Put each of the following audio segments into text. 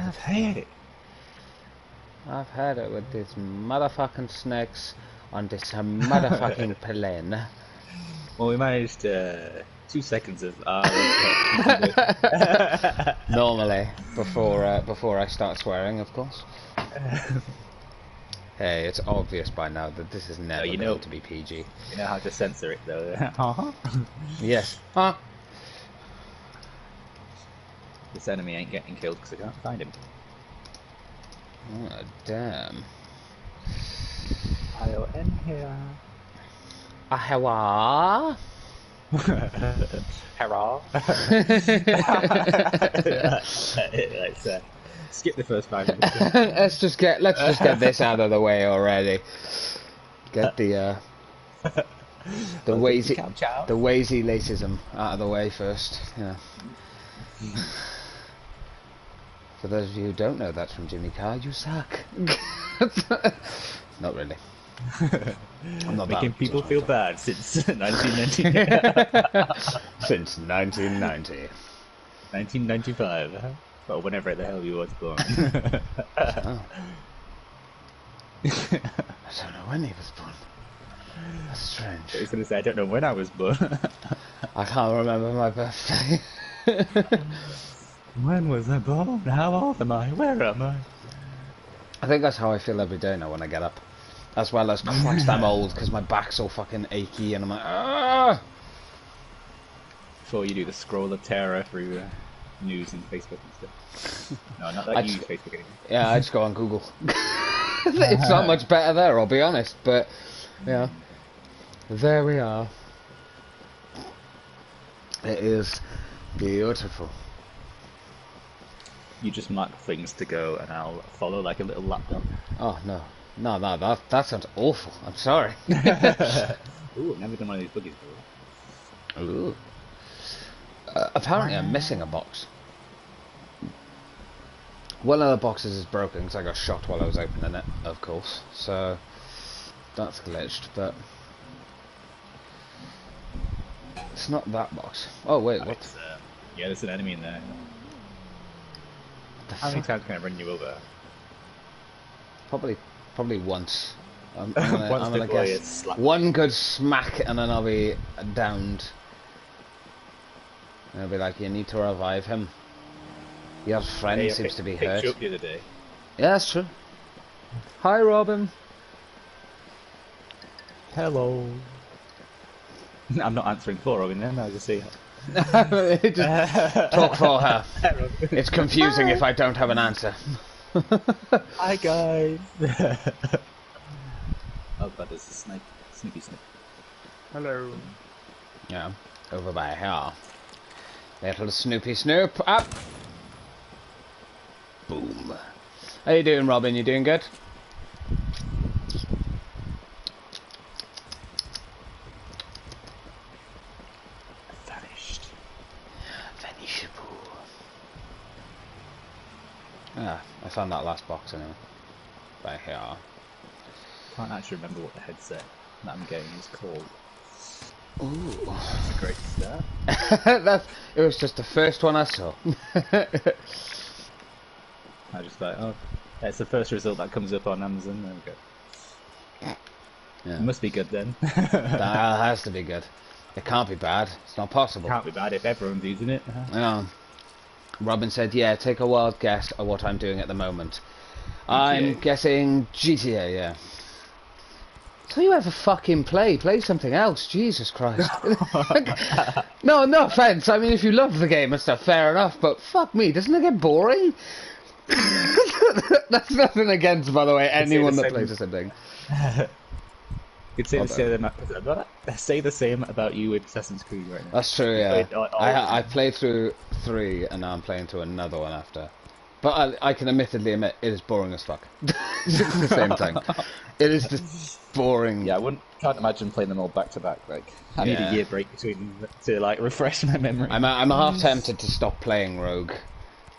I've had it. I've had it with these motherfucking snakes on this motherfucking plane. Well, we managed 2 seconds of Normally, before I start swearing, of course. Hey, it's obvious by now that this is never going to be PG. You know how to censor it, though. Yes. Huh? This enemy ain't getting killed because I can't find him. Oh, damn. I'll end here. Ahwa. Hurrah! Let's skip the first 5 minutes. let's just get this out of the way already. Get the wazy lacism out of the way first. Yeah. For those of you who don't know, that's from Jimmy Carr. You suck. Not really. I'm not making people feel bad since 1990. Since 1990. 1995. Well, whenever the hell you was born. Oh. I don't know when he was born. That's strange. I was going to say, I don't know when I was born. I can't remember my birthday. When was I born? How old am I? Where am I? I think that's how I feel every day now when I get up. As well as, Christ, I'm old because my back's all fucking achy and I'm like, ah! Before you do the scroll of terror through news and Facebook and stuff. No, not that you use Facebook anymore. Yeah, I just go on Google. It's not much better there, I'll be honest, but, yeah. There we are. It is beautiful. You just mark things to go and I'll follow like a little lapdog. Oh, no. No, that sounds awful. I'm sorry. Ooh, I've never done one of these boogies before. Ooh. Apparently I'm missing a box. One of the boxes is broken because I got shot while I was opening it, of course. So, that's glitched, but... It's not that box. Oh, wait, what? Yeah, there's an enemy in there. How many times can I run you over? Probably once. I'm gonna guess one good smack and then I'll be downed. And I'll be like, you need to revive him. Your friend seems to be hurt. You up the other day. Yeah, that's true. Hi, Robin. Hello. I'm not answering for Robin then, I just see. Just talk for her. It's confusing if I don't have an answer. Hi guys. Oh god, there's a snake. Snoopy snake. Hello. Yeah, over by here. Little Snoopy Snoop up. Boom. How you doing, Robin? You doing good? Vanished. Vanishable. Ah, I found that last box anyway. By here. I can't actually remember what the headset that I'm getting is called. Ooh. That's a great start. It was just the first one I saw. I just thought, oh, that's the first result that comes up on Amazon. There we go. Yeah. It must be good then. That has to be good. It can't be bad. It's not possible. It can't be bad if everyone's using it. Yeah. Robin said, yeah, take a wild guess at what I'm doing at the moment. I'm guessing GTA, yeah. So you ever fucking play something else, Jesus Christ. No offense, I mean if you love the game and stuff, fair enough, but fuck me, doesn't it get boring? That's nothing against, by the way, anyone that plays the same thing. You'd say the same about you with Assassin's Creed right now. That's true, yeah. I played through 3 and now I'm playing through another one after. But I can admittedly admit, it is boring as fuck. It's the same thing. It is just boring. Yeah, can't imagine playing them all back to back. Like, I need a year break between them to like refresh my memory. I'm half tempted to stop playing Rogue,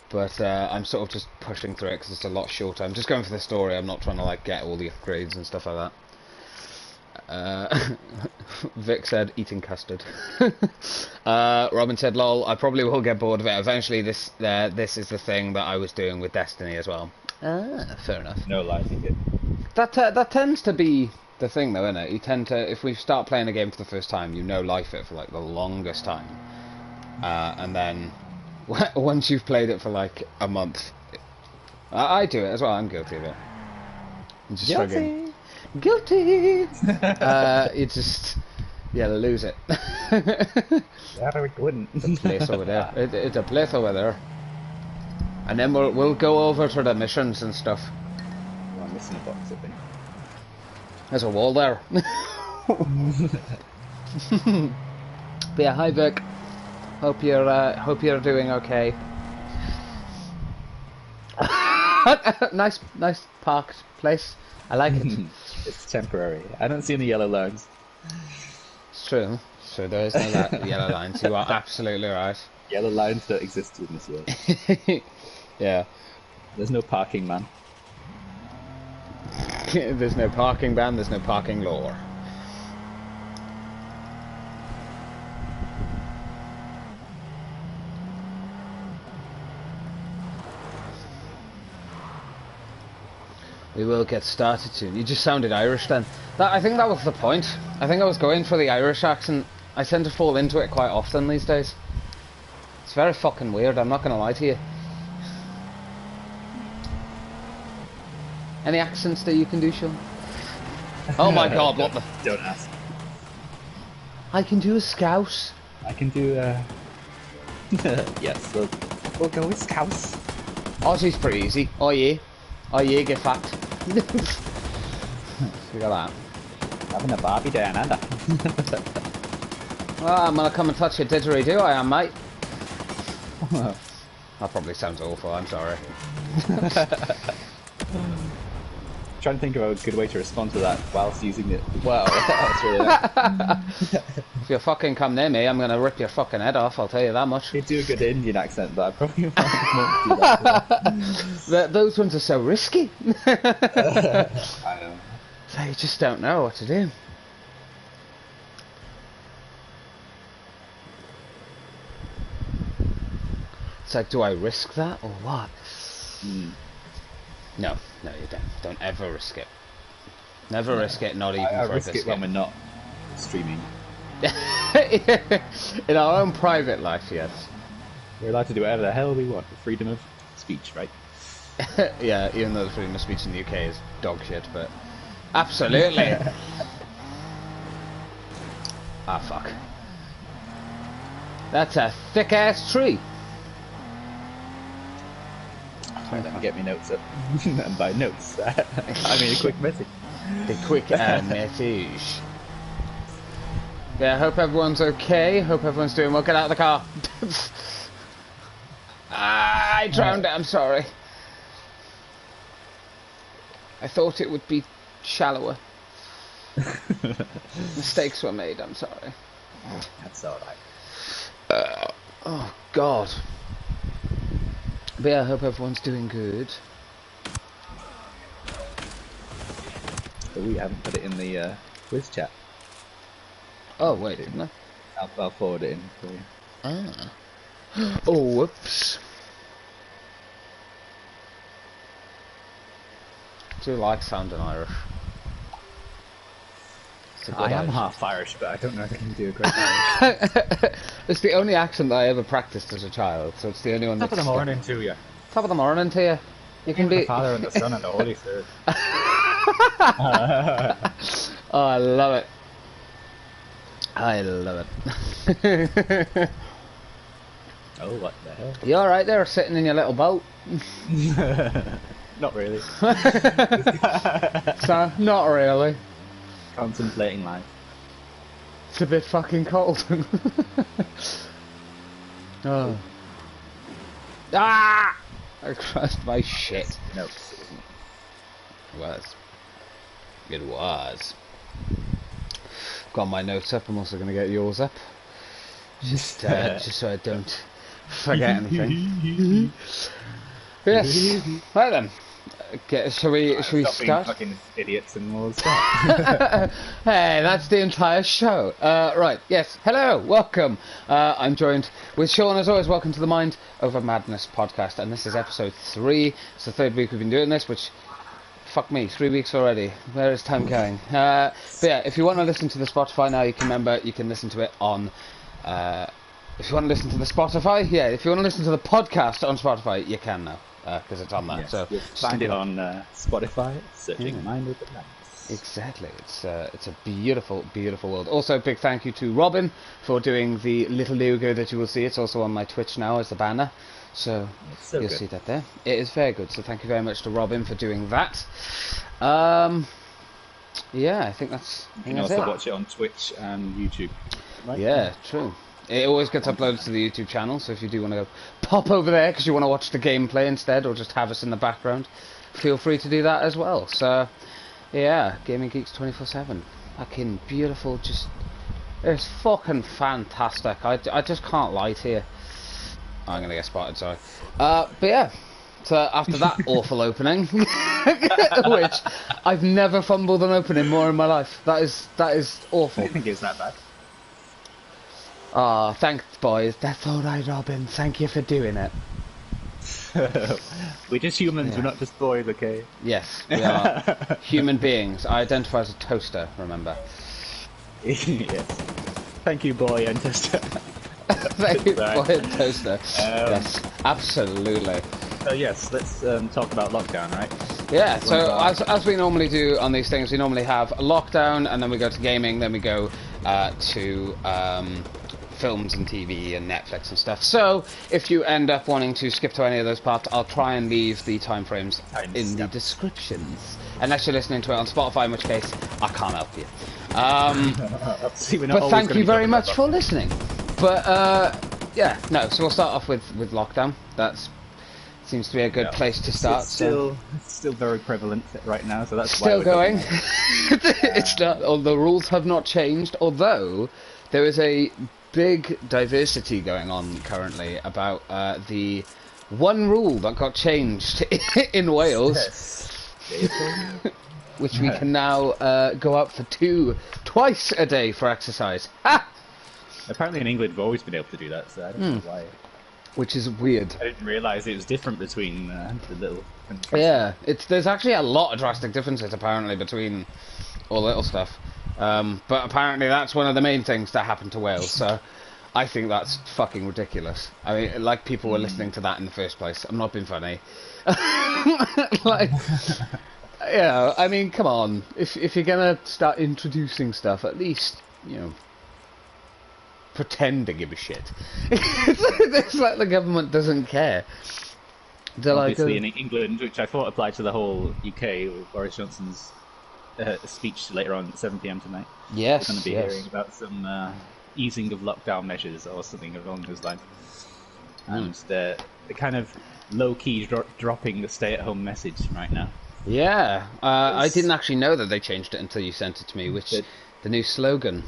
but I'm sort of just pushing through it because it's a lot shorter. I'm just going for the story. I'm not trying to like get all the upgrades and stuff like that. Vic said eating custard. Robin said, "Lol, I probably will get bored of it. Eventually, this is the thing that I was doing with Destiny as well." Fair enough. No liking it. That tends to be the thing, though, isn't it? You tend to, if we start playing a game for the first time, you know life it for like the longest time, and then once you've played it for like a month, I do it as well. I'm guilty of it. I'm just struggling. Guilty. You just lose it. Yeah, we wouldn't. It's a place over there. It's a place over there. And then we'll go over to the missions and stuff. Oh, I'm missing a box, I think. There's a wall there. But yeah, hi Vic. Hope you're doing okay. nice parked place. I like it. It's temporary. I don't see any yellow lines. It's true. So there is no yellow lines. You are absolutely right. Yellow lines don't exist in this world. Yeah. There's no parking man. There's no parking ban, there's no parking law. We will get started soon. You just sounded Irish then. I think that was the point. I think I was going for the Irish accent. I tend to fall into it quite often these days. It's very fucking weird, I'm not going to lie to you. Any accents that you can do, Sean? Oh my god, what the... Don't ask. I can do a scouse. I can do yes, we'll go with scouse. Aussie's pretty easy. Oh yeah, get fucked. Look at that. Having a Barbie down under. Well, I'm gonna come and touch your didgeridoo, I am, mate. That probably sounds awful, I'm sorry. Trying to think of a good way to respond to that whilst using it. Wow, that's really nice. If you fucking come near me, I'm gonna rip your fucking head off, I'll tell you that much. You do a good Indian accent, but I probably won't do that. Those ones are so risky. I know. So you just don't know what to do. It's like, do I risk that or what? Mm. No, you don't. Don't ever risk it. Never risk it, not even I for a risk biscuit. it when we're not streaming. In our own private life, yes. We're allowed to do whatever the hell we want. Freedom of speech, right? Yeah, even though the freedom of speech in the UK is dog shit, but absolutely. Ah, fuck. That's a thick ass tree. Let me get my notes up. And by notes, I mean a quick message. The quick message. Yeah, hope everyone's okay. Hope everyone's doing well. Get out of the car. I drowned it. I'm sorry. I thought it would be shallower. Mistakes were made. I'm sorry. That's alright. Oh God. But yeah, I hope everyone's doing good. But we haven't put it in the quiz chat. Oh wait, didn't I? I'll forward it in for you. Ah. Oh, whoops. Do you like sounding Irish? I am half Irish, but I don't know if I can do a great Irish. It's the only accent that I ever practiced as a child, so it's the only one that's... Top of the morning to you. Top of the morning to you. You can be... The Father and the Son and the Holy Spirit. Oh, I love it. I love it. Oh, what the hell? You alright there, sitting in your little boat? Not really. So, not really. Contemplating life. It's a bit fucking cold. Oh. Ah! I crashed my shit. Notes. It was. It was. Got my notes up. I'm also going to get yours up. Just so I don't forget anything. Yes. Right then. Shall we Stop being start? fucking idiots and we'll start. Hey, that's the entire show. Right, yes. Hello, welcome. I'm joined with Sean, as always. Welcome to the Mind Over Madness podcast, and this is episode 3. It's the 3rd week we've been doing this, which, fuck me, 3 weeks already. Where is time going? But yeah, if you want to listen to the Spotify now, you can listen to it on... if you want to listen to the Spotify, yeah, if you want to listen to the podcast on Spotify, you can now. Because it's on that, Yes, so you'll find it on Spotify, searching Mind Over Madness. Exactly, it's a beautiful, beautiful world. Also, big thank you to Robin for doing the little logo that you will see. It's also on my Twitch now as the banner, so you'll see that there. It is very good. So thank you very much to Robin for doing that. Yeah, I think that's. You can also watch it on Twitch and YouTube. Right? Yeah, true. It always gets uploaded to the YouTube channel, so if you do want to go pop over there because you want to watch the gameplay instead, or just have us in the background, feel free to do that as well. So, yeah, Gaming Geeks 24/7. Fucking beautiful, just... It's fucking fantastic. I just can't lie to you. Oh, I'm going to get spotted, sorry. But yeah, so after that awful opening, which I've never fumbled an opening more in my life. That is awful. I think it's that bad. Ah, thanks, boys. That's all right, Robin. Thank you for doing it. We're just humans, we're not just boys, okay? Yes, we are human beings. I identify as a toaster, remember? Yes. Thank you, boy and toaster. Thank you, boy and toaster. Yes, absolutely. So yes, let's talk about lockdown, right? Yeah, so as we normally do on these things, we normally have a lockdown, and then we go to gaming, then we go to... films and TV and Netflix and stuff. So if you end up wanting to skip to any of those parts, I'll try and leave the timeframes in the descriptions. Unless you're listening to it on Spotify, in which case I can't help you. But thank you very much for listening. But yeah, no. So we'll start off with lockdown. That seems to be a good place to start. It's still very prevalent right now, so that's still why going. It's not. The rules have not changed, although there is a big diversity going on currently about the one rule that got changed in Wales, which we can now go out for twice a day for exercise. Ha! Apparently in England we've always been able to do that, so I don't know why. Which is weird. I didn't realise it was different between the little countries. Yeah, there's actually a lot of drastic differences apparently between all little stuff. But apparently that's one of the main things that happened to Wales, so I think that's fucking ridiculous. I mean, like, people were listening to that in the first place. I'm not being funny. Like, yeah, I mean, come on. If you're gonna start introducing stuff, at least, you know, pretend to give a shit. It's like the government doesn't care. They're obviously in England, which I thought applied to the whole UK, with Boris Johnson's speech later on at 7 PM tonight. Yes, we're going to be hearing about some easing of lockdown measures or something along those lines. And they're kind of low-key dropping the stay-at-home message right now. Yeah, I didn't actually know that they changed it until you sent it to me, which the new slogan.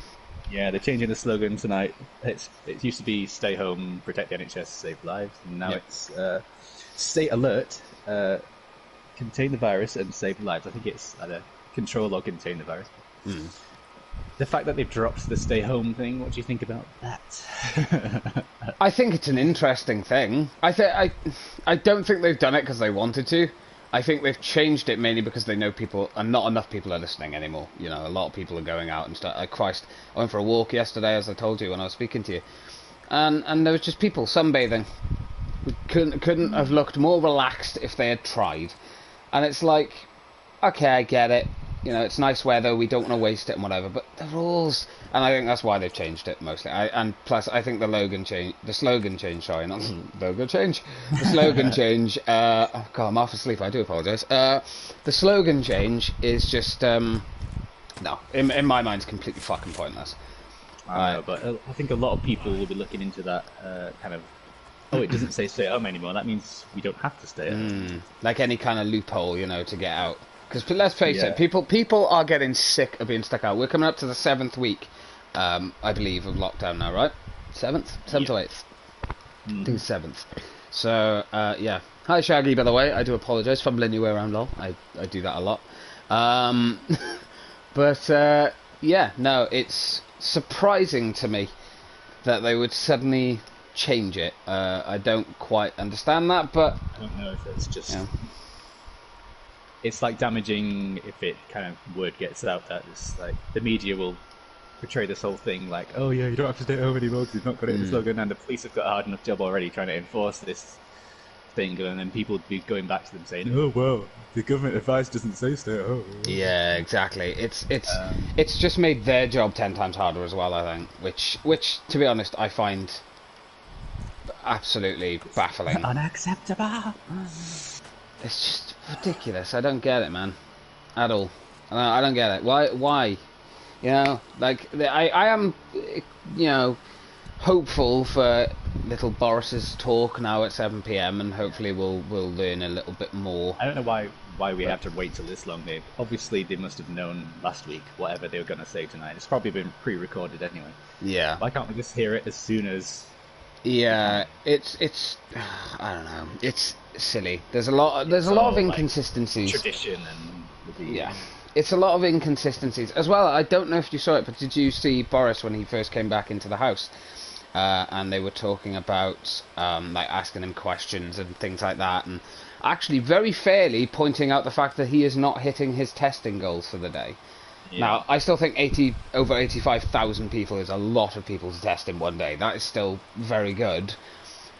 Yeah, they're changing the slogan tonight. It used to be "Stay home, protect the NHS, save lives," and now it's "Stay alert, contain the virus, and save lives." I think it's either control or contain the virus. The fact that they've dropped the stay home thing, what do you think about that? I think it's an interesting thing. I don't think they've done it because they wanted to. I think they've changed it mainly because they know people, and not enough people are listening anymore. You know, a lot of people are going out and stuff. Like, Christ, I went for a walk yesterday, as I told you when I was speaking to you, and there was just people sunbathing. We couldn't have looked more relaxed if they had tried. And it's like, okay, I get it. You know, it's nice weather, we don't want to waste it and whatever, but the rules... And I think that's why they've changed it, mostly. And plus, I think the slogan change... The slogan change... Oh, God, I'm half asleep, I do apologise. The slogan change is just... no, in my mind, it's completely fucking pointless. I know, but I think a lot of people will be looking into that kind of... Oh, it doesn't say stay at home anymore, that means we don't have to stay at home. Like any kind of loophole, you know, to get out. Because let's face it, people are getting sick of being stuck out. We're coming up to the 7th week, I believe, of lockdown now, right? 7th? 7th or 8th? I think it's 7th. So, yeah, Hi, Shaggy, by the way. I do apologise, fumbling your way around, lol. I do that a lot. Um, but, yeah, no, it's surprising to me that they would suddenly change it. I don't quite understand that, but... I don't know if it's just... Yeah. It's like damaging if it kind of word gets out that it's like the media will portray this whole thing like, oh yeah, you don't have to stay at home anymore because you've not got it in the slogan, and the police have got a hard enough job already trying to enforce this thing, and then people would be going back to them saying, oh well, the government advice doesn't say stay at home. Yeah, exactly. It's just made their job 10 times harder as well, I think, which to be honest I find absolutely baffling. Unacceptable. It's just ridiculous. I don't get it, man, at all. I don't get it. Why? You know, like I am, you know, hopeful for little Boris's talk now at 7 p.m. and hopefully we'll learn a little bit more. I don't know why we have to wait till this long. Obviously they must have known last week whatever they were going to say tonight. It's probably been pre-recorded anyway. Yeah. Why can't we just hear it as soon as? Yeah, it's I don't know. It's silly. There's a lot of inconsistencies. Like tradition and yeah. It's a lot of inconsistencies as well. I don't know if you saw it, but did you see Boris when he first came back into the house? And they were talking about like asking him questions and things like that, and actually very fairly pointing out the fact that he is not hitting his testing goals for the day. Yeah. Now, I still think over 85,000 people is a lot of people to test in one day. That is still very good.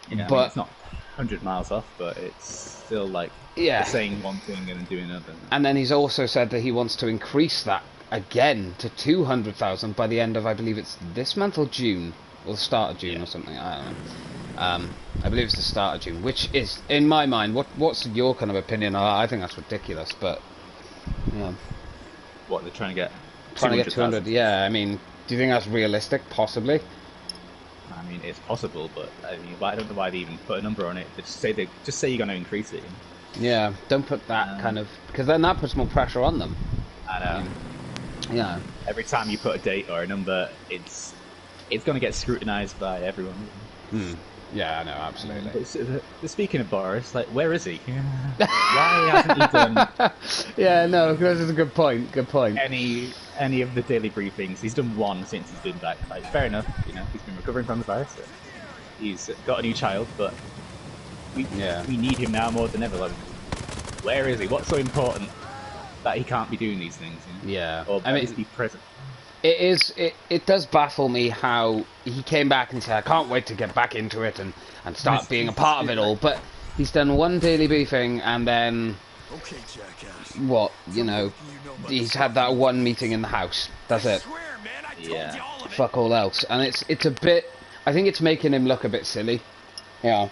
Yeah, but I mean, it's not 100 miles off, but it's still like saying one thing and doing another. And then he's also said that he wants to increase that again to 200,000 by the end of, I believe it's this month or June, or the start of June or something. I don't know. I believe it's the start of June, which is, in my mind, what's your kind of opinion? I think that's ridiculous, but yeah. What, they're trying to get? 200, yeah. I mean, do you think that's realistic? Possibly. I mean, it's possible, but I mean, I don't know why they even put a number on it. They just say you're going to increase it. Yeah, don't put that kind of, because then that puts more pressure on them. I know. Yeah. Every time you put a date or a number, it's going to get scrutinised by everyone. Yeah, I know, absolutely. Speaking of Boris, like, where is he? Why hasn't he done? Yeah, no, this is a good point. Good point. Any of the daily briefings? He's done one since he's been back. Like, fair enough, you know, he's been recovering from the virus. He's got a new child, but we need him now more than ever. Like, where is he? What's so important that he can't be doing these things? You know? Yeah, or I mean, is he present? It does baffle me how he came back and said, I can't wait to get back into it and start being a part of it all, but he's done one daily briefing and then what, you know, he's had that one meeting in the house. That's it. Yeah. Fuck all else. And it's a bit, I think it's making him look a bit silly. Yeah.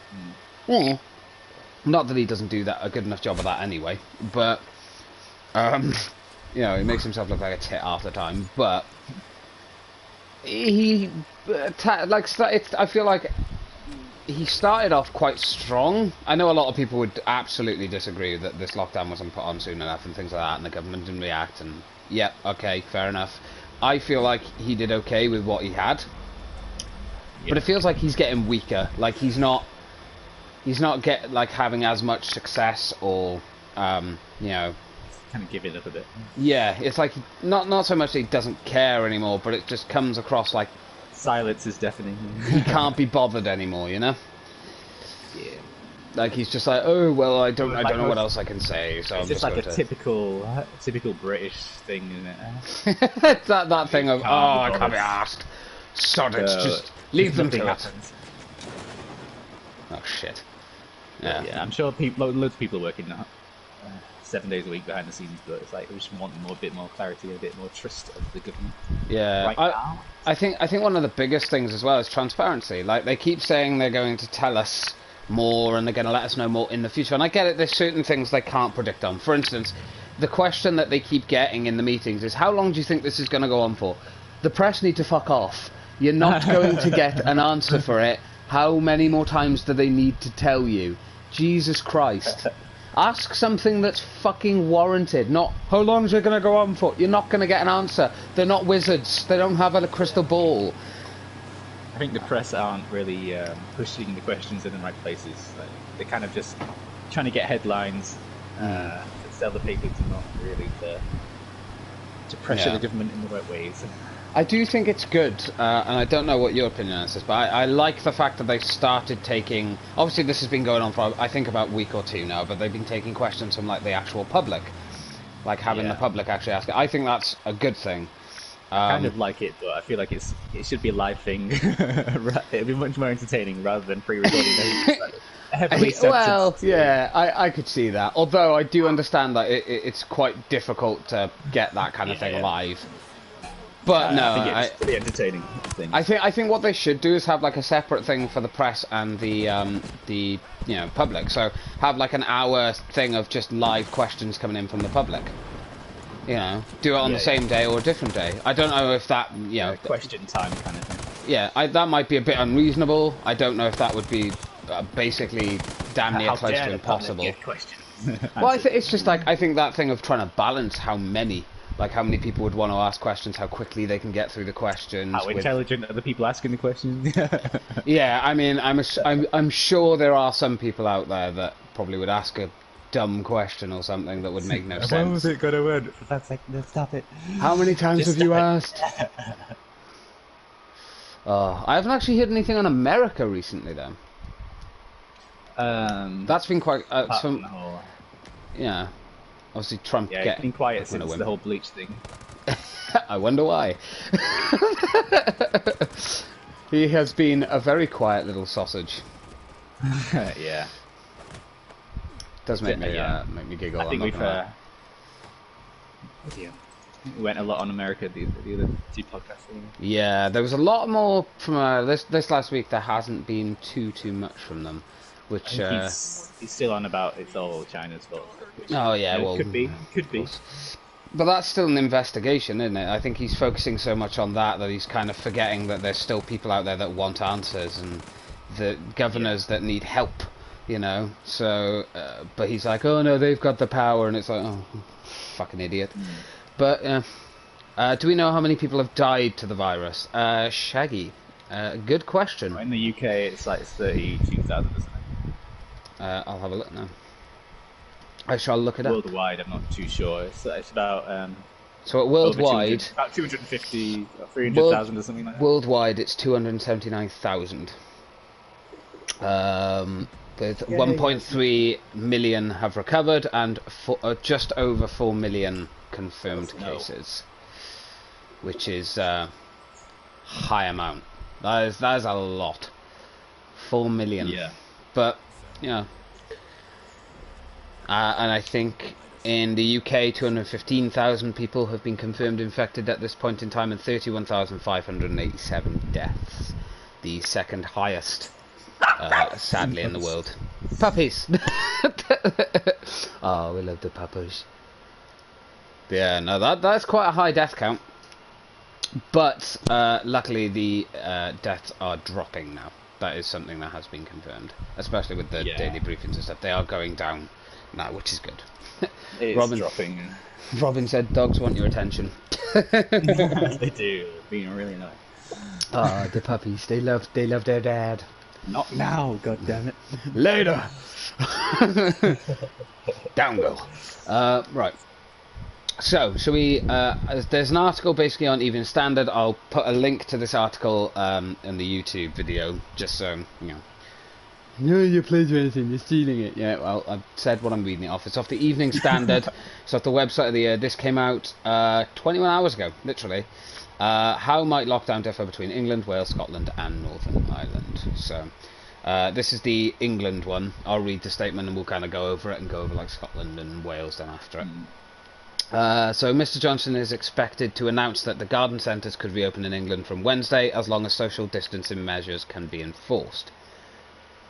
Not that he doesn't do a good enough job of that anyway, but you know, he makes himself look like a tit half the time, but I feel like he started off quite strong. I know a lot of people would absolutely disagree that this lockdown wasn't put on soon enough and things like that, and the government didn't react, and yeah, okay, fair enough. I feel like he did okay with what he had, but it feels like he's getting weaker. Like he's not having as much success, or you know, kind of giving up a bit. Yeah, it's like not so much that he doesn't care anymore, but it just comes across like silence is deafening. He can't be bothered anymore, you know. Yeah. Like he's just like, oh well, I don't know what else I can say. So it's I'm just like a typical British thing, isn't it? It's that thing of I can't be asked. Sod it, just leave them to it. Oh shit. Yeah, I'm sure loads of people are working now. 7 days a week behind the scenes, but it's like we just want a bit more clarity and a bit more trust of the government. Yeah, right I think one of the biggest things as well is transparency. Like they keep saying they're going to tell us more and they're going to let us know more in the future, and I get it. There's certain things they can't predict on. For instance, the question that they keep getting in the meetings is, how long do you think this is going to go on for? The press need to fuck off. You're not going to get an answer for it. How many more times do they need to tell you? Jesus Christ. Ask something that's fucking warranted, not how long is it going to go on for? You're not going to get an answer. They're not wizards. They don't have a crystal ball. I think the press aren't really pushing the questions in the right places. Like, they kind of just trying to get headlines to sell the papers, and not really to pressure the government in the right ways. I do think it's good, and I don't know what your opinion on this is, but I like the fact that they've started taking... Obviously, this has been going on for, I think, about a week or two now, but they've been taking questions from, like, the actual public. Like, having the public actually ask it. I think that's a good thing. I kind of like it, but I feel like it should be a live thing. It'd be much more entertaining rather than pre-recording. Well, yeah, I could see that. Although I do understand that it's quite difficult to get that kind of thing live. But no, I think it's pretty entertaining thing. I think what they should do is have like a separate thing for the press and the public. So have like an hour thing of just live questions coming in from the public. You know, do it on the same day or a different day. I don't know if that question time kind of thing. Yeah, that might be a bit unreasonable. I don't know if that would be basically damn near close to impossible. Well, it's just like I think that thing of trying to balance how many people would want to ask questions, how quickly they can get through the questions. How intelligent are the people asking the questions? Yeah, I mean, I'm sure there are some people out there that probably would ask a dumb question or something that would make no sense. When was it going to end? For God's sake, stop it. How many times have you asked? I haven't actually heard anything on America recently, though. That's been quite... yeah. Obviously, Trump it's been quiet since the whole bleach thing. I wonder why. He has been a very quiet little sausage. Yeah. Does make me giggle. I think we went a lot on America the other two podcasts. Yeah, there was a lot more from this last week. There hasn't been too much from them, which he's still on about it's all China's fault. Oh yeah, well, could be. But that's still an investigation, isn't it? I think he's focusing so much on that he's kind of forgetting that there's still people out there that want answers and the governors that need help. You know, so, but he's like, oh no, they've got the power, and it's like, oh, fucking idiot. But, do we know how many people have died to the virus? Shaggy, good question. In the UK, it's like 32,000, isn't it? I'll have a look now. I shall look it up. Worldwide, I'm not too sure. It's about, so at worldwide... About 250, 300,000 or something like that. Worldwide, it's 279,000. 1.3 million have recovered and just over 4 million confirmed cases, which is a high amount. That is a lot. 4 million. Yeah. But and I think in the UK 215,000 people have been confirmed infected at this point in time, and 31,587 deaths, the second highest. Sadly, in the world. Puppies! Oh, we love the puppies. Yeah, no, that's quite a high death count. But, luckily, the deaths are dropping now. That is something that has been confirmed. Especially with the daily briefings and stuff. They are going down now, which is good. It is dropping. Robin said, dogs want your attention. They do. Being really nice. Oh, the puppies. They love their dad. Not now, god damn it. Later. Down go. Right. So, shall we? There's an article basically on Evening Standard. I'll put a link to this article in the YouTube video, just so you know. No, you're plagiarizing. You're stealing it. Yeah. Well, I've said what I'm reading it off. It's off the Evening Standard. It's off the website of the. This came out 21 hours ago, literally. How might lockdown differ between England, Wales, Scotland and Northern Ireland? So this is the England one. I'll read the statement and we'll kind of go over it and go over like Scotland and Wales then after it. So Mr Johnson is expected to announce that the garden centres could reopen in England from Wednesday as long as social distancing measures can be enforced.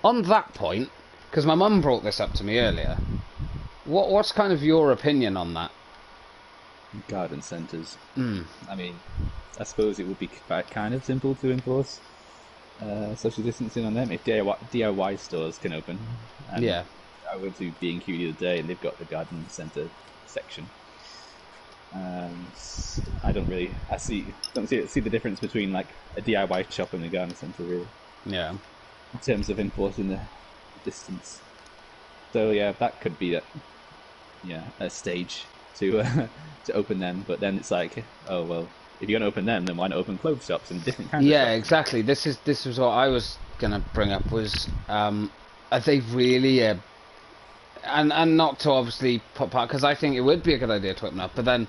On that point, because my mum brought this up to me earlier, what's kind of your opinion on that? Garden centres. I mean, I suppose it would be kind of simple to enforce social distancing on them if DIY stores can open. And I went to B&Q the other day and they've got the garden centre section. I don't see the difference between like a DIY shop and a garden centre really. Yeah. In terms of enforcing the distance. So yeah, that could be a stage to to open them. But then it's like, oh well, if you're gonna open them, then why not open clothes shops and different kinds of shops? Yeah, exactly. This was what I was gonna bring up was are they really and not to obviously put part because I think it would be a good idea to open up, but then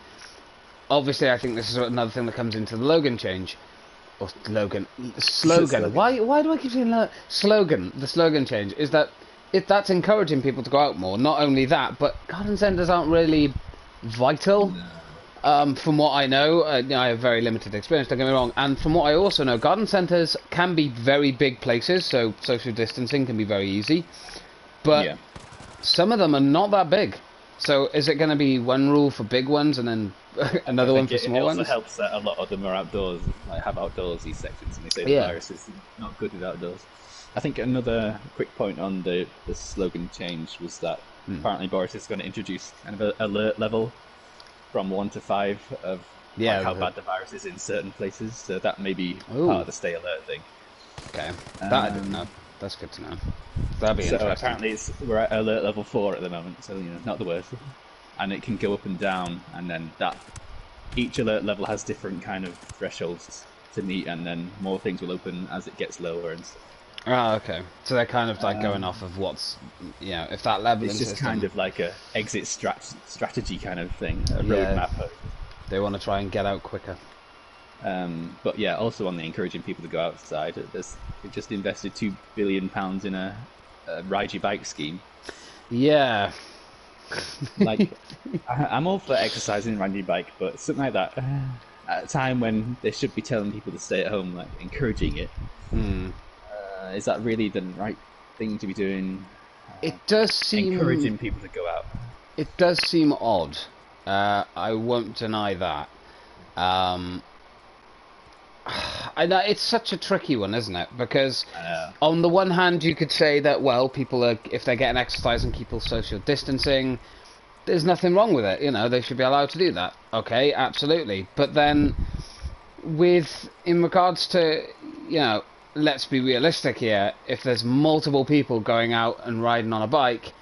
obviously I think this is another thing that comes into the Logan change. Or slogan. Why do I keep saying slogan? The slogan change is that that's encouraging people to go out more. Not only that, but garden centres aren't really vital. From what I know, I have very limited experience. Don't get me wrong. And from what I also know, garden centres can be very big places, so social distancing can be very easy. But some of them are not that big. So is it going to be one rule for big ones and then another one for small ones? It also helps that a lot of them are outdoors, like have outdoorsy sections, and they say the virus is not good with outdoors. I think another quick point on the slogan change was that apparently Boris is going to introduce kind of an alert level from 1 to 5 of how bad the virus is in certain places. So that may be part of the stay alert thing. Okay, that I didn't know. That's good to know. That'd be interesting. Apparently we're at alert level 4 at the moment, so not the worst. And it can go up and down, and then each alert level has different kind of thresholds to meet, and then more things will open as it gets lower and stuff. Ah, okay. So they're kind of like going off of what's, if that leveling it's just system... kind of like a exit strategy kind of thing, a roadmap. They want to try and get out quicker. But yeah, also on the encouraging people to go outside, they've just invested £2 billion in a ride your bike scheme. Yeah. Like, I'm all for exercising and riding your bike, but something like that, at a time when they should be telling people to stay at home, like encouraging it, is that really the right thing to be doing? It does seem... encouraging people to go out. It does seem odd. I won't deny that. I know it's such a tricky one, isn't it? Because on the one hand, you could say that, well, people are, if they're getting exercise and keep social distancing, there's nothing wrong with it. They should be allowed to do that. Okay, absolutely. But then, in regards to, let's be realistic here. If there's multiple people going out and riding on a bike,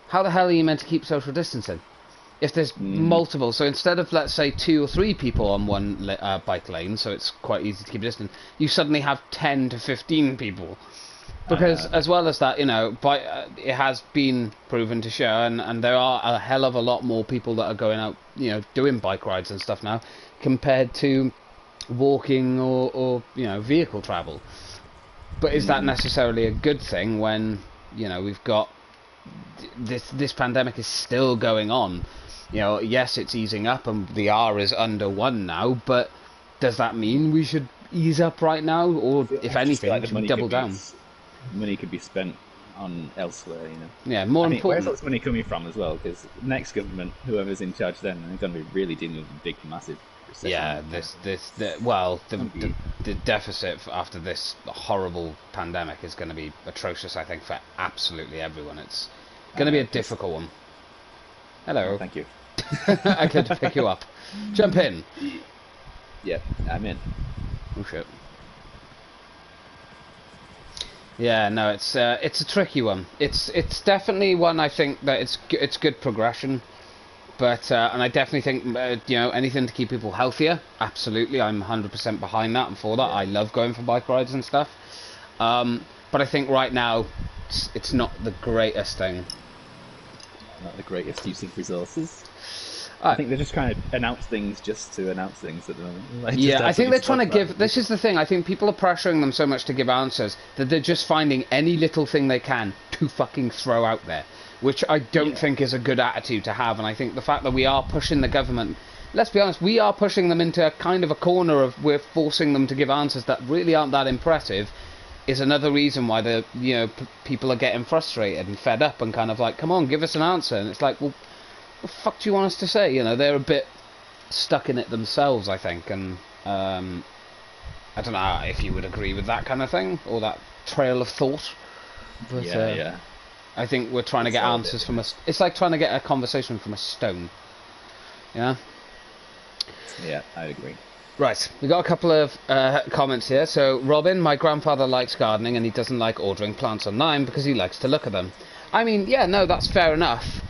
how the hell are you meant to keep social distancing? If there's multiple, so instead of, let's say, 2 or 3 people on one bike lane, so it's quite easy to keep a distance, you suddenly have 10 to 15 people. Because as well as that, it has been proven to show, and there are a hell of a lot more people that are going out, doing bike rides and stuff now, compared to walking or vehicle travel. But is that necessarily a good thing when, we've got this pandemic is still going on? Yes, it's easing up and the R is under 1 now, but does that mean we should ease up right now? Or, if anything, should we double down? Money could be spent on elsewhere, Yeah, more important. Where's all this money coming from as well? Because next government, whoever's in charge then, they're going to be really dealing with a big, massive recession. Yeah, the deficit after this horrible pandemic is going to be atrocious, I think, for absolutely everyone. It's going to be a difficult one. Hello. Oh, thank you. I came to pick you up. Jump in. Yeah, I'm in. Oh shit. Yeah, no, it's a tricky one. It's definitely one I think that it's good progression, but and I definitely think anything to keep people healthier. Absolutely, I'm 100% behind that and for that. I love going for bike rides and stuff. But I think right now it's not the greatest thing. Not the greatest use of resources. I think they're just trying to announce things just to announce things at the moment. I think they're trying to give... This is the thing. I think people are pressuring them so much to give answers that they're just finding any little thing they can to fucking throw out there, which I don't think is a good attitude to have. And I think the fact that we are pushing the government... Let's be honest, we are pushing them into kind of a corner of we're forcing them to give answers that really aren't that impressive, is another reason why the people are getting frustrated and fed up and kind of like, come on, give us an answer. And it's like, well, what the fuck do you want us to say? They're a bit stuck in it themselves, I think, and I don't know if you would agree with that kind of thing or that trail of thought. But, yeah. I think we're trying to get answers from us. It's like trying to get a conversation from a stone. Yeah. Yeah, I agree. Right, we got a couple of comments here. So, Robin, my grandfather likes gardening and he doesn't like ordering plants online because he likes to look at them. I mean, yeah, no, that's fair enough.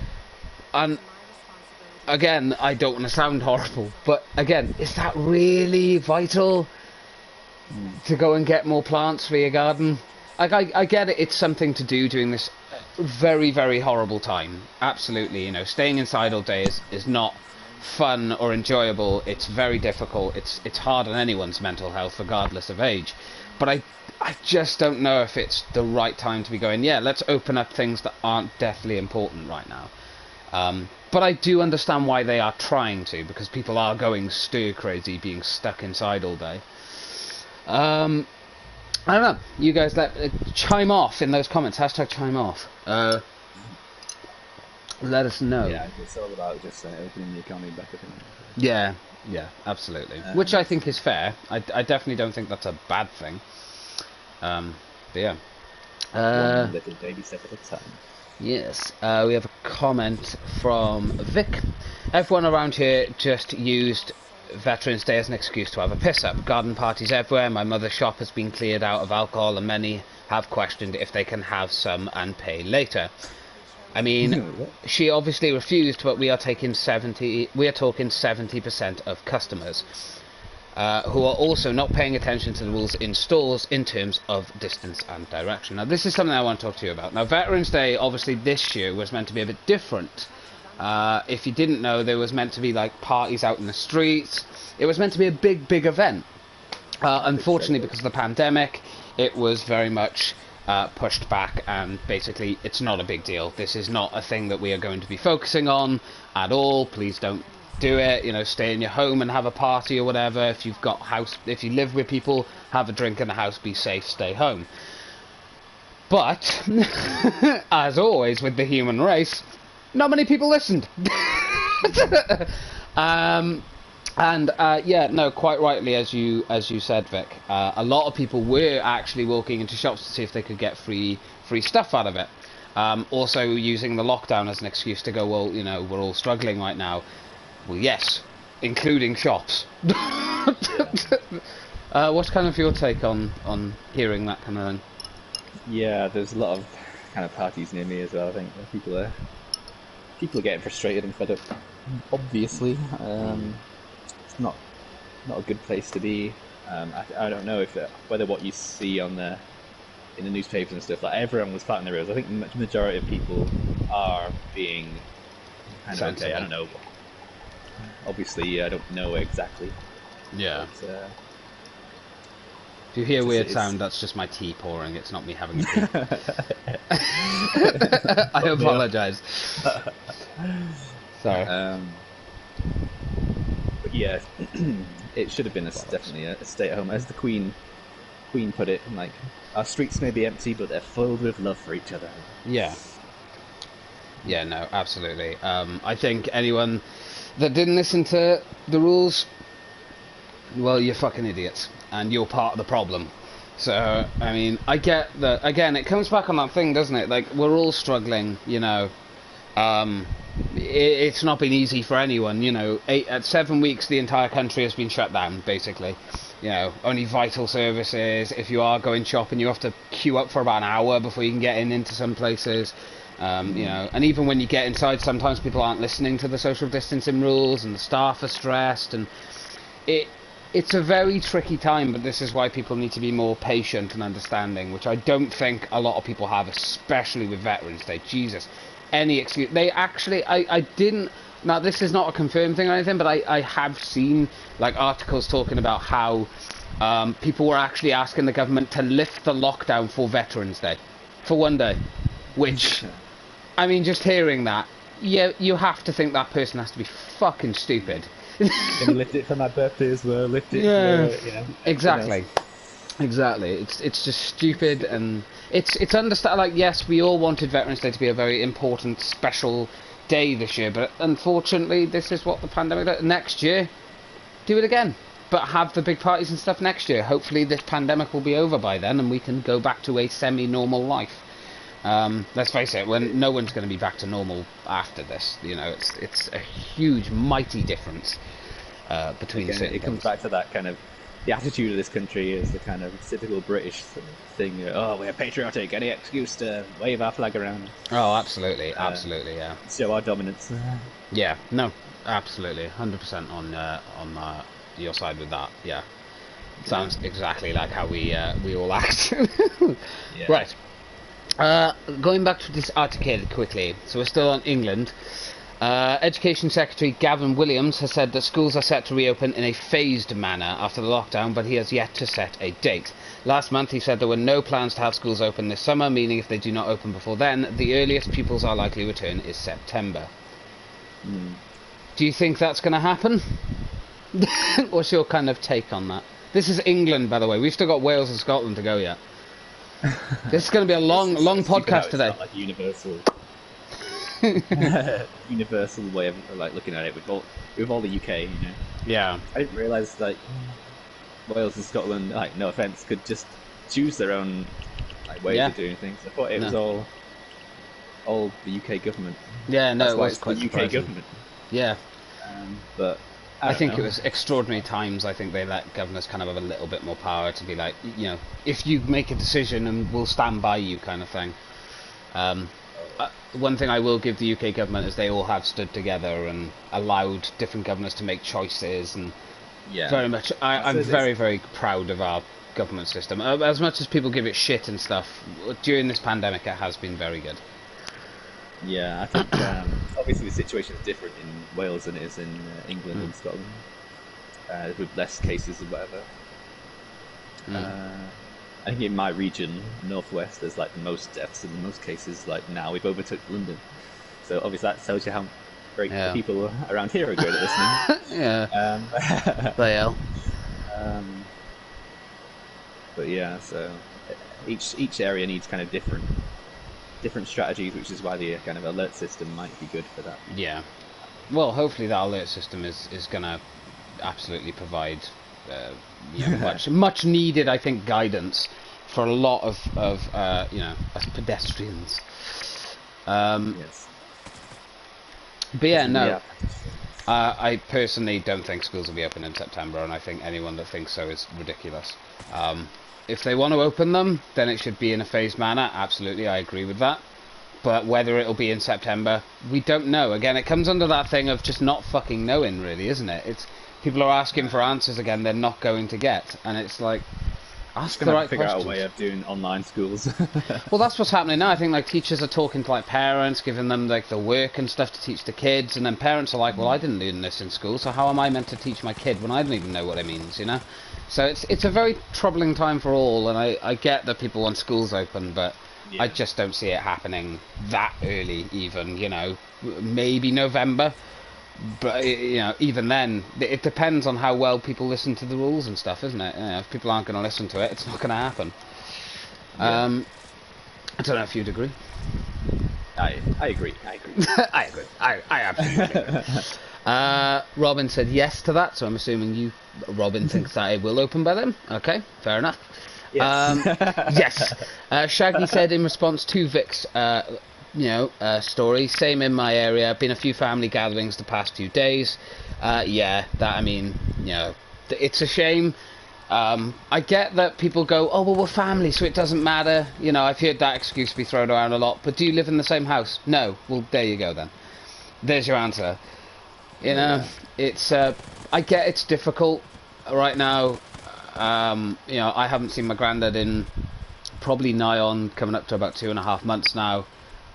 And again, I don't want to sound horrible, but again, is that really vital to go and get more plants for your garden? Like, I get it, it's something to do during this very, very horrible time. Absolutely, staying inside all day is not fun or enjoyable. It's very difficult. It's hard on anyone's mental health, regardless of age. But I just don't know if it's the right time to be going, yeah, let's open up things that aren't deathly important right now. But I do understand why they are trying to, because people are going stir crazy being stuck inside all day. I don't know. You guys chime off in those comments. # chime off. Let us know. Yeah, it's all about just opening the economy back up. Yeah, absolutely. Which I think is fair. I definitely don't think that's a bad thing. But yeah. One little baby step at a time. Yes. We have a comment from Vic. Everyone around here just used Veterans Day as an excuse to have a piss up. Garden parties everywhere. My mother's shop has been cleared out of alcohol, and many have questioned if they can have some and pay later. I mean, she obviously refused, but we are talking 70% of customers who are also not paying attention to the rules in stores in terms of distance and direction. Now, this is something I want to talk to you about. Now, Veterans Day, obviously, this year was meant to be a bit different. If you didn't know, there was meant to be like parties out in the streets. It was meant to be a big event. Unfortunately, because of the pandemic, it was very much pushed back, and basically it's not a big deal. This is not a thing that we are going to be focusing on at all. Please don't do it. Stay in your home and have a party or whatever. If you live with people, have a drink in the house, be safe, stay home. But as always with the human race, not many people listened. Yeah, no, quite rightly, as you said, Vic. A lot of people were actually walking into shops to see if they could get free stuff out of it. Also using the lockdown as an excuse to go, well, we're all struggling right now. Well, yes, including shops. What's kind of your take on hearing that kind of thing? Yeah, there's a lot of kind of parties near me as well. I think people are getting frustrated and fed up. Obviously, it's not a good place to be. I don't know whether what you see in the newspapers and stuff, like everyone was flattening their ears. I think the majority of people are being kind of okay. I don't know. Obviously, I don't know exactly. Yeah. But, if you hear weird sound, that's just my tea pouring. It's not me having a tea. I apologise. Sorry. But yeah, it should have been definitely a stay at home. As the Queen put it, like, our streets may be empty, but they're filled with love for each other. Yeah. Yeah, no, absolutely. I think anyone that didn't listen to the rules, well, you're fucking idiots, and you're part of the problem. So, I mean, I get that. Again, it comes back on that thing, doesn't it? Like, we're all struggling, it's not been easy for anyone, 7 weeks the entire country has been shut down, basically. Only vital services. If you are going shopping, you have to queue up for about an hour before you can get into some places. And even when you get inside, sometimes people aren't listening to the social distancing rules, and the staff are stressed, and it's a very tricky time. But this is why people need to be more patient and understanding, which I don't think a lot of people have, especially with Veterans Day. Jesus, any excuse. They actually, I didn't. Now, this is not a confirmed thing or anything, but I have seen like articles talking about how people were actually asking the government to lift the lockdown for Veterans Day for one day, which. I mean, just hearing that, you have to think that person has to be fucking stupid. Can you lift it for my birthday as well? Lift it. Yeah, exactly. It's just stupid, and it's understand. Like, yes, we all wanted Veterans Day to be a very important, special day this year, but unfortunately, this is what the pandemic does. Next year, do it again, but have the big parties and stuff next year. Hopefully, this pandemic will be over by then, and we can go back to a semi-normal life. Let's face it, when no one's going to be back to normal after this, it's a huge, mighty difference between certain it comes things. back to that kind of the attitude of this country is the kind of typical British thing. Oh, we're patriotic. Any excuse to wave our flag around. Oh, absolutely, absolutely, yeah. Show our dominance. Yeah, no, absolutely, 100% on your side with that. Yeah, sounds exactly like how we all act. Yeah. Right. Going back to this article quickly. So we're still on England. Education Secretary Gavin Williams has said that schools are set to reopen in a phased manner after the lockdown, but he has yet to set a date. Last month he said there were no plans to have schools open this summer, meaning if they do not open before then, the earliest pupils are likely to return is September. Do you think that's going to happen? What's your kind of take on that? This is England, by the way. We've still got Wales and Scotland to go yet. This is going to be a long podcast today. It's not like universal. Universal way of like looking at it with all the UK, you know. Yeah. I didn't realise like Wales and Scotland, like no offence, could just choose their own like ways of doing things. I thought it was all the UK government. Yeah, no, That's it why was it's quite the UK surprising. government. Yeah. But I think it was extraordinary times. I think they let governors kind of have a little bit more power to be like, you know, if you make a decision and we'll stand by you kind of thing. One thing I will give the UK government is they all have stood together and allowed different governors to make choices, and very much I'm very, very proud of our government system. As much as people give it shit and stuff, during this pandemic it has been very good. Yeah, I think obviously the situation is different in Wales than it is in England and Scotland, with less cases or whatever. I think in my region, northwest, there's like the most deaths and the most cases. Like now, we've overtook London, so obviously that tells you how great the people around here are good at listening. They are. But yeah, so each area needs kind of different strategies, which is why the kind of alert system might be good for that. Yeah. Well, hopefully that alert system is going to absolutely provide you know, much needed, I think, guidance for a lot of you know, us pedestrians. Yes. But yeah, no. I personally don't think schools will be open in September, and I think anyone that thinks so is ridiculous. If they want to open them, then it should be in a phased manner. Absolutely, I agree with that. But whether it'll be in September, we don't know. Again, it comes under that thing of just not fucking knowing, really, isn't it? It's people are asking for answers again they're not going to get, and it's like, ask the right figure questions. out a way of doing online schools. Well, that's what's happening now. I think like teachers are talking to like parents, giving them like the work and stuff to teach the kids, and then parents are like, well, I didn't learn this in school, so how am I meant to teach my kid when I don't even know what it means, you know? So it's a very troubling time for all, and I get that people want schools open, but I just don't see it happening that early even, you know, maybe November. But, you know, even then, it depends on how well people listen to the rules and stuff, isn't it? You know, if people aren't going to listen to it, it's not going to happen. I don't know if you'd agree. I agree. I agree. I absolutely agree. Robin said yes to that, so I'm assuming Robin thinks that it will open by then. Okay, fair enough. Yes. Yes. Shaggy said in response to Vic's story, same in my area, been a few family gatherings the past few days. I mean, you know, it's a shame. I get that people go, oh, well, we're family, so it doesn't matter. You know, I've heard that excuse be thrown around a lot, but do you live in the same house? No. Well, there you go then. There's your answer. You know, it's, I get it's difficult right now. You know, I haven't seen my granddad in probably nigh on coming up to about 2.5 months now.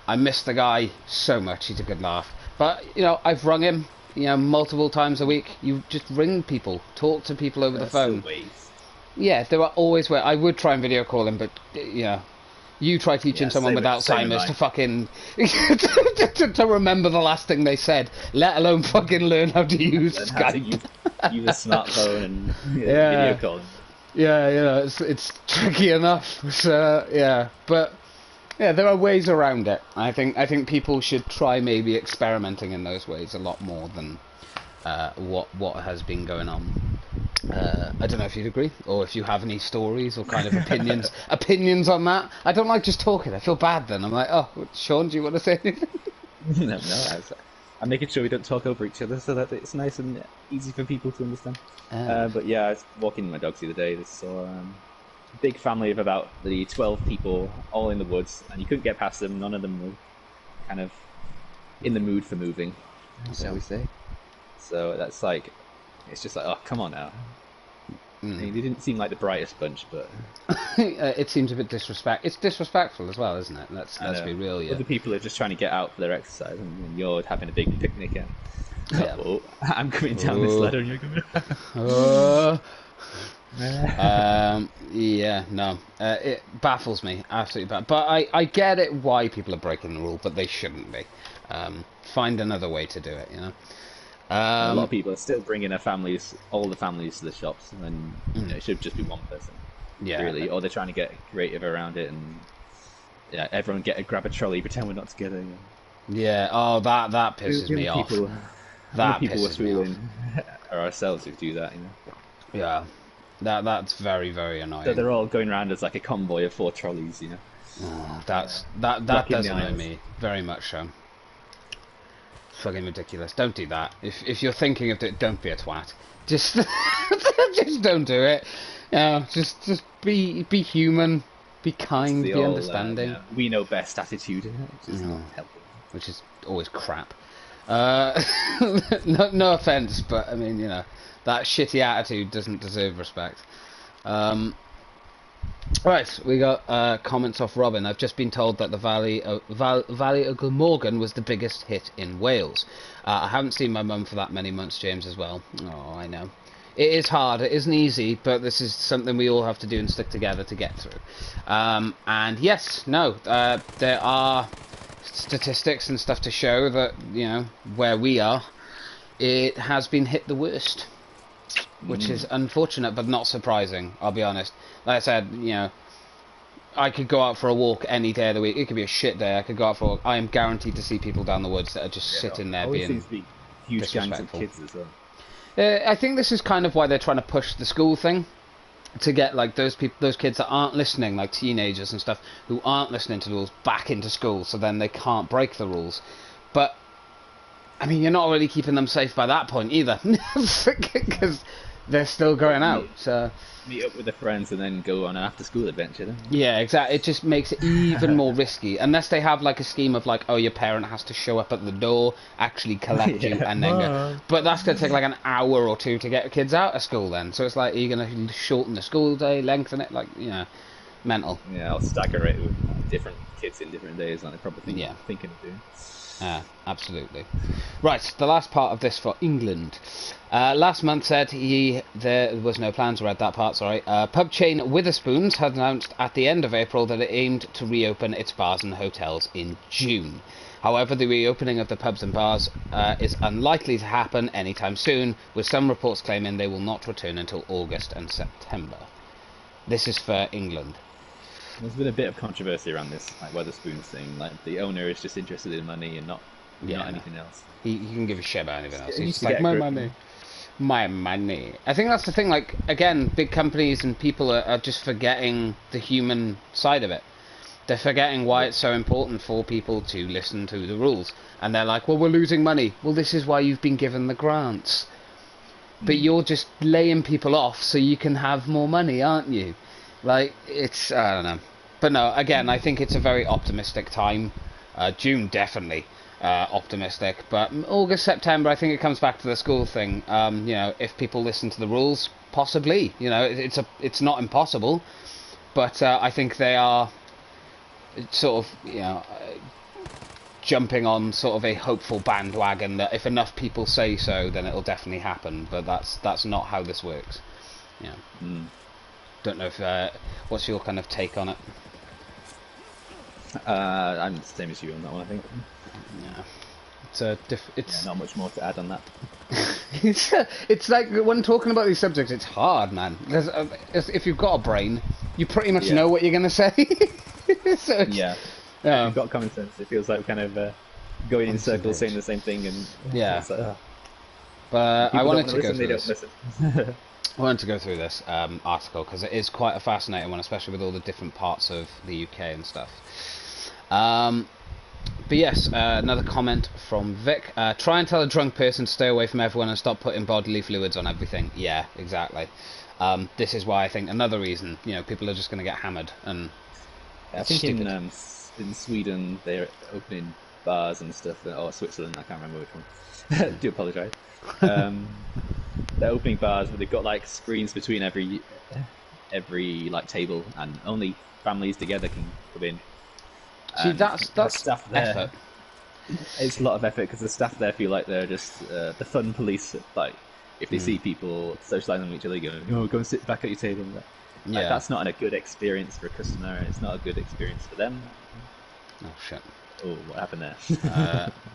I miss the guy so much. He's a good laugh. But, you know, I've rung him, you know, multiple times a week. You just ring people, talk to people over the phone. Yeah, there are always ways. I would try and video call him, but, you know, you try teaching someone with Alzheimer's to fucking... to remember the last thing they said, let alone fucking learn how to use Skype. Use a smartphone and video call. Yeah, you know, it's tricky enough. So, yeah, but... Yeah, there are ways around it. I think people should try maybe experimenting in those ways a lot more than what has been going on. I don't know if you'd agree, or if you have any stories or kind of opinions on that. I don't like just talking. I feel bad then. I'm like, oh, Sean, do you want to say anything? No. I'm making sure we don't talk over each other so that it's nice and easy for people to understand. Ah. But yeah, I was walking my dogs the other day. There's a big family of about the 12 people, all in the woods, and you couldn't get past them. None of them were kind of in the mood for moving, shall we say. So that's like, it's just like, oh, come on now. I mean, they didn't seem like the brightest bunch, but It seems a bit It's disrespectful as well, isn't it? Let's be real. Yeah. Other people are just trying to get out for their exercise, and you're having a big picnic. And Yeah. oh, I'm coming down this ladder, and you're coming. Yeah, no, it baffles me absolutely bad. But I get it why people are breaking the rule, but they shouldn't be. Find another way to do it, you know. A lot of people are still bringing their families, all the families, to the shops, and it should just be one person, really. Or they're trying to get creative around it, and everyone grab a trolley, pretend we're not together. You know? Yeah. Oh, that pisses me off. That people pisses me off. Are ourselves who do that, you know. Yeah. That's very, very annoying. So they're all going around as like a convoy of 4 trolleys, you know. Oh, that does annoy me very much so. Fucking ridiculous. Don't do that. If you're thinking of it, don't be a twat. Just just don't do it. Just be human, be kind, be understanding. We know best attitude, which is not helpful. Which is always crap. No offense, but I mean, you know, that shitty attitude doesn't deserve respect. Right, we got comments off Robin. I've just been told that the Valley of Glamorgan was the biggest hit in Wales. I haven't seen my mum for that many months, James, as well. Oh, I know. It is hard, it isn't easy, but this is something we all have to do and stick together to get through. And yes, no, there are statistics and stuff to show that, you know, where we are, it has been hit the worst. Which is unfortunate, but not surprising, I'll be honest. Like I said, you know, I could go out for a walk any day of the week. It could be a shit day. I could go out for a walk. I am guaranteed to see people down the woods that are just sitting there being seems to be huge gangs of kids as well. I think this is kind of why they're trying to push the school thing. To get, like, those kids that aren't listening, like teenagers and stuff, who aren't listening to the rules, back into school, so then they can't break the rules. But, I mean, you're not really keeping them safe by that point either. Because they're still going out, so meet up with their friends and then go on an after-school adventure. Then. Yeah, exactly. It just makes it even more risky, unless they have like a scheme of like, oh, your parent has to show up at the door, actually collect you, and then go. But that's gonna take like an hour or 2 to get kids out of school. Then, so it's like, are you gonna shorten the school day, lengthen it, like, you know, mental. Yeah, I'll stagger it with different kids in different days, like they probably thinking of doing. Absolutely. Right, the last part of this for England. Last month said there was no plans, read that part, sorry. Pub chain Witherspoons had announced at the end of April that it aimed to reopen its bars and hotels in June. However, the reopening of the pubs and bars is unlikely to happen anytime soon, with some reports claiming they will not return until August and September. This is for England. There's been a bit of controversy around this, like Wetherspoons thing. Like the owner is just interested in money and not anything else. He can give a shit about anything else. He's just like, my money. I think that's the thing. Like, again, big companies and people are just forgetting the human side of it. They're forgetting why it's so important for people to listen to the rules. And they're like, well, we're losing money. Well, this is why you've been given the grants. But you're just laying people off so you can have more money, aren't you? Like, it's, I don't know. But no, again, I think it's a very optimistic time. June, definitely optimistic. But August, September, I think it comes back to the school thing. You know, if people listen to the rules, possibly. You know, it's not impossible. But I think they are sort of, you know, jumping on sort of a hopeful bandwagon that if enough people say so, then it'll definitely happen. But that's not how this works. Yeah. Don't know if what's your kind of take on it? I'm the same as you on that one, I think. Yeah, it's not much more to add on that. it's like when talking about these subjects, it's hard, man. Because if you've got a brain, you pretty much know what you're gonna say. So if you've got common sense, it feels like kind of going in circles, saying the same thing, and it's like, But I wanted to go through this. I wanted to go through this article because it is quite a fascinating one, especially with all the different parts of the UK and stuff. But yes, another comment from Vic. Try and tell a drunk person to stay away from everyone and stop putting bodily fluids on everything. Yeah, exactly. This is why I think another reason, people are just going to get hammered. And I think in Sweden they're opening bars and stuff, or Switzerland, I can't remember which one. I do apologise. They're opening bars, but they've got like screens between every like table, and only families together can come in. See, that's staff there, effort. It's a lot of effort because the staff there feel like they're just the fun police. Like if they see people socialising with each other, go and sit back at your table. Like, that's not a good experience for a customer. It's not a good experience for them. Oh shit. Oh, what happened there?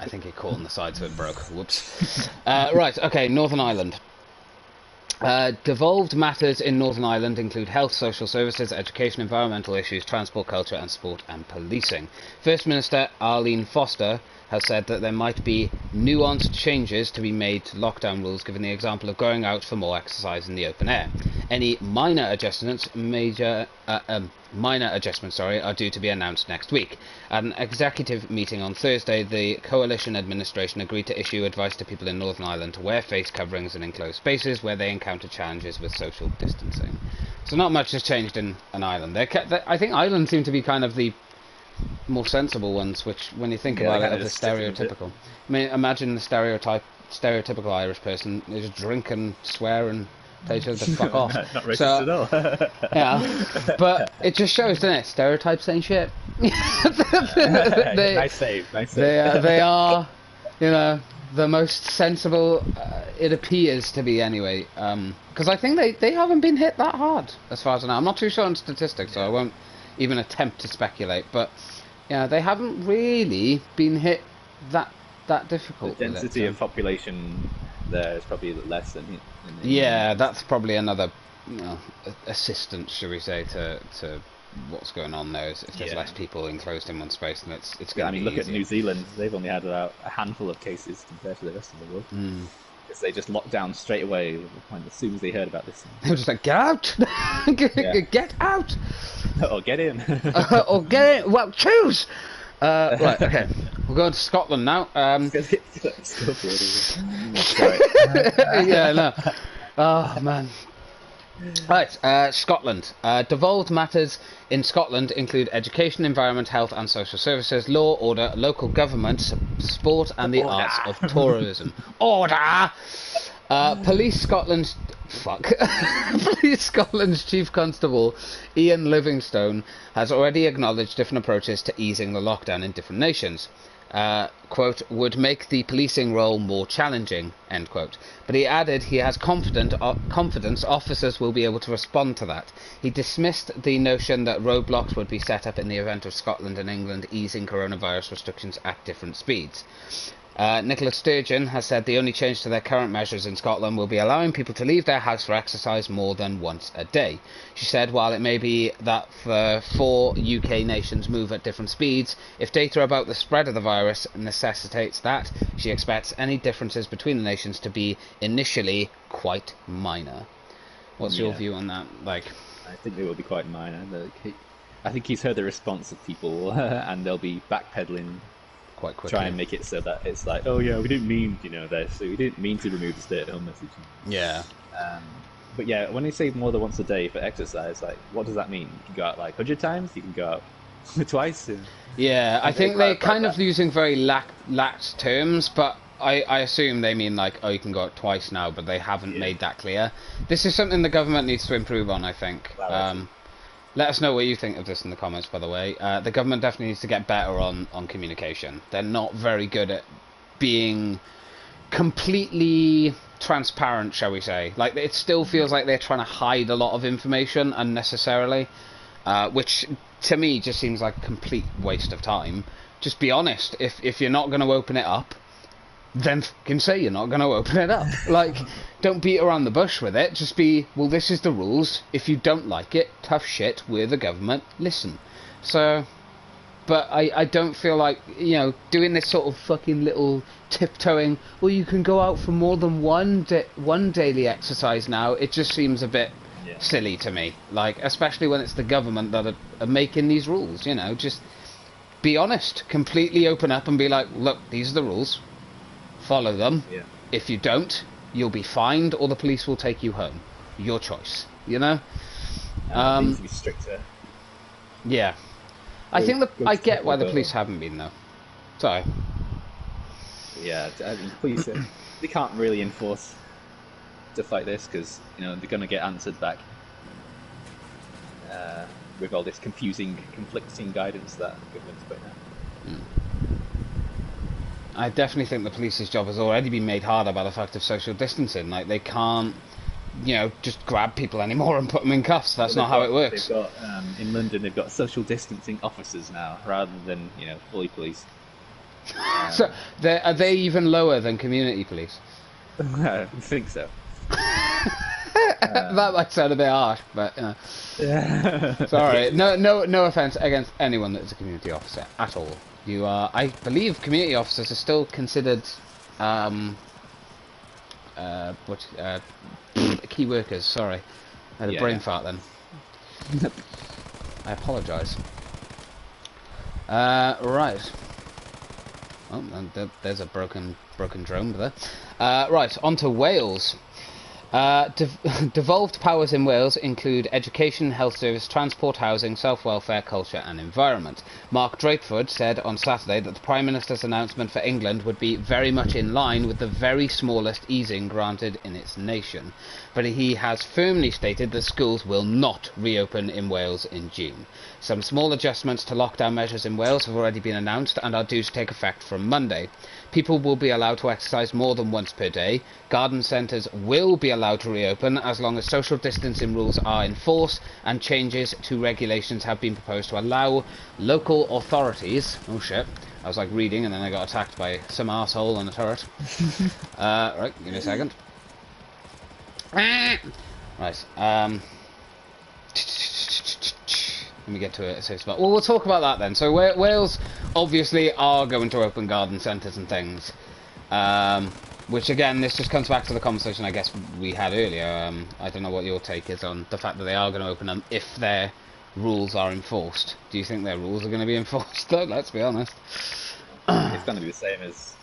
I think it caught on the side, so it broke. Whoops. Right, okay, Northern Ireland. Devolved matters in Northern Ireland include health, social services, education, environmental issues, transport, culture and sport and policing. First Minister Arlene Foster has said that there might be nuanced changes to be made to lockdown rules, given the example of going out for more exercise in the open air. Any minor adjustments are due to be announced next week. At an executive meeting on Thursday, the coalition administration agreed to issue advice to people in Northern Ireland to wear face coverings in enclosed spaces where they encounter challenges with social distancing. So not much has changed in Ireland. I think Ireland seem to be kind of the more sensible ones, which, when you think about it, are the stereotypical. I mean, imagine the stereotypical Irish person. They just drink and swear and tell each other to fuck off. Not racist at all. Yeah, but it just shows, doesn't it? Stereotypes ain't shit. Nice save. They are, the most sensible, it appears to be anyway. Because I think they haven't been hit that hard, as far as I know. I'm not too sure on statistics, so I won't even attempt to speculate. But they haven't really been hit that difficult. The density of population there is probably less than here. Yeah, that's probably another assistance, should we say, to what's going on there. If there's less people enclosed in one space, then it's going to be look easier. at New Zealand. They've only had about a handful of cases compared to the rest of the world. Because they just locked down straight away as soon as they heard about this. They were just like, get out! Get out! Or get in. Or get in! Well, choose! Right, okay. We're going to Scotland now. Sorry. Yeah, no. Oh, man. Right, Scotland. Devolved matters in Scotland include education, environment, health and social services, law, order, local government, sport and the arts of tourism. Order! Police Scotland's Chief Constable Ian Livingstone has already acknowledged different approaches to easing the lockdown in different nations. Quote, would make the policing role more challenging, end quote. But he added he has confidence officers will be able to respond to that. He dismissed the notion that roadblocks would be set up in the event of Scotland and England easing coronavirus restrictions at different speeds. Nicola Sturgeon has said the only change to their current measures in Scotland will be allowing people to leave their house for exercise more than once a day. She said while it may be that the 4 UK nations move at different speeds, if data about the spread of the virus necessitates that, she expects any differences between the nations to be initially quite minor. What's your view on that? I think they will be quite minor. I think he's heard the response of people and they'll be backpedaling quite quickly. Try and make it so that it's like, oh yeah, we didn't mean, this. We didn't mean to remove the stay-at-home message. Yeah. But yeah, when they say more than once a day for exercise, what does that mean? You can go out 100 times. You can go out twice. Yeah, I think they're kind of using very lax terms, but I assume they mean you can go out twice now, but they haven't made that clear. This is something the government needs to improve on, I think. Let us know what you think of this in the comments, by the way. The government definitely needs to get better on communication. They're not very good at being completely transparent, shall we say. It still feels like they're trying to hide a lot of information unnecessarily, which to me just seems like a complete waste of time. Just be honest. If you're not going to open it up, then fucking say you're not going to open it up. Don't beat around the bush with it. Just be, well, this is the rules. If you don't like it, tough shit, we're the government. Listen. So, but I don't feel like, doing this sort of fucking little tiptoeing, well, you can go out for more than one daily exercise now. It just seems a bit silly to me. Especially when it's the government that are making these rules, just be honest, completely open up and be like, look, these are the rules, follow them. Yeah. If you don't, you'll be fined or the police will take you home. Your choice, you know? They need to be stricter. Yeah. I think I get why the police haven't been, though. Sorry. Yeah, I mean, police, they can't really enforce stuff like this because, you know, they're going to get answered back with all this conflicting guidance that the government's putting out. I definitely think the police's job has already been made harder by the fact of social distancing. Like, they can't, you know, just grab people anymore and put them in cuffs. That's not how it works. They've got, in London, they've got social distancing officers now, rather than, you know, fully police. So, are they even lower than community police? I think so. That might sound a bit harsh, but sorry. No offense against anyone that is a community officer at all. You are, I believe, community officers are still considered key workers. Sorry, I had a brain fart then. I apologise. Right. Oh, and there's a broken drone there. Right, on to Wales. Devolved powers in Wales include education, health service, transport, housing, self-welfare, culture and environment. Mark Drakeford said on Saturday that the Prime Minister's announcement for England would be very much in line with the very smallest easing granted in its nation. But he has firmly stated that schools will not reopen in Wales in June. Some small adjustments to lockdown measures in Wales have already been announced and are due to take effect from Monday. People will be allowed to exercise more than once per day. Garden centres will be allowed to reopen as long as social distancing rules are in force, and changes to regulations have been proposed to allow local authorities... Oh shit, I was like reading and then I got attacked by some arsehole on a turret. Right, give me a second. Right, let me get to a safe spot. Well, we'll talk about that then. So Wales obviously are going to open garden centres and things. Which again, this just comes back to the conversation I guess we had earlier. I don't know what your take is on the fact that they are going to open them if their rules are enforced. Do you think their rules are going to be enforced though? Let's be honest. It's going to be the same as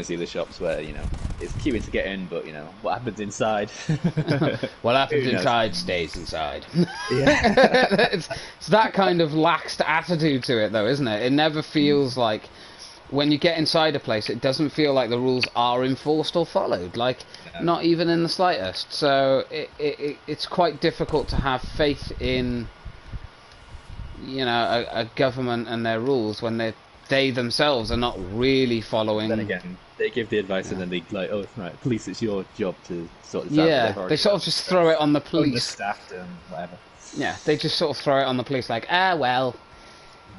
the other shops where, you know, it's queuing to get in, but, you know, what happens inside? What happens inside stays inside. Yeah. It's that kind of laxed attitude to it, though, isn't it? It never feels like, when you get inside a place, it doesn't feel like the rules are enforced or followed, like, not even in the slightest. So it's quite difficult to have faith in, you know, a government and their rules when they themselves are not really following. Then again, they give the advice and then they like, oh, right, police, it's your job to sort this out. Yeah, they sort of just throw it on the police. Understaffed and whatever. Yeah, they just sort of throw it on the police like, well,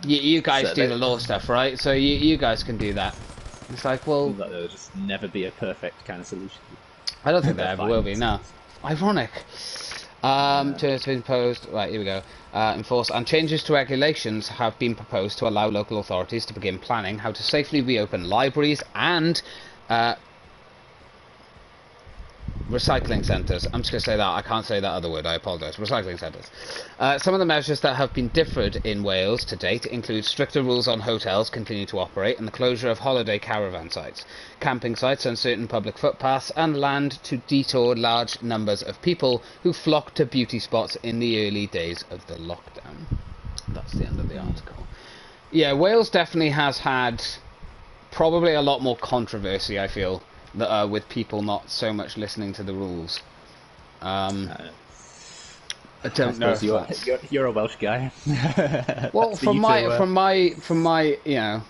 you guys do the law stuff, right? So you guys can do that. It's like, well... There'll just never be a perfect kind of solution. I don't think there ever will be, no. Ironic. To impose, right, here we go. Enforce, and changes to regulations have been proposed to allow local authorities to begin planning how to safely reopen libraries and recycling centres. I'm just going to say that. I can't say that other word. I apologise. Recycling centres. Some of the measures that have been differed in Wales to date include stricter rules on hotels continue to operate and the closure of holiday caravan sites, camping sites and certain public footpaths, and land to detour large numbers of people who flock to beauty spots in the early days of the lockdown. That's the end of the article. Yeah, Wales definitely has had probably a lot more controversy, I feel, with people not so much listening to the rules. I don't know. You're a Welsh guy. Well, from my you know,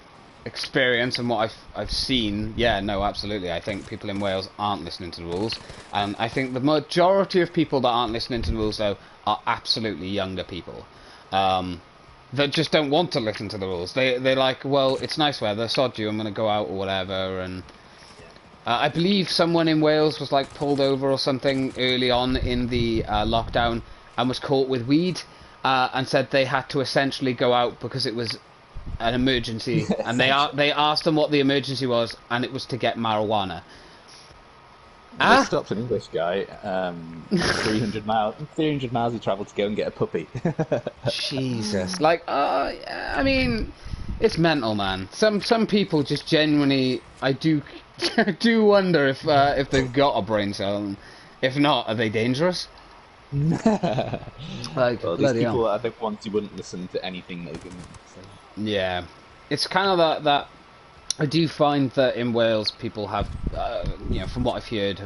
experience and what I've seen, yeah, no, absolutely. I think people in Wales aren't listening to the rules, and I think the majority of people that aren't listening to the rules though are absolutely younger people. That just don't want to listen to the rules. They're like, well, it's nice weather, sod you, I'm going to go out or whatever, and I believe someone in Wales was like pulled over or something early on in the lockdown and was caught with weed, and said they had to essentially go out because it was an emergency, and they asked them what the emergency was, and it was to get marijuana. They stopped an English guy. 300 miles he travelled to go and get a puppy. Jesus. Like, I mean, it's mental, man. Some people just genuinely, I do, do wonder if they've got a brain cell. If not, are they dangerous? Like, Well, these bloody hell. people are the ones who wouldn't listen to anything that the government say. Yeah, it's kind of that. I do find that in Wales, people have, from what I've heard,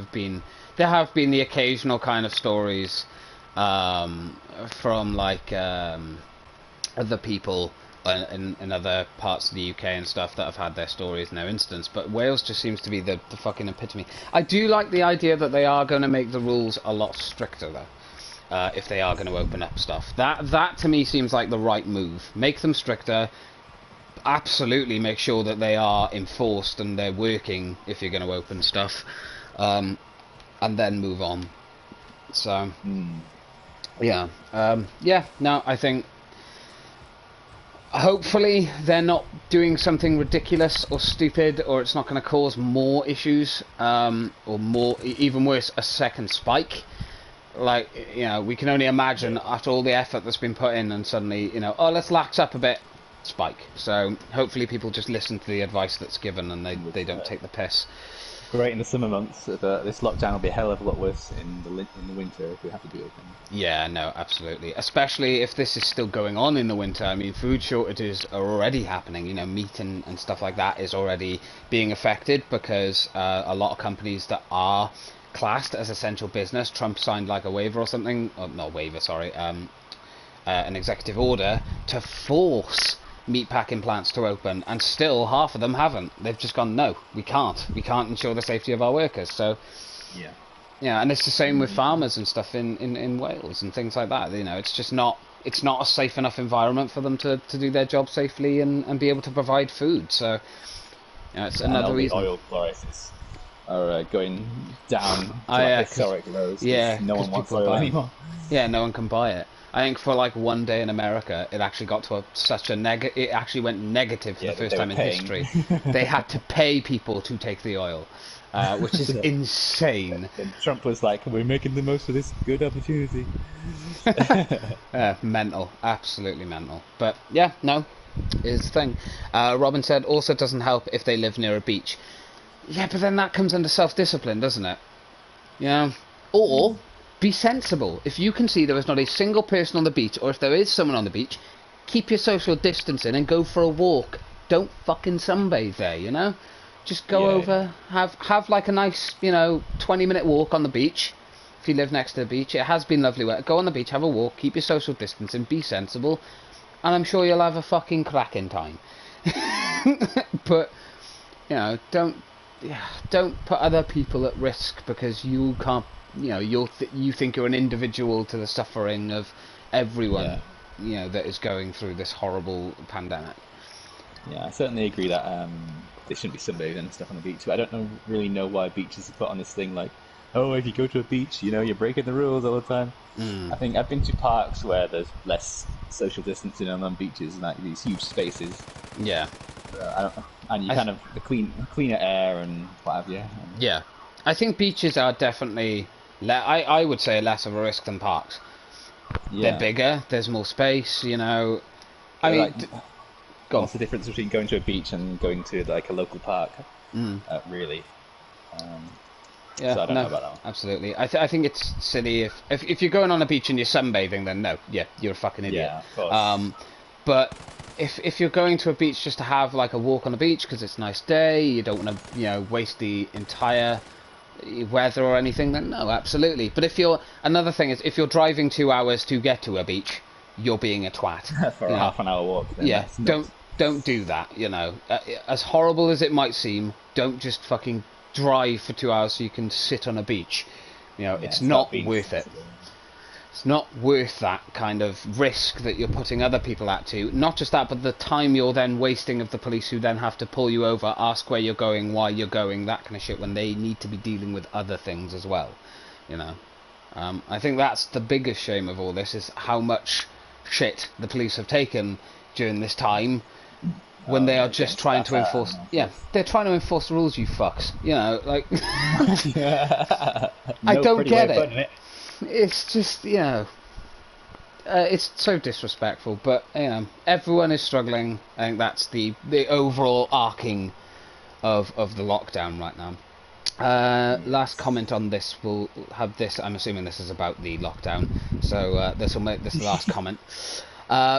there have been the occasional kind of stories from like other people in other parts of the UK and stuff that have had their stories in their instance. But Wales just seems to be the fucking epitome. I do like the idea that they are going to make the rules a lot stricter though. If they are going to open up stuff, that to me seems like the right move. Make them stricter. Absolutely, make sure that they are enforced and they're working if you're going to open stuff, and then move on. So, yeah, No, I think hopefully they're not doing something ridiculous or stupid, or it's not going to cause more issues, or more, even worse, a second spike. Like, we can only imagine after all the effort that's been put in and suddenly, let's lax up a bit, spike. So hopefully people just listen to the advice that's given and they don't take the piss. Great in the summer months, but this lockdown will be a hell of a lot worse in the winter if we have to be open. Yeah, no, absolutely. Especially if this is still going on in the winter. I mean, food shortages are already happening. Meat and stuff like that is already being affected because a lot of companies that are classed as essential business, Trump signed like a waiver or something, not waiver, sorry, an executive order to force meatpacking plants to open, and still half of them haven't. They've just gone, no, we can't ensure the safety of our workers. So yeah, and it's the same with farmers and stuff in Wales and things like that. It's just not a safe enough environment for them to do their job safely and be able to provide food. So it's another reason. The oil prices are going down to historic lows. Yeah, no one wants oil anymore. Yeah, no one can buy it. I think for like one day in America, it actually got to it actually went negative for the first time in history. They had to pay people to take the oil, which is insane. And Trump was like, "We're making the most of this good opportunity." Mental, absolutely mental. But yeah, no, is the thing. Robin said also doesn't help if they live near a beach. Yeah, but then that comes under self-discipline, doesn't it? Yeah. Or be sensible. If you can see there is not a single person on the beach, or if there is someone on the beach, keep your social distancing and go for a walk. Don't fucking sunbathe there, Just go over, have like a nice, 20-minute walk on the beach. If you live next to the beach, it has been lovely weather. Go on the beach, have a walk, keep your social distancing, be sensible, and I'm sure you'll have a fucking cracking time. But, don't put other people at risk because you can't, you think you're an individual to the suffering of everyone, that is going through this horrible pandemic. Yeah, I certainly agree that there shouldn't be sunbathing and stuff on the beach, but I don't really know why beaches are put on this thing like, oh, if you go to a beach, you're breaking the rules all the time. I think I've been to parks where there's less social distancing on beaches, like these huge spaces. Yeah. And you the cleaner air and what have you. Yeah. I think beaches are definitely, I would say, less of a risk than parks. Yeah. They're bigger, there's more space, I mean... What's the difference between going to a beach and going to like a local park? Really? Yeah, so I don't know about that one. Absolutely. I think it's silly if you're going on a beach and you're sunbathing, then no, you're a fucking idiot. Yeah, of course. But if you're going to a beach just to have like a walk on the beach because it's a nice day, you don't want to waste the entire weather or anything, then no, absolutely. But another thing is if you're driving 2 hours to get to a beach, you're being a twat. For a half an hour walk. Yeah, don't do that, as horrible as it might seem, don't just fucking drive for 2 hours so you can sit on a beach. It's not worth it. It's not worth that kind of risk that you're putting other people at to. Not just that, but the time you're then wasting of the police who then have to pull you over, ask where you're going, why you're going, that kind of shit, when they need to be dealing with other things as well. I think that's the biggest shame of all this, is how much shit the police have taken during this time when they are just trying to enforce. Yeah, they're trying to enforce the rules, you fucks. You know, like. I don't get it. It's just, you know. It's so disrespectful, but you know, everyone is struggling. I think that's the overall arcing of the lockdown right now. Last comment on this will have this. I'm assuming this is about the lockdown, so this will make this the last comment.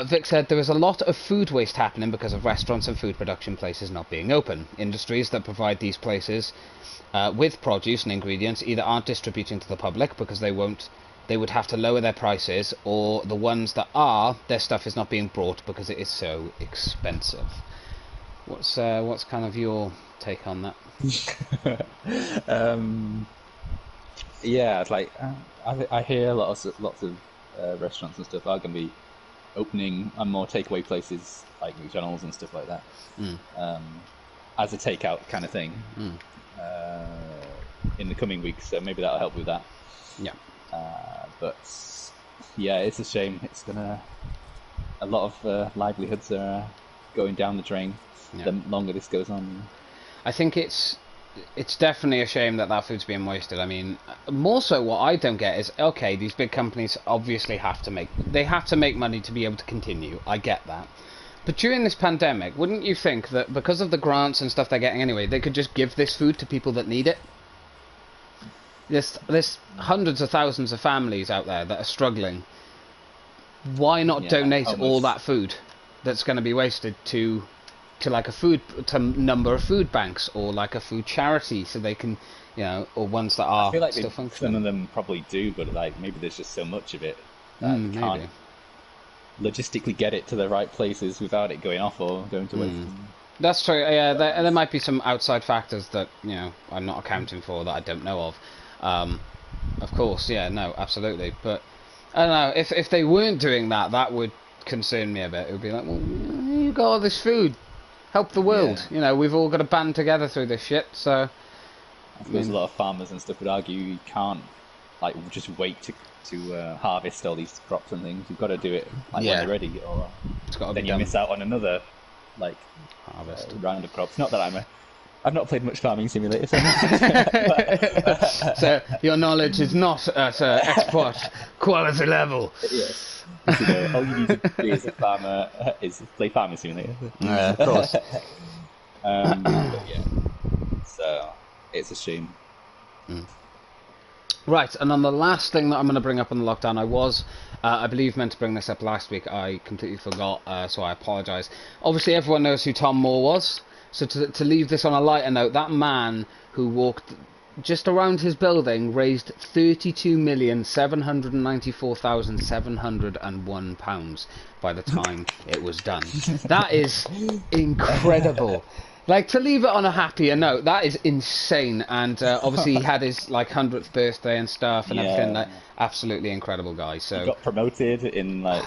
Vic said there is a lot of food waste happening because of restaurants and food production places not being open. Industries that provide these places with produce and ingredients either aren't distributing to the public because they would have to lower their prices, or the ones that are, their stuff is not being brought because it is so expensive. What's kind of your take on that? Yeah, it's like I hear lots of restaurants and stuff are going to be opening and more takeaway places like McDonald's and stuff like that, as a takeout kind of thing in the coming weeks. So maybe that'll help with that. Yeah. But yeah, it's a shame. It's a lot of livelihoods are going down the drain the longer this goes on. I think it's definitely a shame that food's being wasted. I mean, more so what I don't get is, okay, these big companies obviously have to make money to be able to continue. I get that. But during this pandemic, wouldn't you think that because of the grants and stuff they're getting anyway, they could just give this food to people that need it? There's hundreds of thousands of families out there that are struggling. Why not donate all that food that's going to be wasted to like a number of food banks or like a food charity, so they can, you know, or ones that are still functioning? Some of them probably do, but like maybe there's just so much of it that you can't logistically get it to the right places without it going off or going to waste. That's true. Yeah, there might be some outside factors that, you know, I'm not accounting for, that I don't know of. Of course, yeah, no, absolutely. But I don't know, if they weren't doing that, that would concern me a bit. It would be like, well, you got all this food, help the world. You know, we've all got to band together through this shit. So I suppose a lot of farmers and stuff would argue you can't like just wait to harvest all these crops and things. You've got to do it like when they're ready, or then you miss out on another like harvest round of crops. Not that I've not played much Farming Simulator, so your knowledge is not at expert quality level. Yes. You know, all you need to do as a farmer is play Farming Simulator. Of course. But yeah, so it's a shame. Right, and on the last thing that I'm going to bring up on the lockdown, I believe, meant to bring this up last week. I completely forgot, so I apologise. Obviously, everyone knows who Tom Moore was. So to leave this on a lighter note, that man who walked just around his building raised £32,794,701 by the time it was done. That is incredible. Like, to leave it on a happier note, that is insane. And obviously he had his like 100th birthday and stuff and everything. Like, absolutely incredible guy. So he got promoted in like.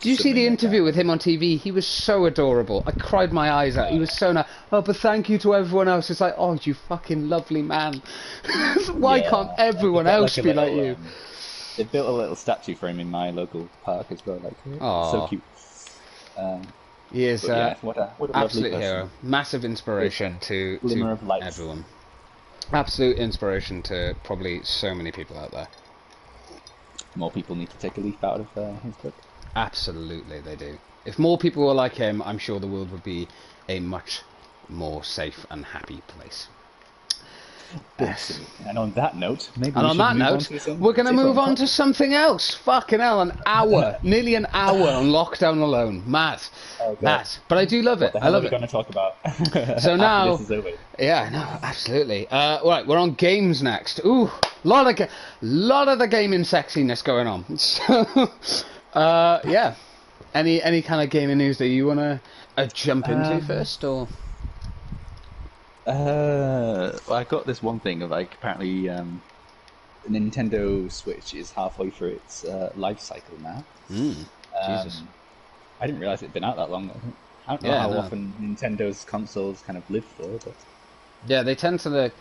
Did you see the interview with him on TV? He was so adorable. I cried my eyes out. He was so nice. Oh, but thank you to everyone else. It's like, oh, you fucking lovely man. Why can't everyone else be like you? They built a little statue for him in my local park as well. Like, so cute. He is what a absolute hero. Massive inspiration to everyone. Absolute inspiration to probably so many people out there. More people need to take a leaf out of his book. Absolutely, they do. If more people were like him, I'm sure the world would be a much more safe and happy place. Yes. And on that note, we're going to move on to something else. Fucking hell, an hour, nearly an hour on lockdown alone. Mad. Mad. But I do love it. I love it. What are we going to talk about? So now, this is over. Yeah, no, absolutely. Right, we're on games next. Ooh, lot of the gaming sexiness going on. So, yeah. Any kind of gaming news that you want to jump into first, or? Well, I got this one thing of like apparently the Nintendo Switch is halfway through its life cycle now. Jesus. I didn't realize it'd been out that long. I don't know how often Nintendo's consoles kind of live for, but yeah, they tend to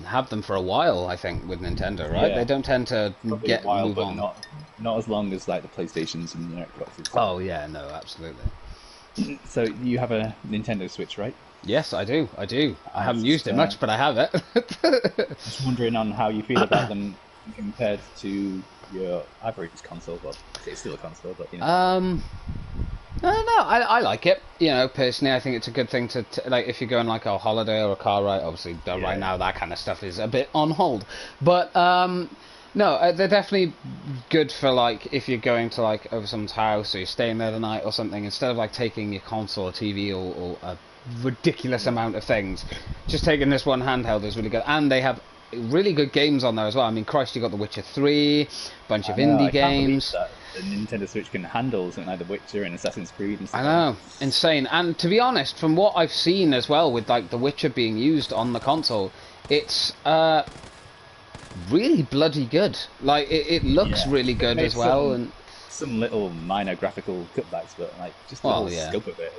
have them for a while. I think with Nintendo, right? Yeah. They don't tend to move but on. Not as long as like the PlayStations and the Xboxes. Oh yeah, no, absolutely. So you have a Nintendo Switch, right? Yes, I do. I do. I I was haven't used just it much, but I have it. just wondering on how you feel about them compared to your average console. Well, it's still a console, but you know. I don't know. I like it. You know, personally, I think it's a good thing to like if you're going like a holiday or a car ride. Obviously, right now that kind of stuff is a bit on hold. But no, they're definitely good for like if you're going to like over someone's house or you're staying there the night or something. Instead of like taking your console or TV or a ridiculous amount of things, just taking this one handheld is really good. And they have really good games on there as well. I mean, Christ, you got The Witcher 3, bunch of indie games. That the Nintendo Switch can handle something like The Witcher and Assassin's Creed and stuff. I know, insane. And to be honest, from what I've seen as well, with like The Witcher being used on the console, it's really bloody good. Like it looks really good as well, and some little minor graphical cutbacks, but like just the whole scope of it.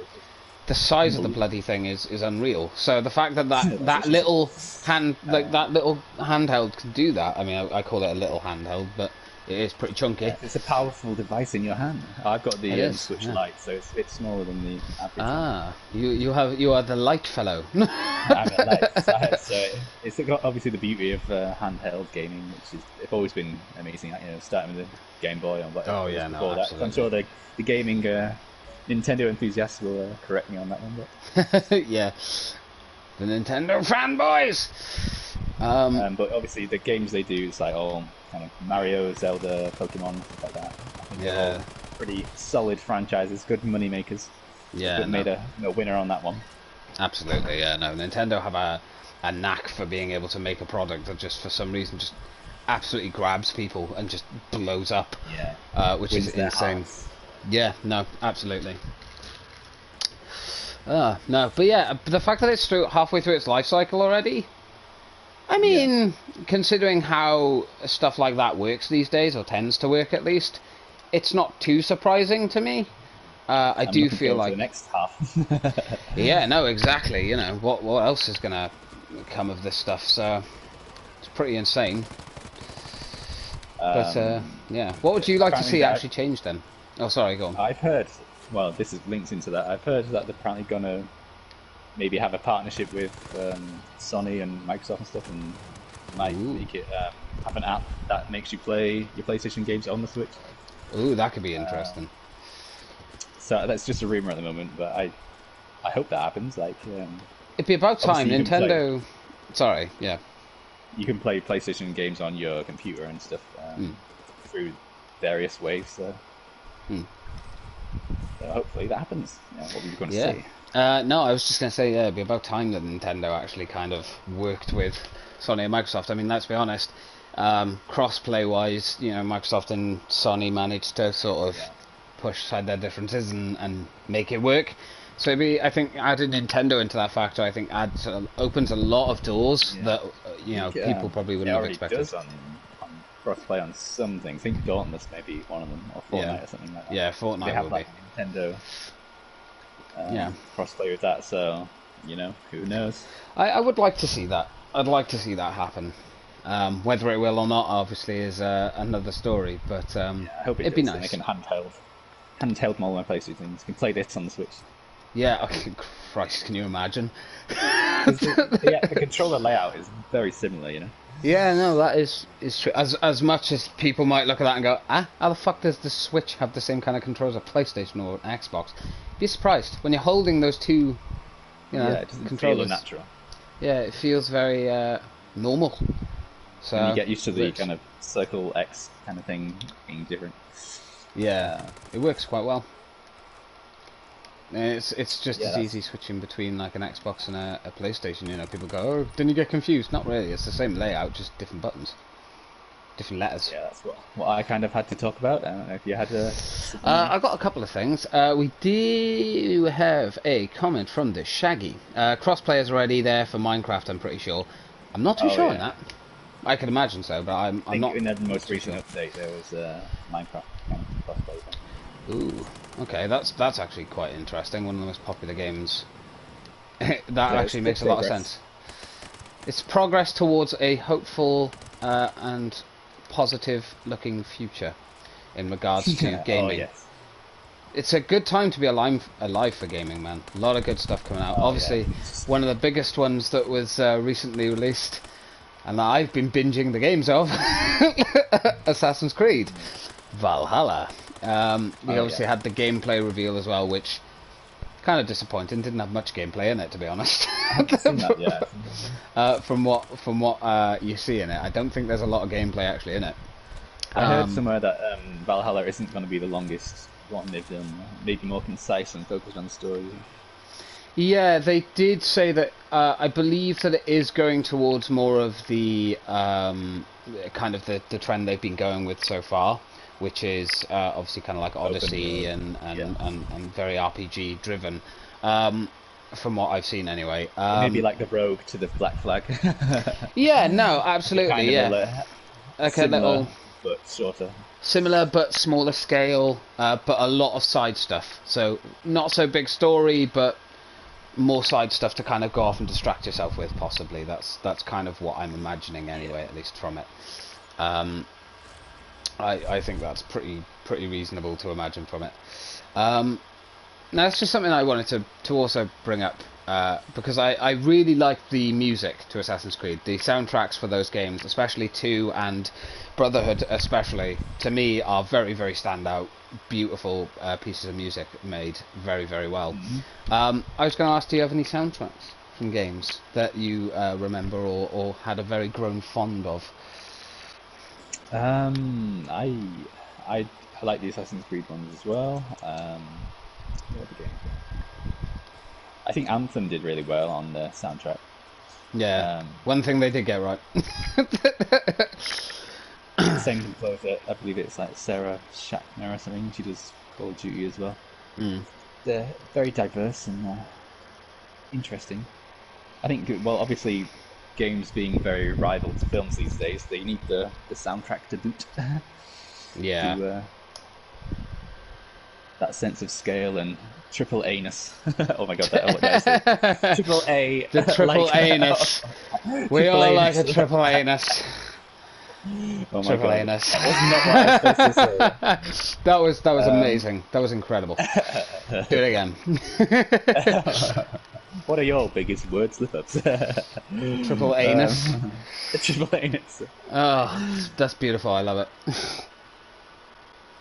The size of the bloody thing is unreal. So the fact that that little that little handheld can do that. I mean, I call it a little handheld, but it is pretty chunky. Yeah, it's a powerful device in your hand. I've got the Switch Lite, so it's a bit smaller than the average. You are the light fellow. I'm a light side, so it's got obviously the beauty of handheld gaming, which is always been amazing. You know, starting with the Game Boy and whatever. Oh yeah, no, absolutely. I'm sure the gaming Nintendo enthusiasts will correct me on that one. But yeah, the Nintendo fanboys. But obviously the games they do, it's like all kind of Mario, Zelda, Pokemon, stuff like that. I think they're all pretty solid franchises, good money makers. Yeah, made a winner on that one. Absolutely, yeah. No, Nintendo have a knack for being able to make a product that just for some reason just absolutely grabs people and just blows up. Yeah, which is insane. Yeah, no, absolutely. No, but yeah, the fact that it's halfway through its life cycle already. I mean, considering how stuff like that works these days, or tends to work at least, it's not too surprising to me. I do feel like the next half. Yeah, no, exactly. You know what else is gonna come of this stuff? So it's pretty insane. But yeah, what would you like to see actually change then? Oh, sorry, go on. I've heard. Well, this is linked into that. I've heard that they're apparently gonna maybe have a partnership with Sony and Microsoft and stuff, and might make it have an app that makes you play your PlayStation games on the Switch. Ooh, that could be interesting. So that's just a rumor at the moment, but I hope that happens. Like, it'd be about time Nintendo. Sorry, yeah. You can play PlayStation games on your computer and stuff through various ways. So hopefully that happens. Yeah, what were you going to say? No, I was just going to say, it'd be about time that Nintendo actually kind of worked with Sony and Microsoft. I mean, let's be honest, cross-play wise, you know, Microsoft and Sony managed to sort of push aside their differences and make it work. So I think adding Nintendo into that factor, I think opens a lot of doors that people probably wouldn't have expected. Does on cross-play on some things. I think Dauntless may be one of them, or Fortnite or something like that. Yeah, Fortnite they have will like be. Nintendo cross-play with that, so who knows. I would like to see that. I'd like to see that happen. Whether it will or not, obviously, is another story. But I hope it'd be nice. They can handheld model PlayStation things. You can play this on the Switch. Yeah, Christ, can you imagine? The controller layout is very similar, you know. Yeah, no, that is true. As much as people might look at that and go, how the fuck does the Switch have the same kind of controls as a PlayStation or an Xbox? Be surprised when you're holding those two, it doesn't controllers. feel natural. Yeah, it feels very normal. So and you get used to the kind of circle X kind of thing being different. Yeah, it works quite well. It's just as easy switching between like an Xbox and a PlayStation. You know, people go, "Oh, didn't you get confused?" Not really. It's the same layout, just different buttons, different letters. Yeah, that's what I kind of had to talk about. I don't know if you had a. I've got a couple of things. We do have a comment from the Shaggy. Crossplay is already there for Minecraft. I'm pretty sure. I'm not too sure on that. I could imagine so, but I'm not. In the most recent update, there was Minecraft kind of crossplay thing. Ooh, okay, that's actually quite interesting. One of the most popular games. That actually makes a lot of sense. It's progress towards a hopeful and positive-looking future in regards to gaming. Oh, yes. it's a good time to be alive for gaming, man. A lot of good stuff coming out. Oh, Obviously, yeah. one of the biggest ones that was recently released, and that I've been binging the games of, Assassin's Creed Valhalla. We obviously had the gameplay reveal as well, which kind of disappointing. Didn't have much gameplay in it, to be honest. I've seen that, yeah. From what you see in it, I don't think there's a lot of gameplay actually in it. I heard somewhere that Valhalla isn't going to be the longest one they've done. Maybe more concise and focused on the story. Yeah, they did say that. I believe that it is going towards more of the kind of the trend they've been going with so far, which is obviously kind of like Odyssey and very RPG driven. From what I've seen, anyway. Maybe like the Rogue to the Black Flag. Yeah, no, absolutely, kind of yeah. Okay, little, but shorter. Similar but smaller scale, but a lot of side stuff. So not so big story, but more side stuff to kind of go off and distract yourself with, possibly. That's kind of what I'm imagining anyway, at least from it. I think that's pretty reasonable to imagine from it. Now, it's just something I wanted to also bring up, because I really like the music to Assassin's Creed. The soundtracks for those games, especially 2 and Brotherhood especially, to me are very, very standout, beautiful pieces of music made very, very well. Mm-hmm. I was going to ask, do you have any soundtracks from games that you remember or had a very grown fond of? I like the Assassin's Creed ones as well. What the games were? I think Anthem did really well on the soundtrack. Yeah, one thing they did get right. Same composer, I believe it's like Sarah Schachner or something. She does Call of Duty as well. They're very diverse and interesting. I think, well, obviously, games being very rival to films these days, they need the soundtrack to boot. Yeah. To, that sense of scale and triple anus. Oh my god, what did I say? Triple A. The triple anus. We all like a triple anus. Oh my triple god. anus. That was not what I was supposed to say. That was amazing. That was incredible. Do it again. What are your biggest word slip-ups? Triple anus. Triple anus. Oh, that's beautiful. I love it.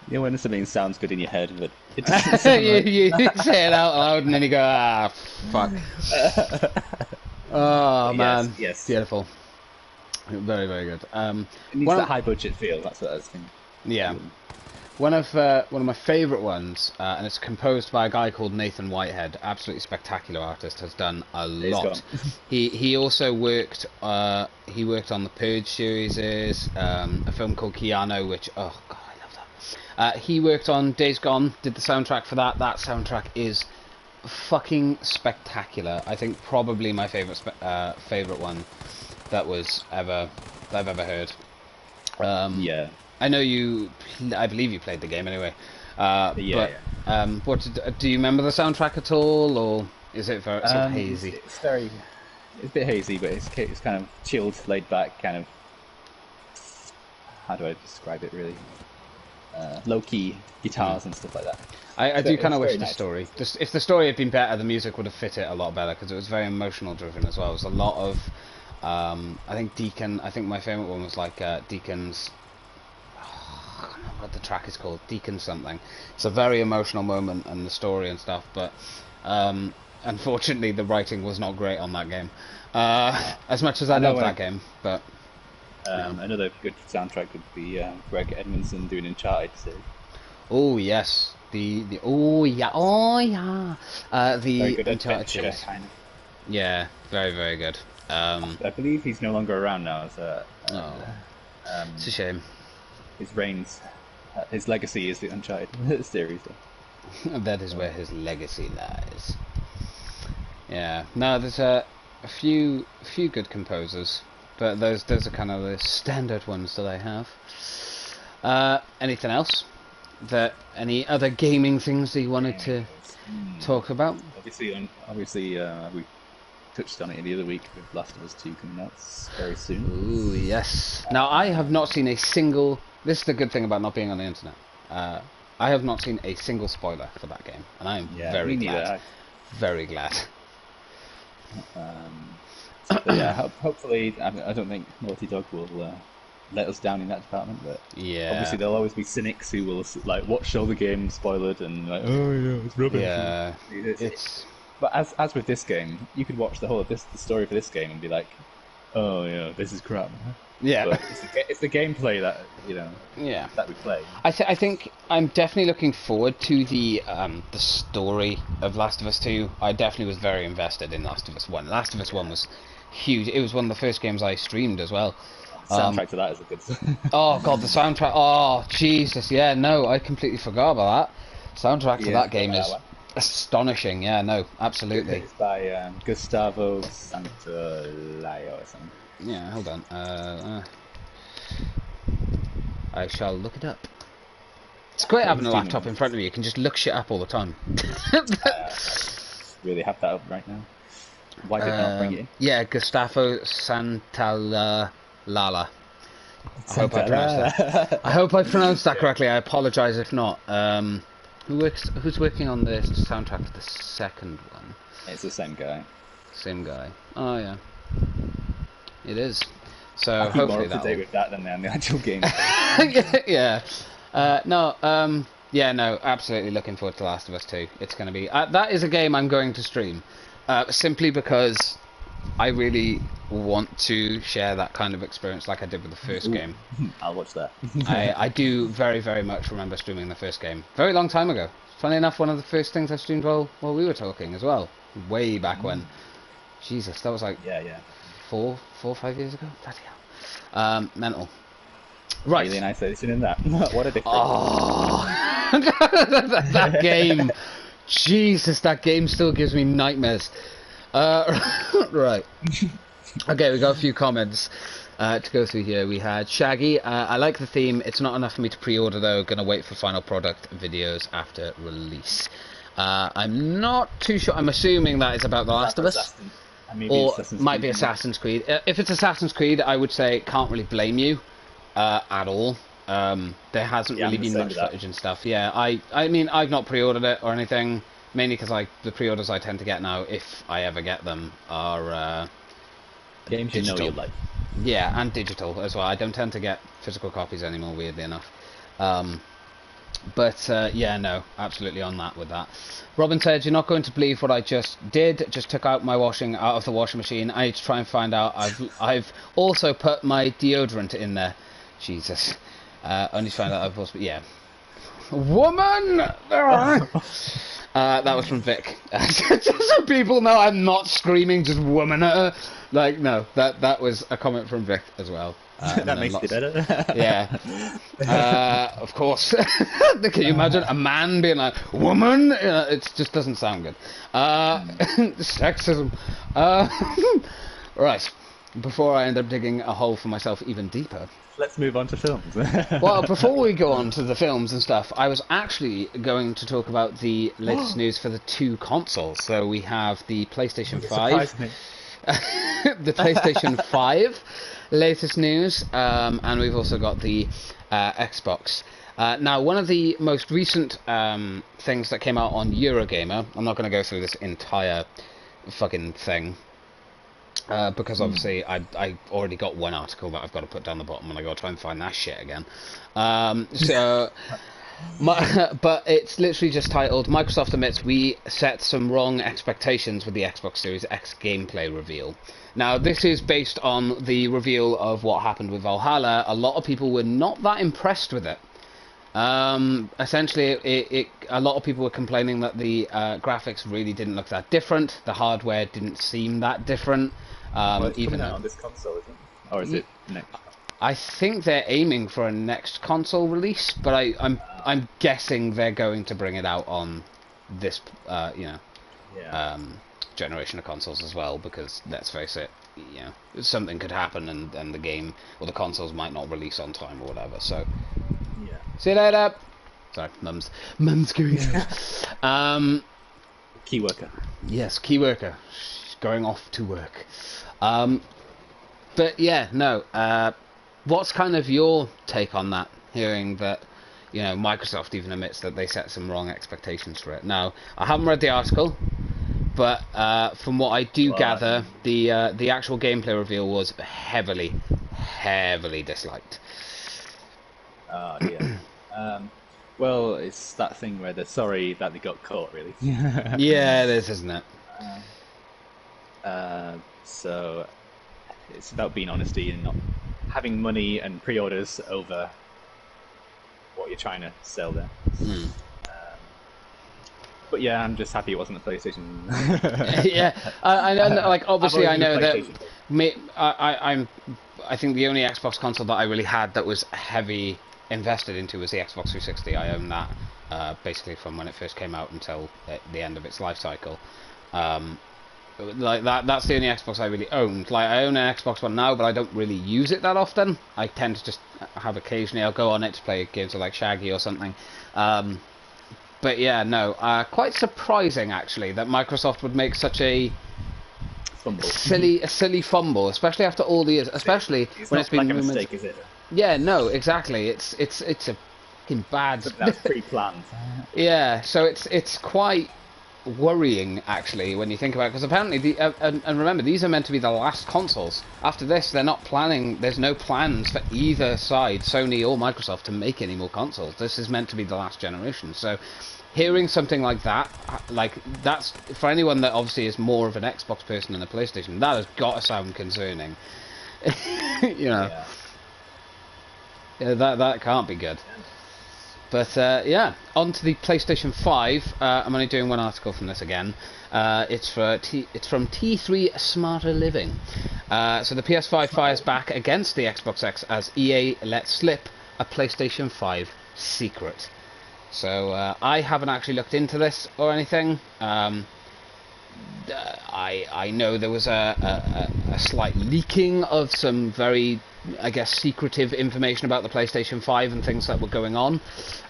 You know when something sounds good in your head, but it doesn't sound you say it out loud and then you go, fuck. Oh man, yes. Beautiful. Very, very good. It needs that high budget feel. That's what I was thinking. Yeah. One of my favourite ones, and it's composed by a guy called Nathan Whitehead, absolutely spectacular artist, has done a lot. He also worked on the Purge series, a film called Keanu, which I love that. He worked on Days Gone, did the soundtrack for that. That soundtrack is fucking spectacular. I think probably my favourite one that I've ever heard. Yeah. I know I believe you played the game anyway. Yeah. But do you remember the soundtrack at all, or is it very sort of hazy? It's a bit hazy, but it's kind of chilled, laid back, kind of. How do I describe it? Really, low key guitars and stuff like that. I do kind of wish the story. If the story had been better, the music would have fit it a lot better because it was very emotional driven as well. It was a lot of. I think my favourite one was like Deacon's. I can't remember what the track is called. Deacon something. It's a very emotional moment and the story and stuff, but unfortunately the writing was not great on that game. As much as I love that game, but another good soundtrack would be Greg Edmonson doing Uncharted. So. Oh yes, the Uncharted series. Kind of. Yeah, very, very good. I believe he's no longer around now. So, it's a shame. His legacy is the Uncharted series. That is where his legacy lies. Yeah. No, there's a few good composers, but those are kind of the standard ones that I have. Anything else? Any other gaming things that you wanted to talk about? Obviously, we touched on it the other week with Last of Us 2 coming out very soon. Ooh, yes. Now, I have not seen a single... This is the good thing about not being on the internet. I have not seen a single spoiler for that game, and I am very glad. Very glad. But yeah, hopefully, I don't think Naughty Dog will let us down in that department. But yeah, obviously there'll always be cynics who will like watch all the game spoiled and like, oh yeah, it's rubbish. Yeah, it's. But as with this game, you could watch the whole of the story for this game and be like, oh yeah, this is crap. Yeah, but it's the gameplay that that we play. I think I'm definitely looking forward to the story of Last of Us 2. I definitely was very invested in Last of Us 1. Last of Us 1 was huge. It was one of the first games I streamed as well. Soundtrack to that is a good. Oh god, the soundtrack! Oh Jesus, yeah, no, I completely forgot about that. Soundtrack to that game is astonishing. Yeah, no, absolutely. It's by Gustavo Santaolalla or something. Yeah, hold on. I shall look it up. It's great having a laptop in front of you. You can just look shit up all the time. Really have that up right now. Why did not bring it in? Yeah, Gustavo Santaolalla. I hope I pronounced that. I hope I pronounced that correctly. I apologise if not. Who's working on the soundtrack for the second one? It's the same guy. Same guy. Oh yeah, it is. So I hopefully more up to date with that than the actual game. Yeah. Yeah, no, absolutely looking forward to Last of Us 2. It's going to be... that is a game I'm going to stream. Simply because I really want to share that kind of experience like I did with the first game. I'll watch that. I do very, very much remember streaming the first game. Very long time ago. Funny enough, one of the first things I streamed while we were talking as well. Way back when. Jesus, that was like... Yeah. 4 or 5 years ago? Bloody hell. Mental. Right. Really nice edition in that. What a difference. Oh, that game. Jesus, that game still gives me nightmares. Right. Okay, we got a few comments to go through here. We had Shaggy. I like the theme. It's not enough for me to pre-order though. Gonna wait for final product videos after release. I'm not too sure. I'm assuming that is about The Last of Us. Or might be Assassin's Creed. If it's Assassin's Creed, I would say can't really blame you at all. There hasn't really been much footage and stuff. Yeah, I mean, I've not pre-ordered it or anything, mainly because the pre-orders I tend to get now, if I ever get them, are games digital. You know you like. Yeah, and digital as well. I don't tend to get physical copies anymore, weirdly enough. But yeah, no, absolutely on that with that. Robin said, "You're not going to believe what I just did. Just took out my washing out of the washing machine. I need to try and find out. I've also put my deodorant in there. Jesus. Only to find out I've also, yeah. Woman! That was from Vic. Just so people know I'm not screaming just woman at her. Like, no, that was a comment from Vic as well. That makes it better. Yeah. Of course. Can you imagine a man being like, woman? It just doesn't sound good. Sexism. Right. Before I end up digging a hole for myself even deeper. Let's move on to films. Well, before we go on to the films and stuff, I was actually going to talk about the latest news for the 2 consoles. So we have the PlayStation 5. The PlayStation 5 latest news, and we've also got the Xbox. Now, one of the most recent things that came out on Eurogamer, I'm not going to go through this entire fucking thing, because obviously I already got one article that I've got to put down the bottom and I got to try and find that shit again. But it's literally just titled, Microsoft admits we set some wrong expectations with the Xbox Series X gameplay reveal. Now, this is based on the reveal of what happened with Valhalla. A lot of people were not that impressed with it. Essentially, a lot of people were complaining that the graphics really didn't look that different. The hardware didn't seem that different. Well, it's even on this console, isn't it? Or is it next? I think they're aiming for a next console release, but I'm guessing they're going to bring it out on this, generation of consoles as well. Because let's face it, something could happen and the game or the consoles might not release on time or whatever. So. Yeah. See you later. Sorry, mum's going out. Key worker. Yes, key worker. She's going off to work. But yeah, no. What's kind of your take on that? Hearing that, you know, Microsoft even admits that they set some wrong expectations for it. Now, I haven't read the article, but from what I do gather, the actual gameplay reveal was heavily disliked. Oh dear. Well, it's that thing where they're sorry that they got caught, really. Yeah, it is, isn't it? So it's about being honesty and not having money and pre-orders over what you're trying to sell there. But yeah, I'm just happy it wasn't a PlayStation. Yeah, I know. Like, obviously, I know that. I think the only Xbox console that I really had that was heavy invested into was the Xbox 360. I own that basically from when it first came out until the end of its life cycle. Like that's the only Xbox I really owned. Like, I own an Xbox One now, but I don't really use it that often. I tend to just have occasionally, I'll go on it to play games like Shaggy or something. But yeah, no, quite surprising actually that Microsoft would make such a silly fumble, especially after all the years, especially when it's been like a mistake, is it? Yeah, no, exactly. It's a fucking bad. That's pre-planned. Yeah, so it's quite worrying actually when you think about it, because apparently and remember, these are meant to be the last consoles. After this, they're not planning. There's no plans for either side, Sony or Microsoft, to make any more consoles. This is meant to be the last generation. So hearing something like that, like, that's, for anyone that obviously is more of an Xbox person than a PlayStation, that has got to sound concerning. You know, yeah, that can't be good. But yeah, on to the PlayStation 5. I'm only doing one article from this again. It's from T3 Smarter Living. So the PS5 fires back against the Xbox X as EA let slip a PlayStation 5 secret. So I haven't actually looked into this or anything. I know there was a slight leaking of some very, I guess, secretive information about the PlayStation 5 and things that were going on.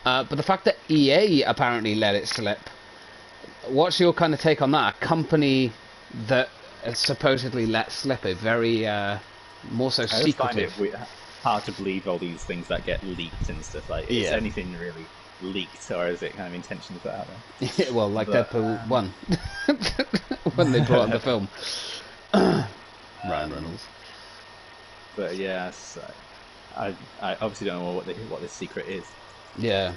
But the fact that EA apparently let it slip, what's your kind of take on that? A company that supposedly let slip a very, more so secretive... I find it hard to believe all these things that get leaked and stuff. Like, is anything really leaked, or is it kind of intentionally put out there? Well, like Deadpool 1. When they brought on the film. Ryan Reynolds. But yes, I obviously don't know what this secret is. Yeah.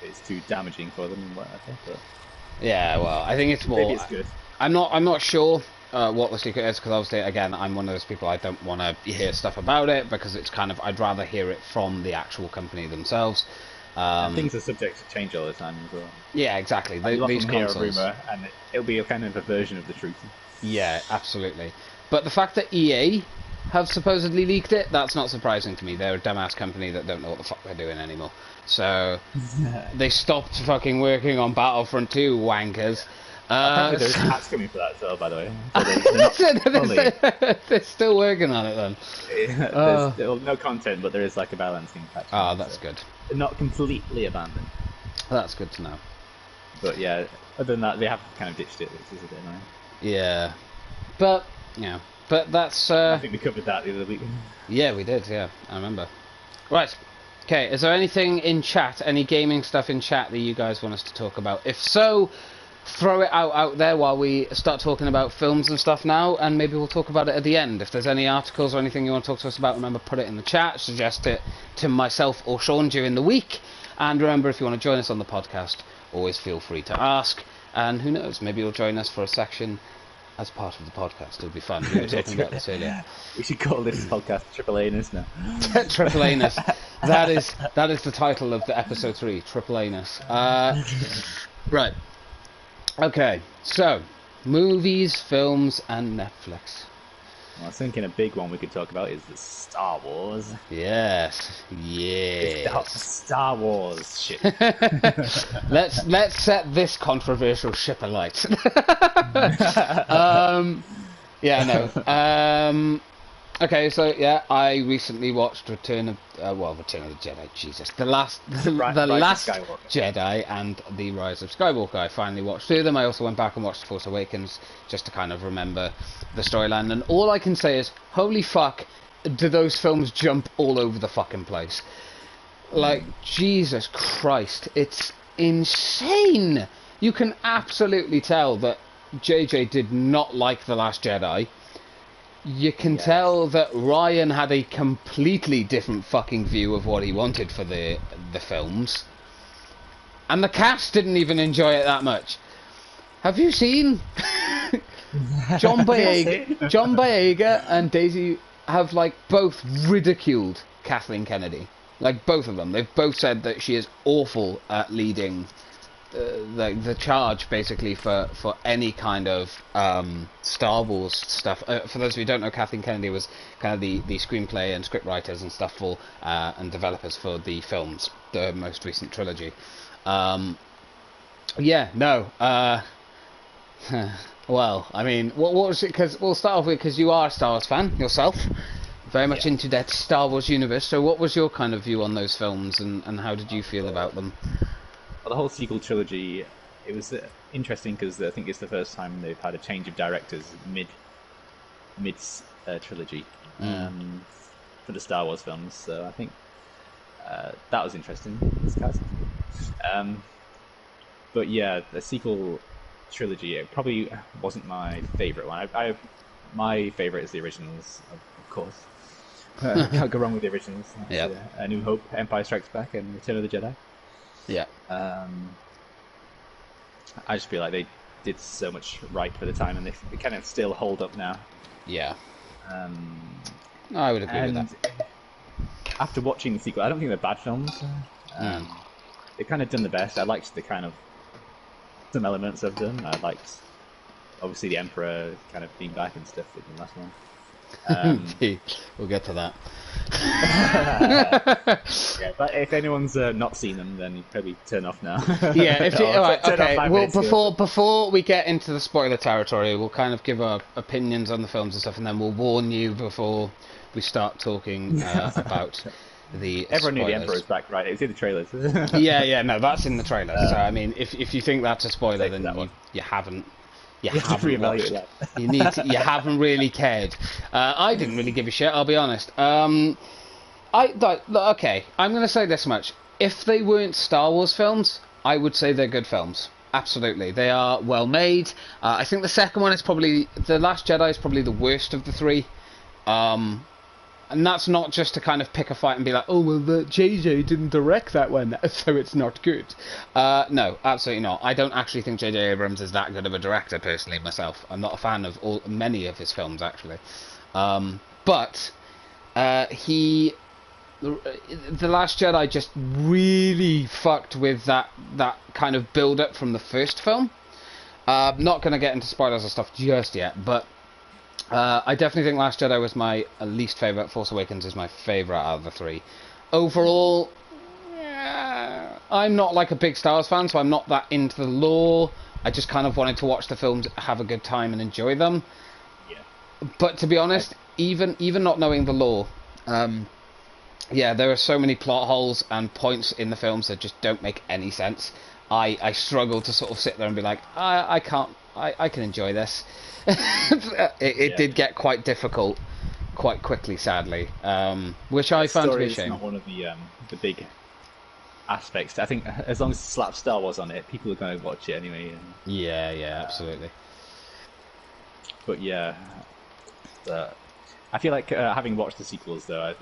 It's too damaging for them and whatever. But yeah, well, I think it's more. Maybe it's good. I'm not sure what the secret is, because obviously, again, I'm one of those people, I don't want to hear stuff about it, because it's kind of, I'd rather hear it from the actual company themselves. Things are subject to change all the time as well. Yeah, exactly. These consoles, hear a rumor, and it'll be a kind of a version of the truth. Yeah, absolutely. But the fact that EA have supposedly leaked it, that's not surprising to me. They're a dumbass company that don't know what the fuck they're doing anymore. So they stopped fucking working on Battlefront 2, wankers. Apparently there's hats coming for that as well, by the way. So they're still working on it then. There's still no content, but there is like a balancing patch. Oh, that's good. They're not completely abandoned. That's good to know. But yeah, other than that, they have kind of ditched it, which is a bit annoying. Yeah. But, yeah. But that's... I think we covered that the other week. Yeah, we did, yeah. I remember. Right. Okay, is there anything in chat, any gaming stuff in chat that you guys want us to talk about? If so, throw it out there while we start talking about films and stuff now, and maybe we'll talk about it at the end. If there's any articles or anything you want to talk to us about, remember, put it in the chat, suggest it to myself or Sean during the week, and remember, if you want to join us on the podcast, always feel free to ask, and who knows, maybe you'll join us for a section as part of the podcast. It'll be fun. We were talking about this earlier. We should call this podcast Triple Anus now. Triple Anus. That is the title of the episode 3, Triple Anus. Right. Okay, so, movies, films, and Netflix. Well, I was thinking a big one we could talk about is the Star Wars. Yes. Star Wars shit. Let's set this controversial ship alight. Yeah, no. Okay, so yeah, I recently watched Return of the Jedi. Jesus, the last Jedi and the Rise of Skywalker. I finally watched through them. I also went back and watched Force Awakens just to kind of remember the storyline. And all I can say is, holy fuck, do those films jump all over the fucking place? Like, Jesus Christ, it's insane. You can absolutely tell that JJ did not like The Last Jedi. You can tell that Ryan had a completely different fucking view of what he wanted for the films. And the cast didn't even enjoy it that much. Have you seen John Boyega and Daisy have like both ridiculed Kathleen Kennedy? Like both of them. They've both said that she is awful at leading the charge, basically, for any kind of Star Wars stuff. For those of you who don't know, Kathleen Kennedy was kind of the screenplay and script writers and stuff for and developers for the films, the most recent trilogy. Well, I mean, what was it? Because we'll start off with, because you are a Star Wars fan yourself, very much into that Star Wars universe. So what was your kind of view on those films, and how did you feel about them? Well, the whole sequel trilogy, it was interesting because I think it's the first time they've had a change of directors mid trilogy for the Star Wars films. So I think that was interesting. This cast. But yeah, the sequel trilogy, it probably wasn't my favourite one. My favourite is the originals, of course. Can't go wrong with the originals. Yeah. A New Hope, Empire Strikes Back, and Return of the Jedi. Yeah. I just feel like they did so much right for the time, and they kind of still hold up now. Yeah. I would agree with that. After watching the sequel, I don't think they're bad films. They've kind of done the best. I liked the kind of some elements of them. I liked, obviously, the Emperor kind of being back and stuff in the last one. We'll get to that. Yeah, but if anyone's not seen them, then you probably turn off now. Yeah, if you, all right, okay. Well, before we get into the spoiler territory, we'll kind of give our opinions on the films and stuff, and then we'll warn you before we start talking about the Everyone knew the spoilers. Emperor's back, right? It's in the trailers. Yeah, no, that's in the trailer. So I mean, if you think that's a spoiler, then you haven't. You haven't watched. You haven't really cared. I didn't really give a shit, I'll be honest. Okay, I'm going to say this much. If they weren't Star Wars films, I would say they're good films. Absolutely. They are well made. I think the second one is probably... The Last Jedi is probably the worst of the three. And that's not just to kind of pick a fight and be like, oh, well, the JJ didn't direct that one, so it's not good. No, absolutely not. I don't actually think JJ Abrams is that good of a director, personally, myself. I'm not a fan of many of his films, actually. But The Last Jedi just really fucked with that kind of build-up from the first film. Not going to get into spoilers and stuff just yet, but... I definitely think Last Jedi was my least favourite. Force Awakens is my favourite out of the three. Overall, I'm not like a big Star Wars fan, so I'm not that into the lore. I just kind of wanted to watch the films, have a good time, and enjoy them. Yeah. But to be honest, even not knowing the lore, there are so many plot holes and points in the films that just don't make any sense. I struggle to sort of sit there and be like, I can enjoy this. It did get quite difficult quite quickly, sadly, which I found to be a shame. It's not one of the big aspects. I think as long as it slaps Star Wars on it, people are going to watch it anyway. Yeah, absolutely. But yeah, I feel like having watched the sequels, though,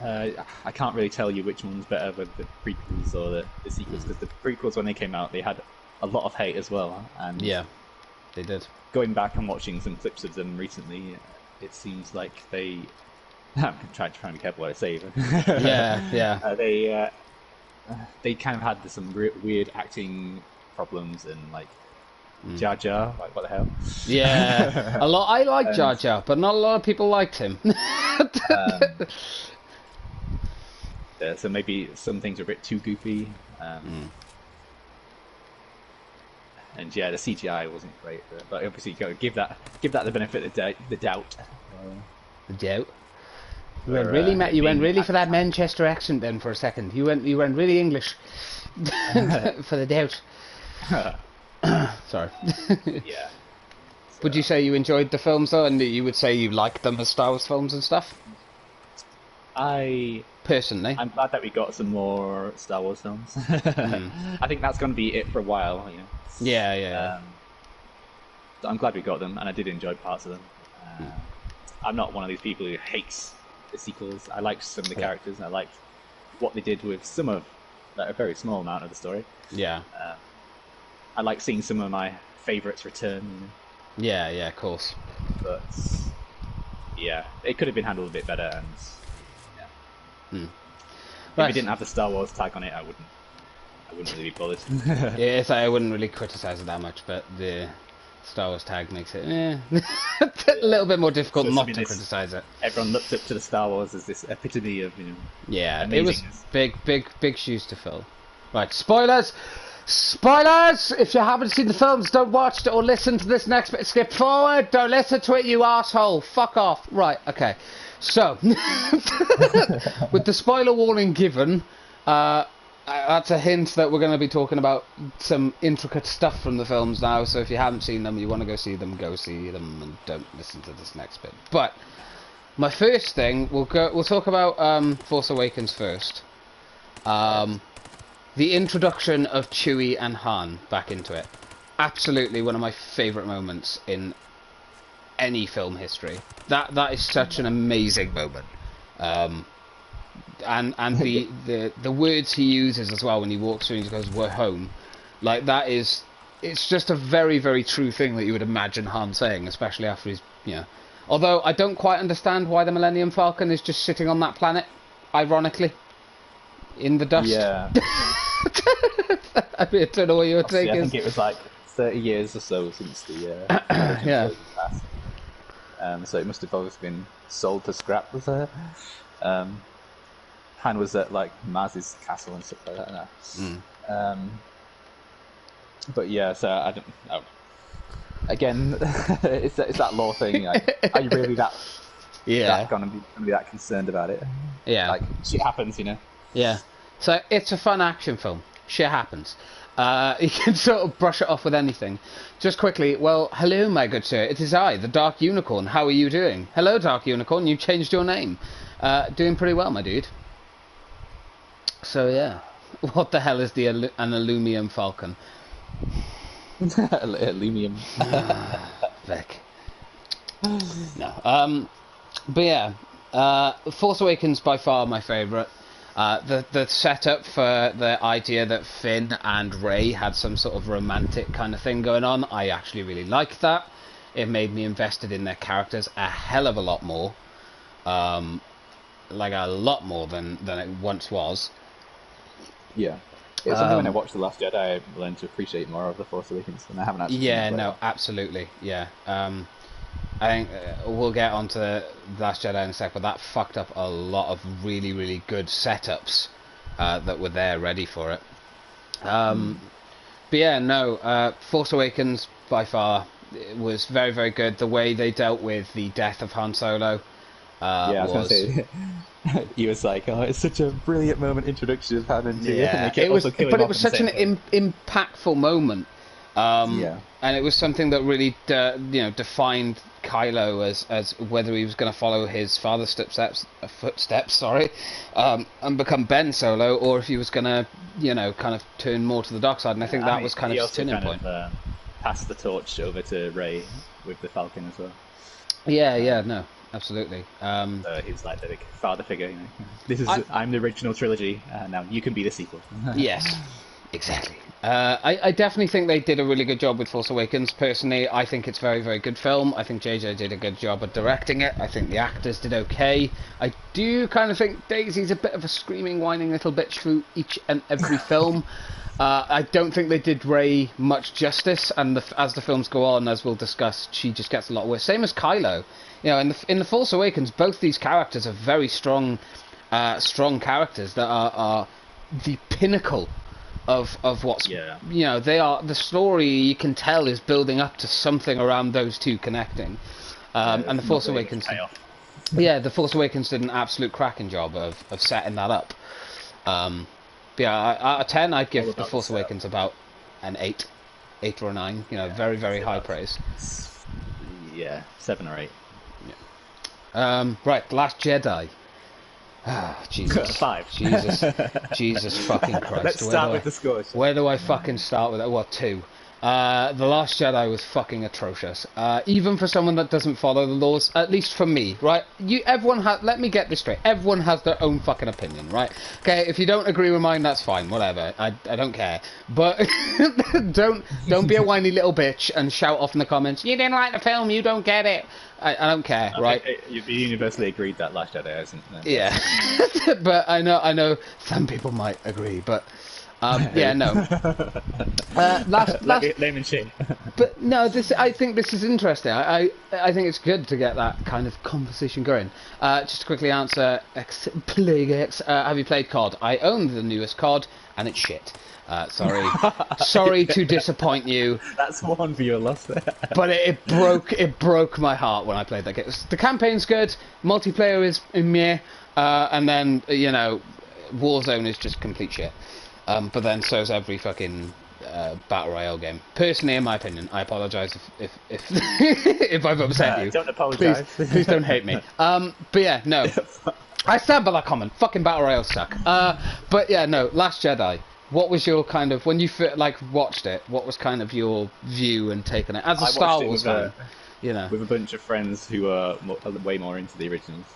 I can't really tell you which one's better, with the prequels or the sequels, because the prequels, when they came out, they had a lot of hate as well. And yeah, they did. Going back and watching some clips of them recently, it seems like they... I'm trying to be careful what I say. But yeah. They kind of had some weird acting problems and like Jar Jar, like what the hell? Yeah, I like Jar Jar, but not a lot of people liked him. So maybe some things are a bit too goofy. And yeah, the CGI wasn't great, but obviously you got to give that the benefit of the doubt. The doubt. You went really for that Manchester accent then for a second. You went really English for the doubt. Sorry. Yeah. Would you say you enjoyed the films though, and you would say you liked them as Star Wars films and stuff? Personally. I'm glad that we got some more Star Wars films. I think that's going to be it for a while. Yeah. I'm glad we got them, and I did enjoy parts of them. I'm not one of these people who hates the sequels. I liked some of the characters, and I liked what they did with some of a very small amount of the story. Yeah. I like seeing some of my favourites return. Yeah, of course. But yeah, it could have been handled a bit better, and if it didn't have the Star Wars tag on it, I wouldn't really be bothered. Yeah, I wouldn't really criticise it that much, but the Star Wars tag makes it a little bit more difficult not to criticise it. Everyone looked up to the Star Wars as this epitome of yeah, it was big shoes to fill. Right, spoilers. If you haven't seen the films, don't watch it or listen to this next bit. Skip forward. Don't listen to it, you asshole. Fuck off. Right, okay. So, with the spoiler warning given, that's a hint that we're going to be talking about some intricate stuff from the films now. So if you haven't seen them, you want to go see them, and don't listen to this next bit. But my first thing, we'll talk about Force Awakens first. The introduction of Chewie and Han back into it. Absolutely one of my favourite moments in any film history. That is such an amazing moment. And the words he uses as well when he walks through and he goes, "We're home." Like, it's just a very, very true thing that you would imagine Han saying, especially after he's, Although I don't quite understand why the Millennium Falcon is just sitting on that planet, ironically, in the dust. Yeah. I don't know what your take is. I think it was like 30 years or so since the yeah. passed. So it must have obviously been sold to scrap with her. Han was at like Maz's castle and stuff like that. But yeah, so I don't know. Again, it's that law thing. Like, are you really that gonna be that concerned about it? Yeah. Like, shit happens, Yeah. So it's a fun action film. Shit happens. You can sort of brush it off with anything. Just quickly, well, hello, my good sir. It is I, the Dark Unicorn. How are you doing? Hello, Dark Unicorn. You changed your name. Doing pretty well, my dude. So, yeah. What the hell is an Illumium Falcon? Illumium. Vic. No. But yeah. Force Awakens, by far my favourite. The setup for the idea that Finn and Rey had some sort of romantic kind of thing going on, I actually really liked that. It made me invested in their characters a hell of a lot more. Like a lot more than it once was. Yeah. It's something when I watched The Last Jedi, I learned to appreciate more of The Force Awakens, and I haven't actually Yeah, no, absolutely. Yeah. I think we'll get onto The Last Jedi in a sec, but that fucked up a lot of really, really good setups that were there ready for it. But yeah, no, Force Awakens by far was very, very good. The way they dealt with the death of Han Solo I was going to say, he was like, "Oh, it's such a brilliant moment, introduction of Han and Chewie." Yeah, it was such an impactful moment. And it was something that really, defined Kylo as whether he was going to follow his father's footsteps, and become Ben Solo, or if he was going to, kind of turn more to the dark side. And I think that was kind of his turning point. Passed the torch over to Rey with the Falcon as well. Yeah, no, absolutely. So he's like the big father figure. This is I'm the original trilogy. Now you can be the sequel. Yes, exactly. I definitely think they did a really good job with Force Awakens. Personally, I think it's a very, very good film. I think JJ did a good job at directing it. I think the actors did okay. I do kind of think Daisy's a bit of a screaming, whining little bitch through each and every film. I don't think they did Rey much justice, and as the films go on, as we'll discuss, she just gets a lot worse. Same as Kylo. In the Force Awakens, both these characters are very strong characters that are the pinnacle of what's they are. The story, you can tell, is building up to something around those two connecting. And the Force Awakens, the Force Awakens did an absolute cracking job of setting that up. Out of 10, I'd give the Force Awakens about an 8 or a 9. Very, very high praise. Yeah, 7 or 8. Right, The Last Jedi. Ah, Jesus. 5. Jesus fucking Christ. Let's start with the scores. Where do I fucking start with it? What, 2? The Last Jedi was fucking atrocious. Even for someone that doesn't follow the laws, at least for me, right? Let me get this straight. Everyone has their own fucking opinion, right? Okay, if you don't agree with mine, that's fine, whatever. I don't care. But don't be a whiny little bitch and shout off in the comments, you didn't like the film, you don't get it. I don't care, right? You've universally agreed that Last Jedi isn't. Yeah. But I know some people might agree, but... yeah, no. Name and shame. But no, I think this is interesting. I think it's good to get that kind of conversation going. Just to quickly answer, Plague X, have you played COD? I own the newest COD, and it's shit. Sorry to disappoint you. That's one viewer lost there. But it broke my heart when I played that game. The campaign's good, multiplayer is meh, and then Warzone is just complete shit. But then so's every fucking battle royale game. Personally, in my opinion, I apologise if if I've upset you. Don't apologise. Please don't hate me. But yeah, no. I stand by that comment. Fucking battle royales suck. But yeah, no. Last Jedi. What was your kind of when you watched it? What was kind of your view and take on it as a Star Wars fan? With a bunch of friends who are way more into the originals.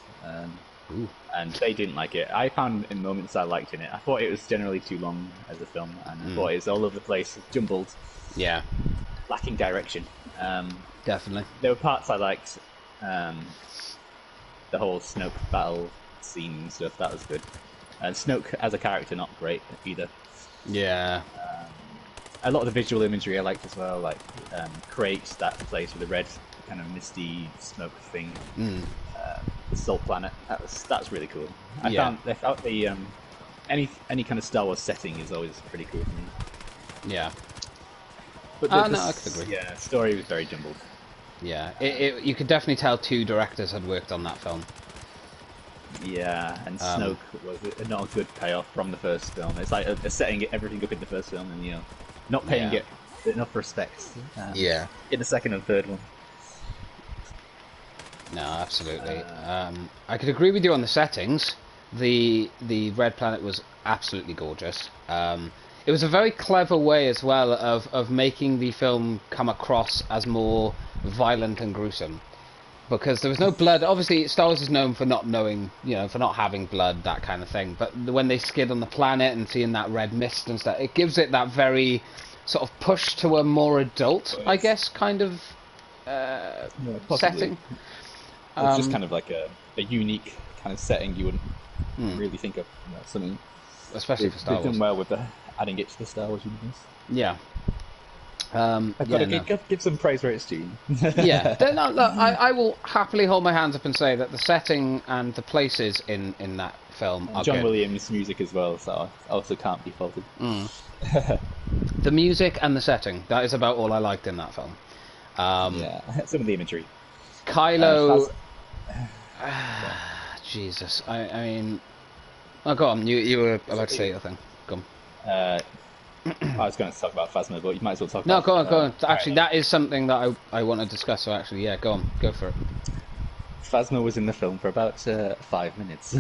And they didn't like it. I found in moments I liked in it. I thought it was generally too long as a film, and I thought it was all over the place, jumbled. Yeah. Lacking direction. Definitely. There were parts I liked. The whole Snoke battle scene and stuff, that was good. And Snoke as a character, not great either. Yeah. A lot of the visual imagery I liked as well, like Crate, that place with the red kind of misty smoke thing. The Salt Planet. That's really cool. I found the any kind of Star Wars setting is always pretty cool for me. Yeah. But I could agree. Yeah, story was very jumbled. Yeah, you could definitely tell 2 directors had worked on that film. Yeah, and Snoke was not a good payoff from the first film. It's like setting everything up in the first film and not paying it enough respect. In the second and third one. No, absolutely. I could agree with you on the settings. The Red Planet was absolutely gorgeous. It was a very clever way as well of making the film come across as more violent and gruesome. Because there was no blood. Obviously, Star Wars is known for not knowing, for not having blood, that kind of thing. But when they skid on the planet and seeing that red mist and stuff, it gives it that very sort of push to a more adult, I guess, kind of setting. It's just kind of like a unique kind of setting you wouldn't really think of. Something, especially for Star Wars. They've done well with adding it to the Star Wars universe. Yeah. I've got to give some praise where it's due. Yeah. Look, I will happily hold my hands up and say that the setting and the places in that film are John good. Williams' music as well, so also can't be faulted. The music and the setting, that is about all I liked in that film. Some of the imagery. Kylo... Jesus, I mean... Oh, go on, you were about to say your thing. Go on. I was going to talk about Phasma, but you might as well talk about... No, go on. Actually, that is something that I want to discuss, so actually, yeah, go on. Go for it. Phasma was in the film for about 5 minutes.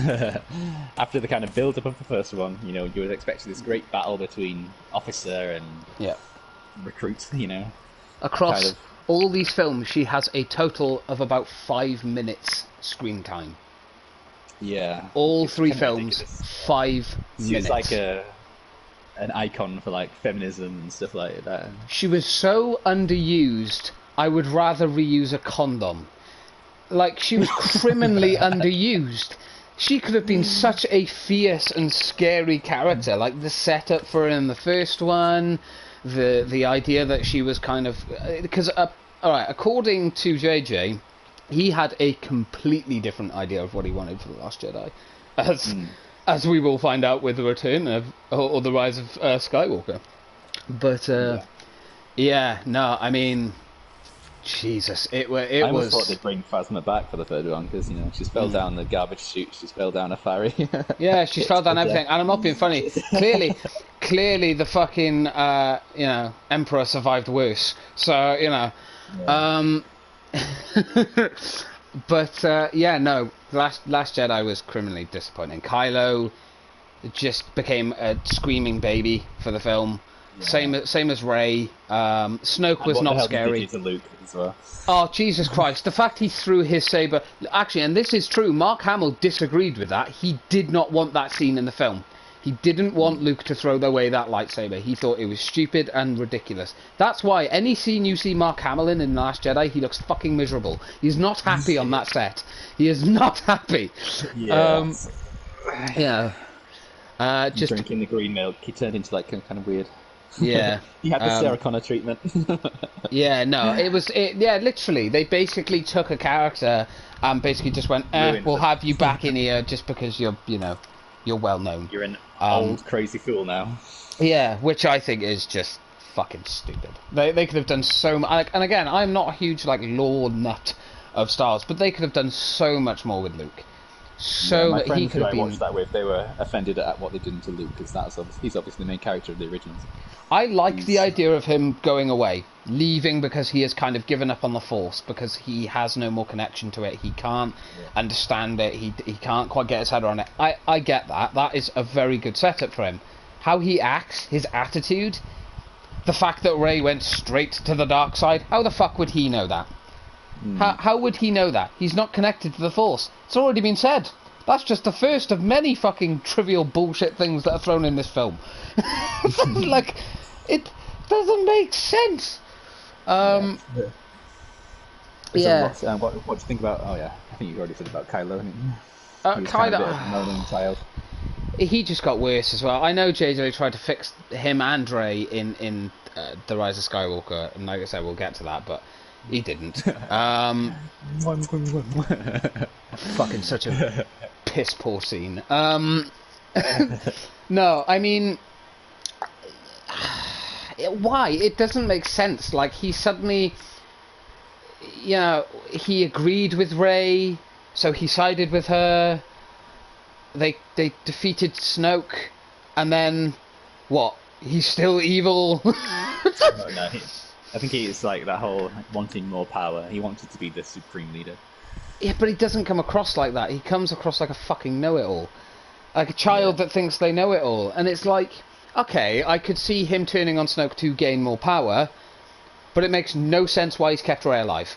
After the kind of build-up of the first one, you would expect this great battle between officer and recruit, Across kind of... all these films, she has a total of about 5 minutes screen time. Yeah. All 3 films, 5 minutes. She was like an icon for like feminism and stuff like that. She was so underused, I would rather reuse a condom. Like, she was criminally underused. She could have been such a fierce and scary character. Like, the setup for her in the first one, the idea that she was kind of... Because, alright, according to JJ, he had a completely different idea of what he wanted for The Last Jedi. As we will find out with the return of... Or the rise of Skywalker. But, I mean... Jesus, it was... I almost thought they'd bring Phasma back for the third one, because, she's fell down the garbage chute, she's fell down a ferry. Yeah, she's fell down everything, and I'm not being funny. Clearly the fucking, Emperor survived worse. So, But yeah, no, Last Jedi was criminally disappointing. Kylo just became a screaming baby for the film. Yeah. Same as Rey. Snoke And was what the not hell did scary. he do to Luke as well? Oh, Jesus Christ. The fact he threw his saber... Actually, and this is true, Mark Hamill disagreed with that. He did not want that scene in the film. He didn't want Luke to throw away that lightsaber. He thought it was stupid and ridiculous. That's why any scene you see Mark Hamill in The Last Jedi, he looks fucking miserable. He's not happy on that set. He is not happy. Yeah. Yeah. Just drinking the green milk, he turned into like kind of weird. Yeah. He had the Sarah Connor treatment. Yeah, no, yeah, literally, they basically took a character and basically just went, we'll have you back in here just because you're well known. You're an old crazy fool now. Yeah, which I think is just fucking stupid. They could have done so much, and again, I'm not a huge lore nut of Star Wars, but they could have done so much more with Luke. So my friends he could have been. I watched that with, they were offended at what they did to Luke because he's obviously the main character of the originals. I like the idea of him going away, leaving because he has kind of given up on the Force, because he has no more connection to it. He can't understand it. He can't quite get his head around it. I get that. That is a very good setup for him. How he acts, his attitude, the fact that Rey went straight to the dark side. How the fuck would he know that? How would he know that? He's not connected to the Force. It's already been said. That's just the first of many fucking trivial bullshit things that are thrown in this film. It doesn't make sense. Yeah. Yeah. What do you think about? Oh yeah, I think you already said about Kylo. Kylo. He just got worse as well. I know JJ tried to fix him and Rey in The Rise of Skywalker, and like I said, we'll get to that, but he didn't. Fucking such a piss poor scene. No, I mean, why? It doesn't make sense. Like, he suddenly, he agreed with Rey, so he sided with her. They defeated Snoke, and then what? He's still evil. No, I think it's like that whole wanting more power. He wanted to be the supreme leader. Yeah, but he doesn't come across like that. He comes across like a fucking know-it-all. Like a child that thinks they know it all. And it's like, okay, I could see him turning on Snoke to gain more power, but it makes no sense why he's kept Rey alive.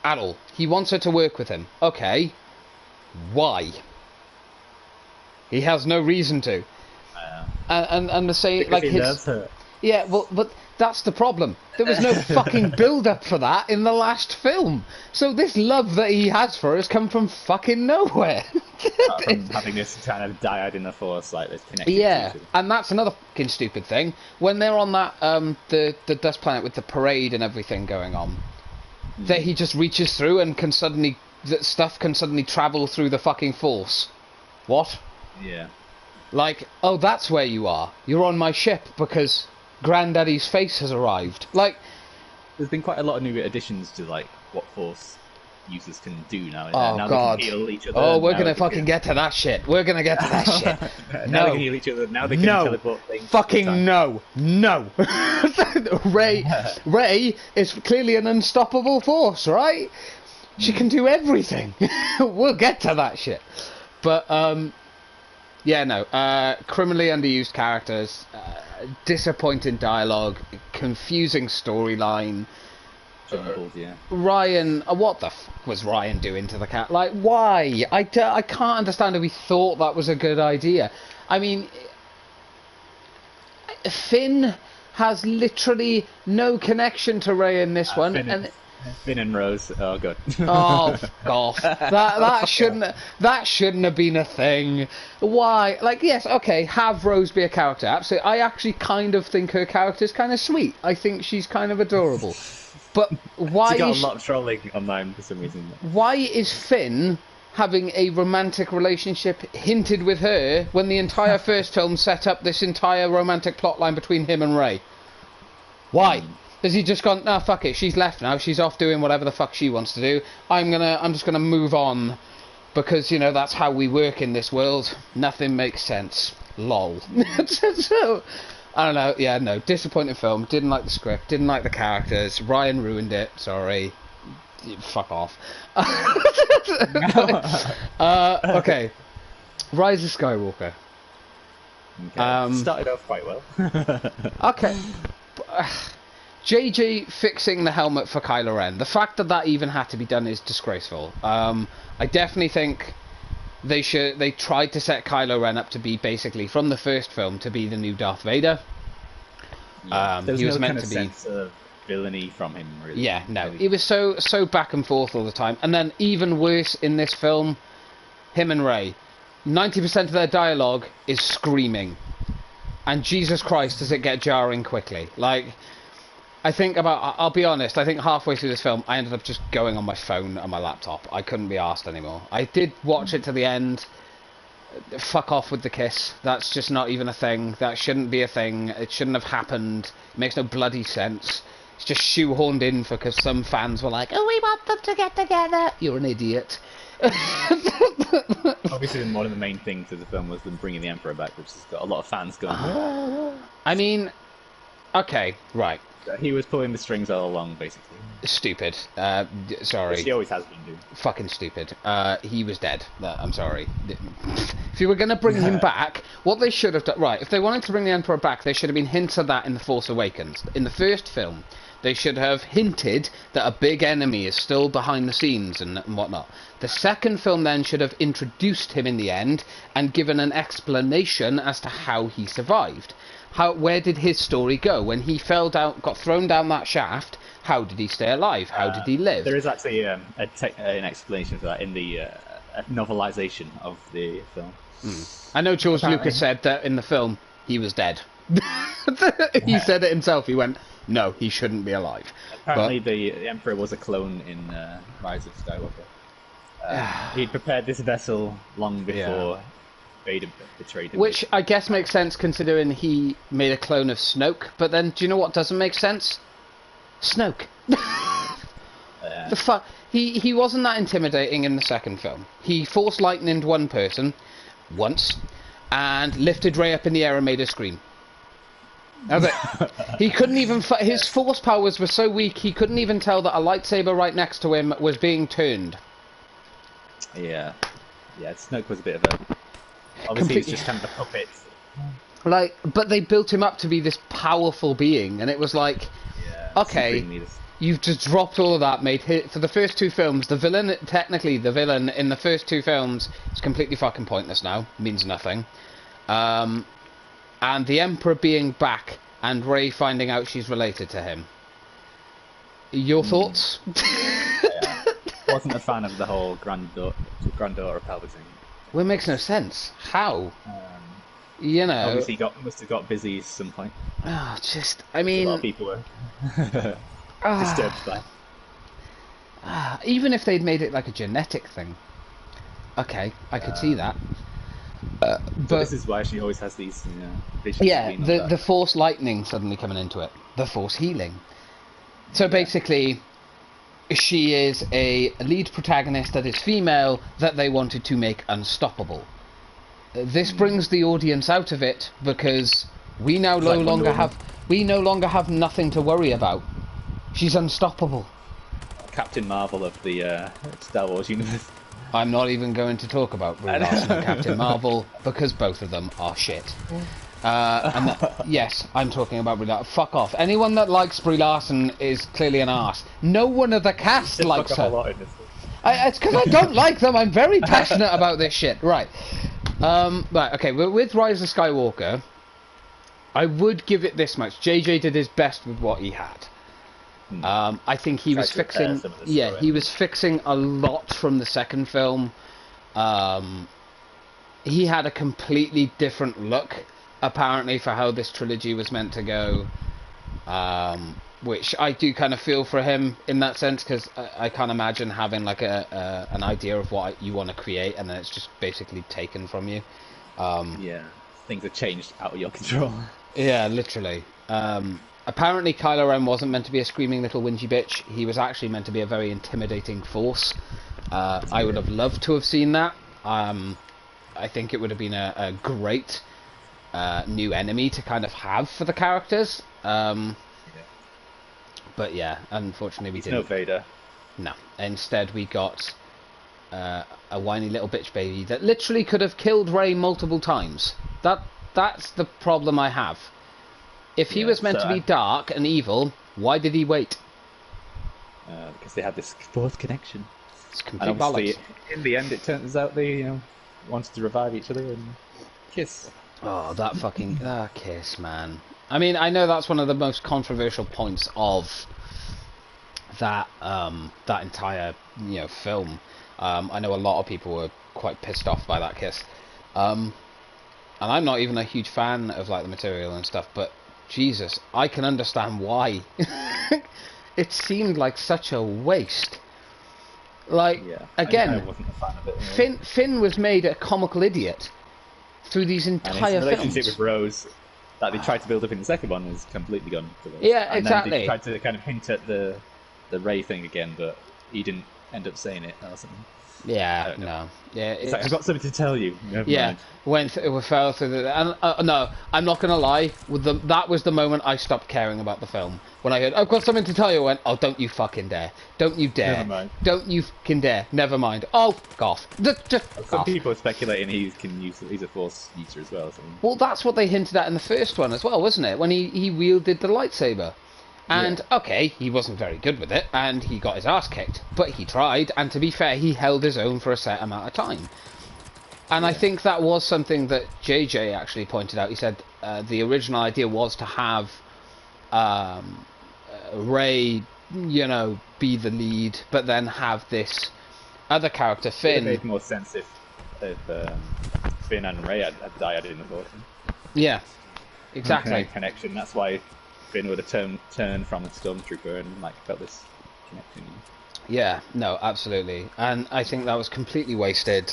At all. He wants her to work with him. Okay. Why? He has no reason to. And the say, because like, he loves her. Yeah, well, but that's the problem. There was no fucking build-up for that in the last film. So this love that he has for her has come from fucking nowhere. From having this kind of dyad in the Force, like this connection. Yeah, and that's another fucking stupid thing. When they're on that the dust planet with the parade and everything going on, that he just reaches through and that stuff can suddenly travel through the fucking Force. What? Yeah. Like, oh, that's where you are. You're on my ship because Granddaddy's face has arrived. Like, there's been quite a lot of new additions to like what Force users can do now. Oh now God! They can heal each other. Oh, we're gonna fucking get to that shit. We're gonna get to that shit. Now they can heal each other. Now they can teleport things. Fucking no. Rey is clearly an unstoppable force, right? She can do everything. We'll get to that shit. But yeah, no. Criminally underused characters, disappointing dialogue, confusing storyline. Yeah. Ryan, what the fuck was Ryan doing to the cat? Like, why? I can't understand if he thought that was a good idea. I mean, Finn has literally no connection to Rey in this one, Finn and Rose. Oh god. Oh, fuck off. That shouldn't have been a thing. Why? Like, yes, okay, have Rose be a character. Absolutely. I actually kind of think her character's kind of sweet. I think she's kind of adorable. But why? She got a lot of trolling online for some reason. Why is Finn having a romantic relationship hinted with her when the entire first film set up this entire romantic plotline between him and Rey? Why? Has he just gone, nah, fuck it, she's left now, she's off doing whatever the fuck she wants to do, I'm just gonna move on, because, that's how we work in this world, nothing makes sense, lol. So, I don't know, yeah, no, disappointing film, didn't like the script, didn't like the characters, Ryan ruined it, sorry, Fuck off. Okay. Rise of Skywalker. Okay. Started off quite well. Okay. JJ fixing the helmet for Kylo Ren. The fact that that even had to be done is disgraceful. I definitely think they tried to set Kylo Ren up to be basically from the first film to be the new Darth Vader. Yeah. There was He was no meant kind of to be sense of villainy from him, really. Yeah, no. He was so back and forth all the time. And then even worse in this film, him and Rey. 90% of their dialogue is screaming. And Jesus Christ, does it get jarring quickly. Like, I'll be honest, I think halfway through this film, I ended up just going on my phone and my laptop. I couldn't be arsed anymore. I did watch it to the end. Fuck off with the kiss. That's just not even a thing. That shouldn't be a thing. It shouldn't have happened. It makes no bloody sense. It's just shoehorned in because some fans were like, oh, we want them to get together. You're an idiot. Obviously, one of the main things of the film was them bringing the Emperor back, which has got a lot of fans going. I mean, okay, right. He was pulling the strings all along, basically. Stupid. Sorry. Which he always has been doing. Fucking stupid. He was dead. I'm sorry. If you were going to bring him back, what they should have done... Right, if they wanted to bring the Emperor back, they should have been hinted at that in The Force Awakens. In the first film, they should have hinted that a big enemy is still behind the scenes and whatnot. The second film then should have introduced him in the end and given an explanation as to how he survived. Where did his story go? When he fell down, got thrown down that shaft, how did he stay alive? How did he live? There is actually an explanation for that in the novelization of the film. I know George Lucas said that in the film he was dead. He said it himself. He went, no, he shouldn't be alive. Apparently the Emperor was a clone in Rise of Skywalker. He'd prepared this vessel long before Vader betrayed him. Which I guess makes sense considering he made a clone of Snoke. But then, do you know what doesn't make sense? Snoke. The fuck? He wasn't that intimidating in the second film. He force lightninged one person once and lifted Rey up in the air and made her scream. He couldn't even... His force powers were so weak, he couldn't even tell that a lightsaber right next to him was being turned. Yeah. Yeah, Snoke was a bit of a... Obviously, he's just kind of a puppet. Like, but they built him up to be this powerful being, and it was like, okay, you've just dropped all of that, mate. For the first two films, technically the villain in the first two films is completely fucking pointless now. Means nothing. And the Emperor being back and Rey finding out she's related to him. Your thoughts? Wasn't a fan of the whole granddaughter of Palpatine. Well, it makes no sense. How? You know... Obviously must have got busy at some point. Oh, I mean... A lot of people were disturbed by it. Even if they'd made it like a genetic thing. Okay, I could see that. But this is why she always has these visions. Yeah, the Force lightning suddenly coming into it. The Force healing. So basically... She is a lead protagonist that is female that they wanted to make unstoppable. This brings the audience out of it because we now no longer have nothing to worry about. She's unstoppable. Captain Marvel of the Star Wars universe. I'm not even going to talk about Brie Larson and Captain Marvel because both of them are shit. Yes, I'm talking about Brie Larson. Fuck off. Anyone that likes Brie Larson is clearly an arse. No one of the cast likes her. It's because I don't like them. I'm very passionate about this shit. Right. Right, okay. With Rise of Skywalker, I would give it this much. JJ did his best with what he had. I think he was fixing... Yeah, he was fixing a lot from the second film. He had a completely different look, apparently, for how this trilogy was meant to go. Which I do kind of feel for him in that sense, because I can't imagine having like an idea of what you want to create, and then it's just basically taken from you. Yeah, things have changed out of your control. Yeah, literally. Apparently Kylo Ren wasn't meant to be a screaming little whingy bitch. He was actually meant to be a very intimidating force. I would have loved to have seen that. I think it would have been a great new enemy to kind of have for the characters. But yeah, unfortunately we didn't. No Vader. No. Instead, we got a whiny little bitch baby that literally could have killed Rey multiple times. That's the problem I have. If he was meant to be dark and evil, why did he wait? Because they had this forced connection. It's complete and obviously, bollocks. in the end, it turns out they wanted to revive each other and kiss. Oh, that fucking kiss, man. I mean, I know that's one of the most controversial points of that that entire film. I know a lot of people were quite pissed off by that kiss, and I'm not even a huge fan of like the material and stuff. But Jesus, I can understand why. It seemed like such a waste. Like again, I wasn't a fan of it. Finn was made a comical idiot through these entire films. His relationship films. with Rose that they tried to build up in the second one is completely gone. Yeah, and exactly. Then they tried to kind of hint at the Rey thing again, but he didn't end up saying it or something. Yeah, no. Yeah, it's like, I've got something to tell you. We fell through the... And, no, I'm not going to lie. That was the moment I stopped caring about the film. When I heard, I've got something to tell you, I went, oh, don't you fucking dare. Don't you dare. Never mind. Don't you fucking dare. Never mind. Oh, goth. Some people are speculating he's a Force user as well. So. Well, that's what they hinted at in the first one as well, wasn't it? When he wielded the lightsaber. And, okay, he wasn't very good with it, and he got his ass kicked. But he tried, and to be fair, he held his own for a set amount of time. And I think that was something that JJ actually pointed out. He said the original idea was to have Rey, be the lead, but then have this other character, Finn. It made more sense if Finn and Rey had died in the Force. Yeah, exactly. Connection, that's why... Finn would have turned from the Stormtrooper and felt this connection. Yeah, no, absolutely, and I think that was completely wasted,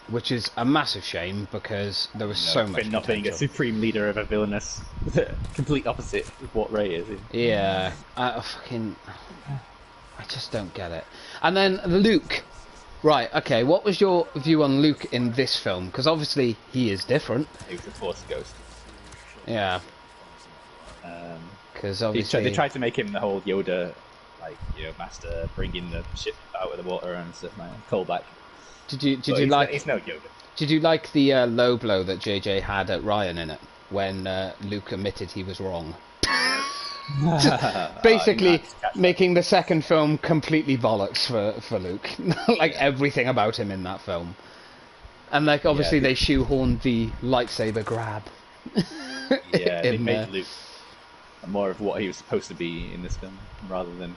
which is a massive shame because there was so much. Finn not being a supreme leader of a villainous, complete opposite of what Rey is. Yeah, I just don't get it. And then Luke, right? Okay, what was your view on Luke in this film? Because obviously he is different. He was a Force ghost. Yeah. Because obviously they tried to make him the whole Yoda, master, bringing the ship out of the water and stuff. Callback. Did you like? He's no Yoda. Did you like the low blow that JJ had at Ryan in it when Luke admitted he was wrong? Basically, making the second film completely bollocks for Luke. Everything about him in that film, and obviously they shoehorned the lightsaber grab. Yeah, they made Luke more of what he was supposed to be in this film, rather than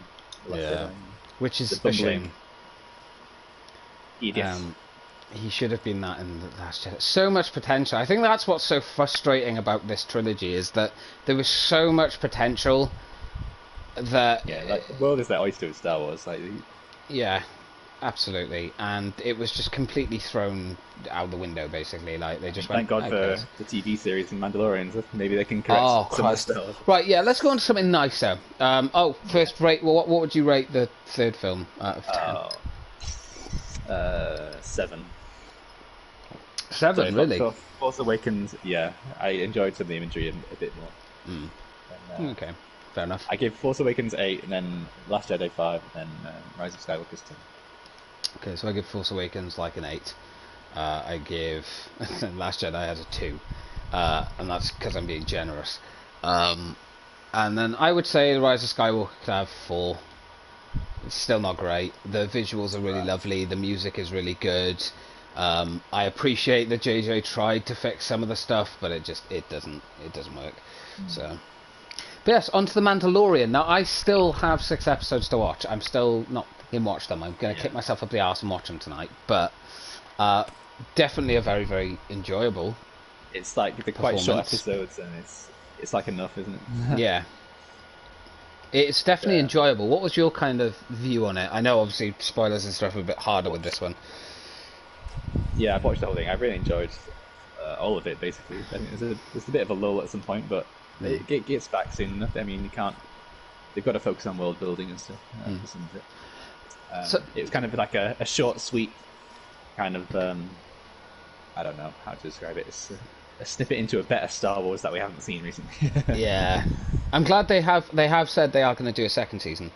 which is a shame. Idiot. He should have been that in the Last Jedi. So much potential. I think that's what's so frustrating about this trilogy is that there was so much potential that the world is that oyster with Star Wars. Yeah. Absolutely, and it was just completely thrown out the window. Basically, they just went. Thank God for the TV series and Mandalorians. Maybe they can correct some of the stuff. Right, yeah. Let's go on to something nicer. First rate. What would you rate the third film out of 10? 7. 7, so, really? Force Awakens. Yeah, I enjoyed some of the imagery a bit more. And, okay, fair enough. I give Force Awakens 8, and then Last Jedi 5, and then Rise of Skywalker's 10. Okay, so I give Force Awakens an 8. I give Last Jedi as a 2, and that's because I'm being generous. And then I would say The Rise of Skywalker could have 4. It's still not great. The visuals are really lovely. The music is really good. I appreciate that JJ tried to fix some of the stuff, but it doesn't work. So, but yes, on to The Mandalorian. Now I still have 6 episodes to watch. I'm still not watch them. I'm going to kick myself up the arse and watch them tonight, but definitely a very, very enjoyable. It's they're quite short episodes, and it's enough, isn't it? Yeah, it's definitely enjoyable. What was your kind of view on it? I know obviously spoilers and stuff are a bit harder with this one. Yeah, I've watched the whole thing. I really enjoyed all of it. Basically, I think there's a bit of a lull at some point, but it gets back soon enough. I mean, you can't. They've got to focus on world building and stuff. For some of it. So, it was kind of like a short, sweet kind of, I don't know how to describe it. It's a snippet into a better Star Wars that we haven't seen recently. Yeah. I'm glad they have said they are going to do a second season.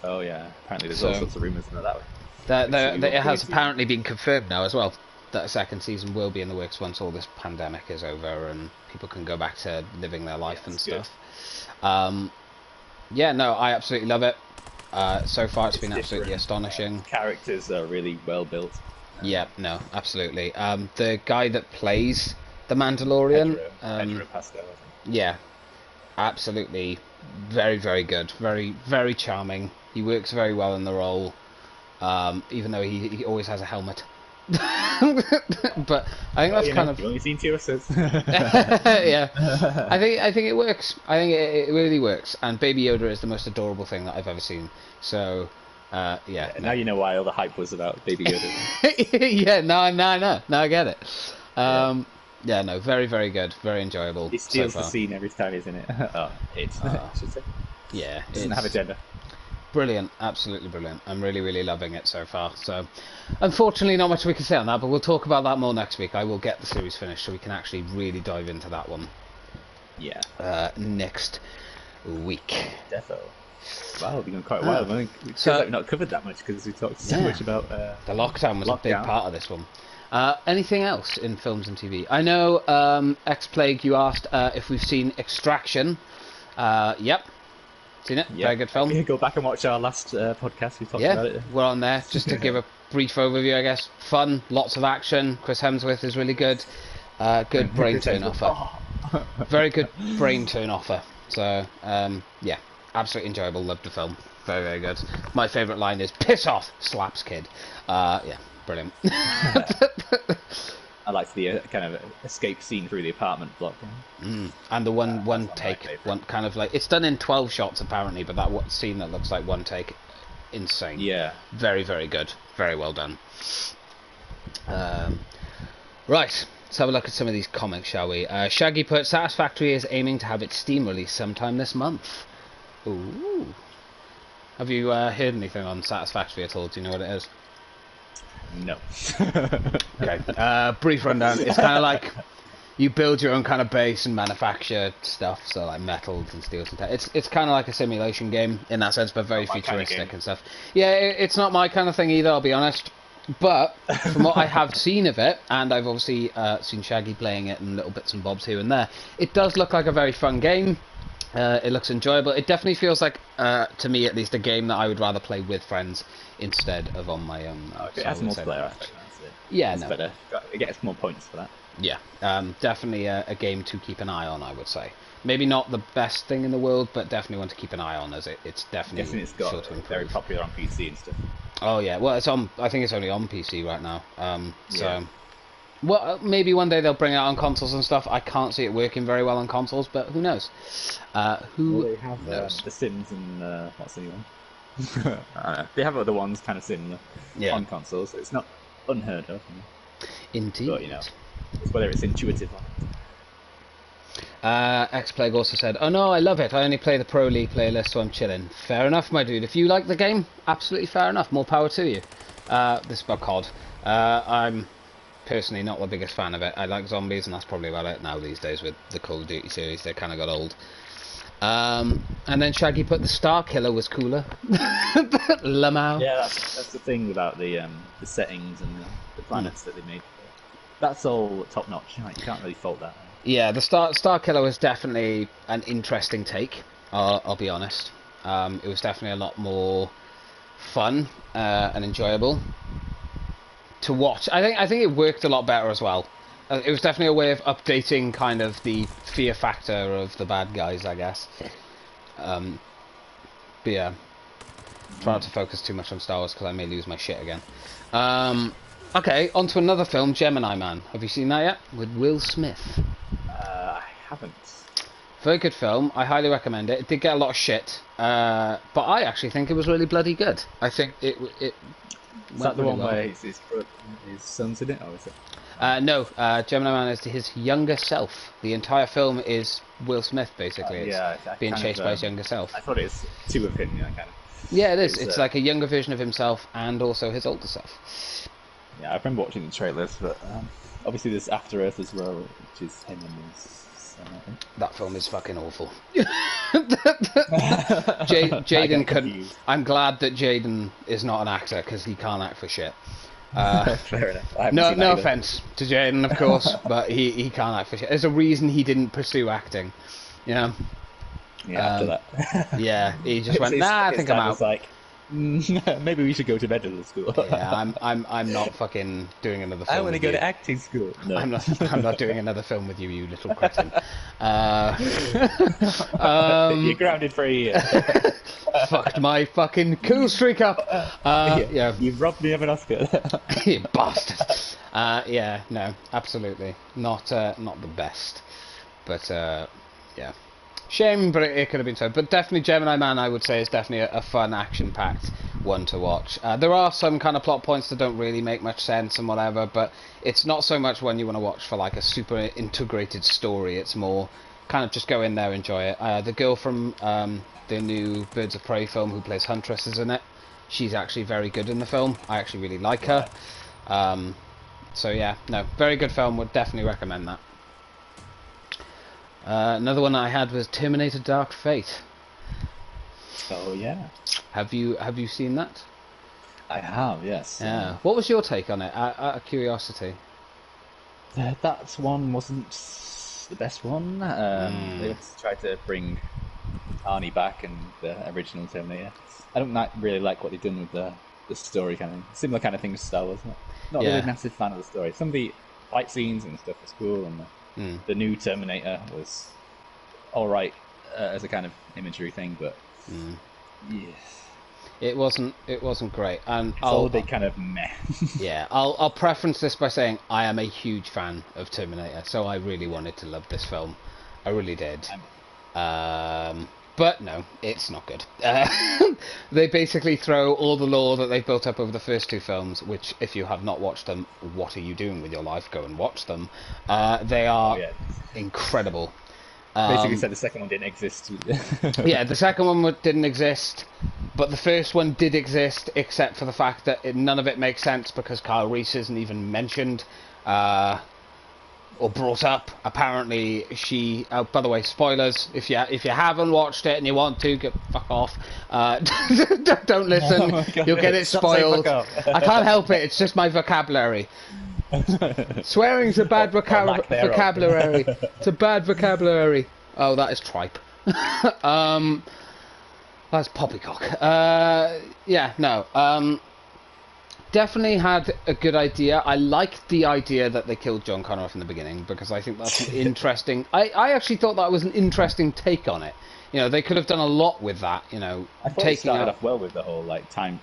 Oh yeah, apparently there's So all sorts of rumours about that. it has apparently been confirmed now as well that a second season will be in the works once all this pandemic is over and people can go back to living their life and stuff. Yeah, no, I absolutely love it. So far, it's been absolutely astonishing. Characters are really well built. Yeah, no, absolutely. The guy that plays the Mandalorian, Pedro Pascal, I think. yeah, absolutely, very, very good, very, very charming. He works very well in the role, even though he always has a helmet. But I think that's kind of. You've only seen 2 episodes. Yeah, I think it works. I think it really works. And Baby Yoda is the most adorable thing that I've ever seen. So, yeah. Now you know why all the hype was about Baby Yoda. Yeah, no, I get it. Yeah, no, very, very good, very enjoyable. He steals the scene every time he's in it. I should say. Yeah, it doesn't have a gender. Brilliant, absolutely brilliant. I'm really, really loving it so far. So, unfortunately, not much we can say on that, but we'll talk about that more next week. I will get the series finished so we can actually really dive into that one. Yeah. Next week. Defo. Wow, we've been going quite a while. I think we've not covered that much because we talked so much about the lockdown was a big part of this one. Anything else in films and TV? I know X-Plague, you asked if we've seen Extraction. Yep. Seen it? Very good film. Yeah, go back and watch our last podcast. We talked about it. We're on there. Just to give a brief overview, I guess. Fun, lots of action. Chris Hemsworth is really good. Good brain turn offer. Very good brain turn offer. So, yeah, absolutely enjoyable. Loved the film. Very, very good. My favourite line is "Piss off, slaps kid." Yeah, brilliant. I liked the kind of escape scene through the apartment block. And the one take, one kind of like it's done in 12 shots apparently, but that scene that looks like one take, insane. Yeah, very, very good, very well done. Right, let's have a look at some of these comics, shall we? Shaggy put Satisfactory is aiming to have its Steam release sometime this month. Ooh. Have you heard anything on Satisfactory at all? Do you know what it is? No. Okay. Brief rundown. It's kind of like you build your own kind of base and manufacture stuff, so like metals and steels and it's kind of like a simulation game in that sense, but very futuristic kind of and stuff. Yeah, it's not my kind of thing either, I'll be honest. But from what I have seen of it, and I've obviously seen Shaggy playing it and little bits and bobs here and there, it does look like a very fun game. It looks enjoyable. It definitely feels like, to me at least, a game that I would rather play with friends instead of on my own. Okay, it has multiplayer aspect. Yeah, no. Better. It gets more points for that. Yeah, definitely a game to keep an eye on, I would say. Maybe not the best thing in the world, but definitely one to keep an eye on, as it's definitely it's got sure to improve. Very popular on PC and stuff. Oh yeah, well it's on. I think it's only on PC right now. So, well, maybe one day they'll bring it out on consoles and stuff. I can't see it working very well on consoles, but who knows? They have The Sims and what's the new one? I don't know. They have other ones kind of similar on consoles, so it's not unheard of. Indeed. But it's whether it's intuitive or not. X-Plague also said, "Oh no, I love it. I only play the Pro League playlist, so I'm chilling." Fair enough, my dude. If you like the game, absolutely fair enough. More power to you. This is about COD. I'm personally not the biggest fan of it. I like zombies, and that's probably about it now these days with the Call of Duty series. They kind of got old. And then Shaggy put the Star Killer was cooler. Lamau. Yeah, that's the thing about the settings and the planets that they made. That's all top notch. You can't really fault that. Yeah, the Star Killer was definitely an interesting take. I'll be honest. It was definitely a lot more fun and enjoyable to watch. I think it worked a lot better as well. It was definitely a way of updating kind of the fear factor of the bad guys, I guess. But yeah, try not to focus too much on Star Wars because I may lose my shit again. Okay, on to another film, Gemini Man. Have you seen that yet? With Will Smith. I haven't. Very good film. I highly recommend it. It did get a lot of shit, but I actually think it was really bloody good. I think it Is that the one where his son's in it, or is it? No, Gemini Man is his younger self. The entire film is Will Smith, basically. It's being chased by his younger self. I thought it was two of him, kind of. Yeah, it is. It's like a younger version of himself and also his older self. Yeah, I remember watching the trailers, but obviously there's After Earth as well, which is him and his That film is fucking awful. I Jaden get couldn't. confused. I'm glad that Jaden is not an actor because he can't act for shit. Fair enough. I haven't seen that No either. offense to Jaden, of course, but he can't act for shit. There's a reason he didn't pursue acting. Yeah. After that. Yeah, he just went, His nah, I think I'm dad out. was like, maybe we should go to medical school. Yeah, I'm not fucking doing another film I want to with go you. to acting school. No. I'm not doing another film with you, you little cretin. You're grounded for a year. Fucked my fucking cool streak up. Yeah. You've robbed me of an Oscar. You bastard. Yeah, no, absolutely not the best, but yeah, shame, but it could have been so. But definitely Gemini Man, I would say, is definitely a fun, action-packed one to watch. There are some kind of plot points that don't really make much sense and whatever, but it's not so much one you want to watch for like a super integrated story. It's more kind of just go in there, enjoy it. The girl from the new Birds of Prey film who plays Huntress is in it. She's actually very good in the film. I actually really like her. So yeah, no, very good film. Would definitely recommend that. Another one I had was Terminator Dark Fate. Oh yeah. Have you seen that? I have, yes. Yeah. What was your take on it? Out of curiosity. That one wasn't the best one. They tried to bring Arnie back and the original Terminator. I don't really like what they've done with the story, kind of similar kind of thing to Star Wars. Not really a massive fan of the story. Some of the fight scenes and stuff was cool, and the new Terminator was all right as a kind of imagery thing, but yeah, it wasn't great. And it's all a big kind of meh. Yeah, I'll preference this by saying I am a huge fan of Terminator, so I really wanted to love this film. I really did. But no, it's not good. They basically throw all the lore that they've built up over the first two films, which, if you have not watched them, what are you doing with your life? Go and watch them. They are incredible. Basically said the second one didn't exist. Yeah, the second one didn't exist, but the first one did exist, except for the fact that none of it makes sense because Kyle Reese isn't even mentioned. Or brought up. Apparently she by the way, spoilers, if you haven't watched it and you want to, fuck off. Don't listen. Oh God, you'll get it spoiled. I can't help it, it's just my vocabulary. Swearing's a bad vocabulary. It's a bad vocabulary. Oh, that is tripe. That's poppycock. Yeah, no. Definitely had a good idea. I liked the idea that they killed John Connor from the beginning because I think that's an interesting. I actually thought that was an interesting take on it. You know, they could have done a lot with that. You know, I thought it started off well with the whole like time,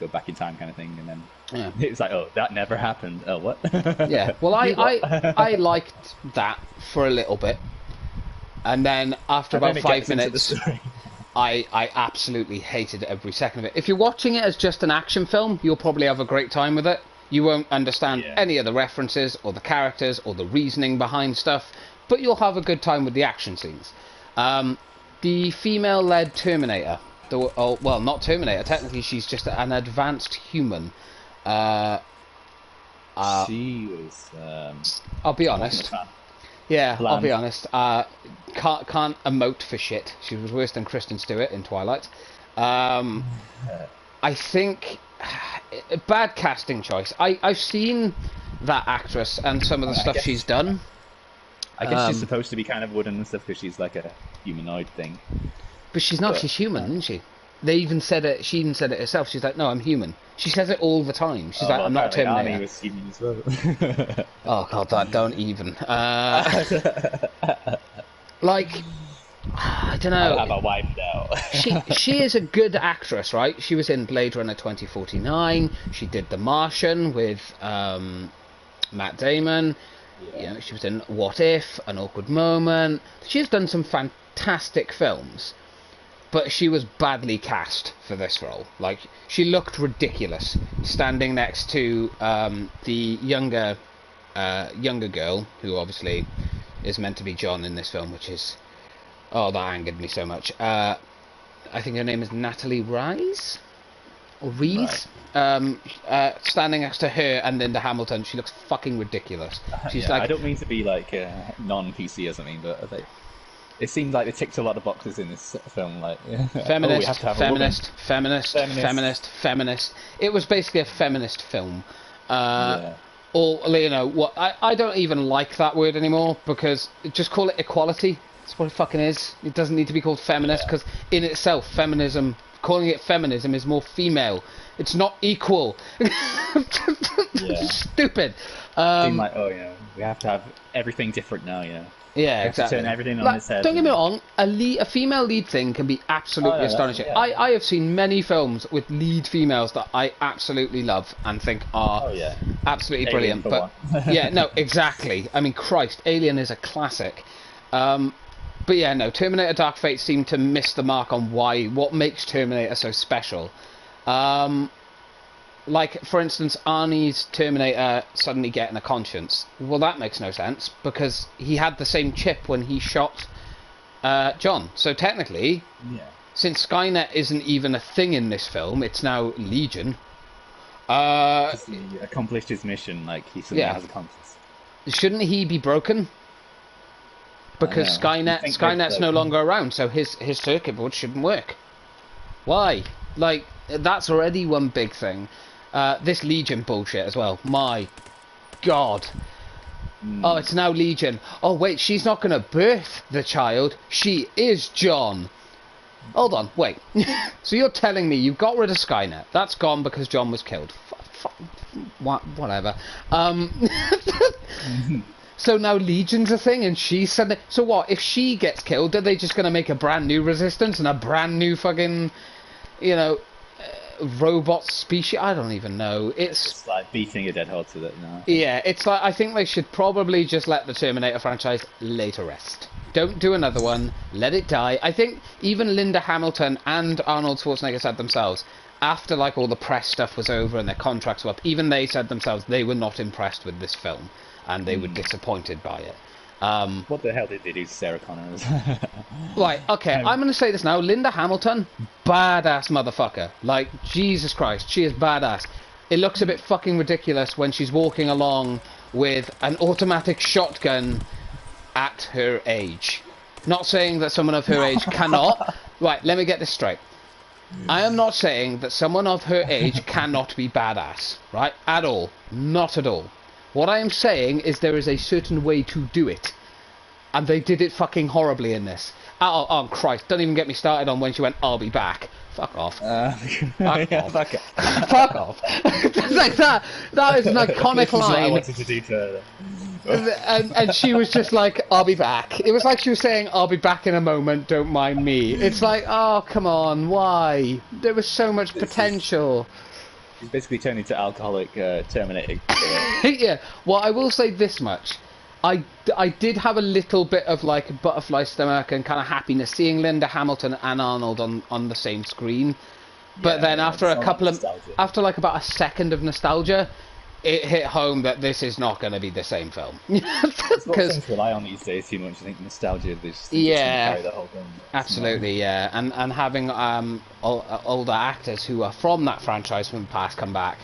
go back in time kind of thing, and then it's like, oh, that never happened. Oh, what? Yeah. Well, I liked that for a little bit, and then after about 5 minutes. I absolutely hated every second of it. If you're watching it as just an action film, you'll probably have a great time with it. You won't understand any of the references or the characters or the reasoning behind stuff, but you'll have a good time with the action scenes. The female-led Terminator, well, not Terminator, technically she's just an advanced human. She was... I'll be honest. Yeah, I'll be honest. Can't emote for shit. She was worse than Kristen Stewart in Twilight. I think bad casting choice. I've seen that actress and some of the stuff she's done. I guess she's supposed to be kind of wooden and stuff because she's like a humanoid thing. But she's not. She's human, isn't she? They even said it. She even said it herself. She's like, "No, I'm human." She says it all the time. She's like, "I'm not Terminator." Arnie was human as well. Oh God, that don't even. Like, I don't know. I have a wife now. she is a good actress, right? She was in Blade Runner 2049. She did The Martian with Matt Damon. Yeah. You know, she was in What If, An Awkward Moment. She's done some fantastic films. But she was badly cast for this role. Like, she looked ridiculous standing next to the younger girl, who obviously is meant to be John in this film, which is... Oh, that angered me so much. I think her name is Natalie Rise? Reese, standing next to her and Linda Hamilton, she looks fucking ridiculous. She's I don't mean to be like non-PC or something, but it seemed like they ticked a lot of boxes in this film. Like, feminist, we have to have feminist. It was basically a feminist film. Or, what I don't even like that word anymore, because just call it equality. That's what it fucking is. It doesn't need to be called feminist, because in itself, calling it feminism is more female. It's not equal. Stupid. Seem like, we have to have everything different now, Yeah, exactly. Turn everything on its head. Don't get me wrong, a female lead thing can be absolutely astonishing. I have seen many films with lead females that I absolutely love and think are absolutely Alien, brilliant. But yeah, no, exactly. I mean, Christ, Alien is a classic. But yeah, no, Terminator Dark Fate seemed to miss the mark on what makes Terminator so special. Like, for instance, Arnie's Terminator suddenly getting a conscience. Well, that makes no sense, because he had the same chip when he shot John. So technically, since Skynet isn't even a thing in this film, it's now Legion. He accomplished his mission, like, he suddenly has a conscience. Shouldn't he be broken? Because Skynet's no longer around, so his circuit board shouldn't work. Why? Like, that's already one big thing. This Legion bullshit as well. My God. Oh, it's now Legion. Oh, wait, she's not going to birth the child. She is John. Hold on, wait. So you're telling me you got rid of Skynet. That's gone because John was killed. Whatever. So now Legion's a thing, and she's suddenly... So what, if she gets killed, are they just going to make a brand new Resistance and a brand new fucking, robot species? I don't even know. It's like beating a dead horse to it now. Yeah, it's like, I think they should probably just let the Terminator franchise lay to rest. Don't do another one. Let it die. I think even Linda Hamilton and Arnold Schwarzenegger said themselves, after like all the press stuff was over and their contracts were up, even they said themselves they were not impressed with this film. And they were disappointed by it. What the hell did they do to Sarah Connor? Right, okay, I'm going to say this now. Linda Hamilton, badass motherfucker. Like, Jesus Christ, she is badass. It looks a bit fucking ridiculous when she's walking along with an automatic shotgun at her age. Not saying that someone of her age cannot. Right, let me get this straight. I am not saying that someone of her age cannot be badass, right? At all. Not at all. What I am saying is there is a certain way to do it. And they did it fucking horribly in this. Oh Christ, don't even get me started on when she went, I'll be back. Fuck off. Fuck off. Fuck off. Like that is an iconic line. What I wanted to do to her. And she was just like, I'll be back. It was like she was saying, I'll be back in a moment, don't mind me. It's like, oh, come on, why? There was so much potential. He's basically turned into alcoholic Terminator. Yeah, well, I will say this much. I did have a little bit of like a butterfly stomach and kind of happiness seeing Linda Hamilton and Arnold on the same screen. But then after after like about a second of nostalgia, it hit home that this is not going to be the same film. Because things rely on these days too much. I think nostalgia is carry the whole thing. Absolutely, yeah. And having older actors who are from that franchise from the past come back.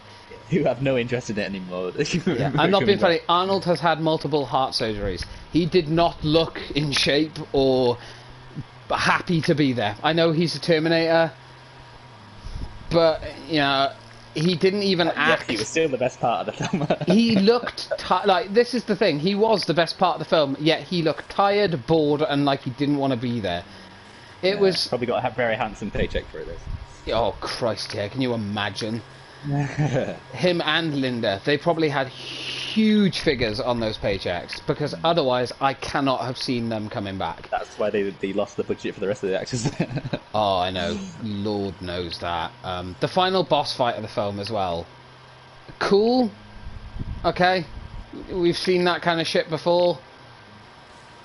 Who have no interest in it anymore. Yeah. I'm not being funny. Arnold has had multiple heart surgeries. He did not look in shape or happy to be there. I know he's a Terminator, but he didn't even act. He was still the best part of the film. He looked like, this is the thing. He was the best part of the film, yet he looked tired, bored, and like he didn't want to be there. It was probably got a very handsome paycheck for this. Oh Christ, yeah! Can you imagine? Him and Linda, they probably had huge figures on those paychecks, because otherwise I cannot have seen them coming back. That's why they lost the budget for the rest of the actors. Oh, I know. Lord knows that. The final boss fight of the film as well. Cool. Okay. We've seen that kind of shit before.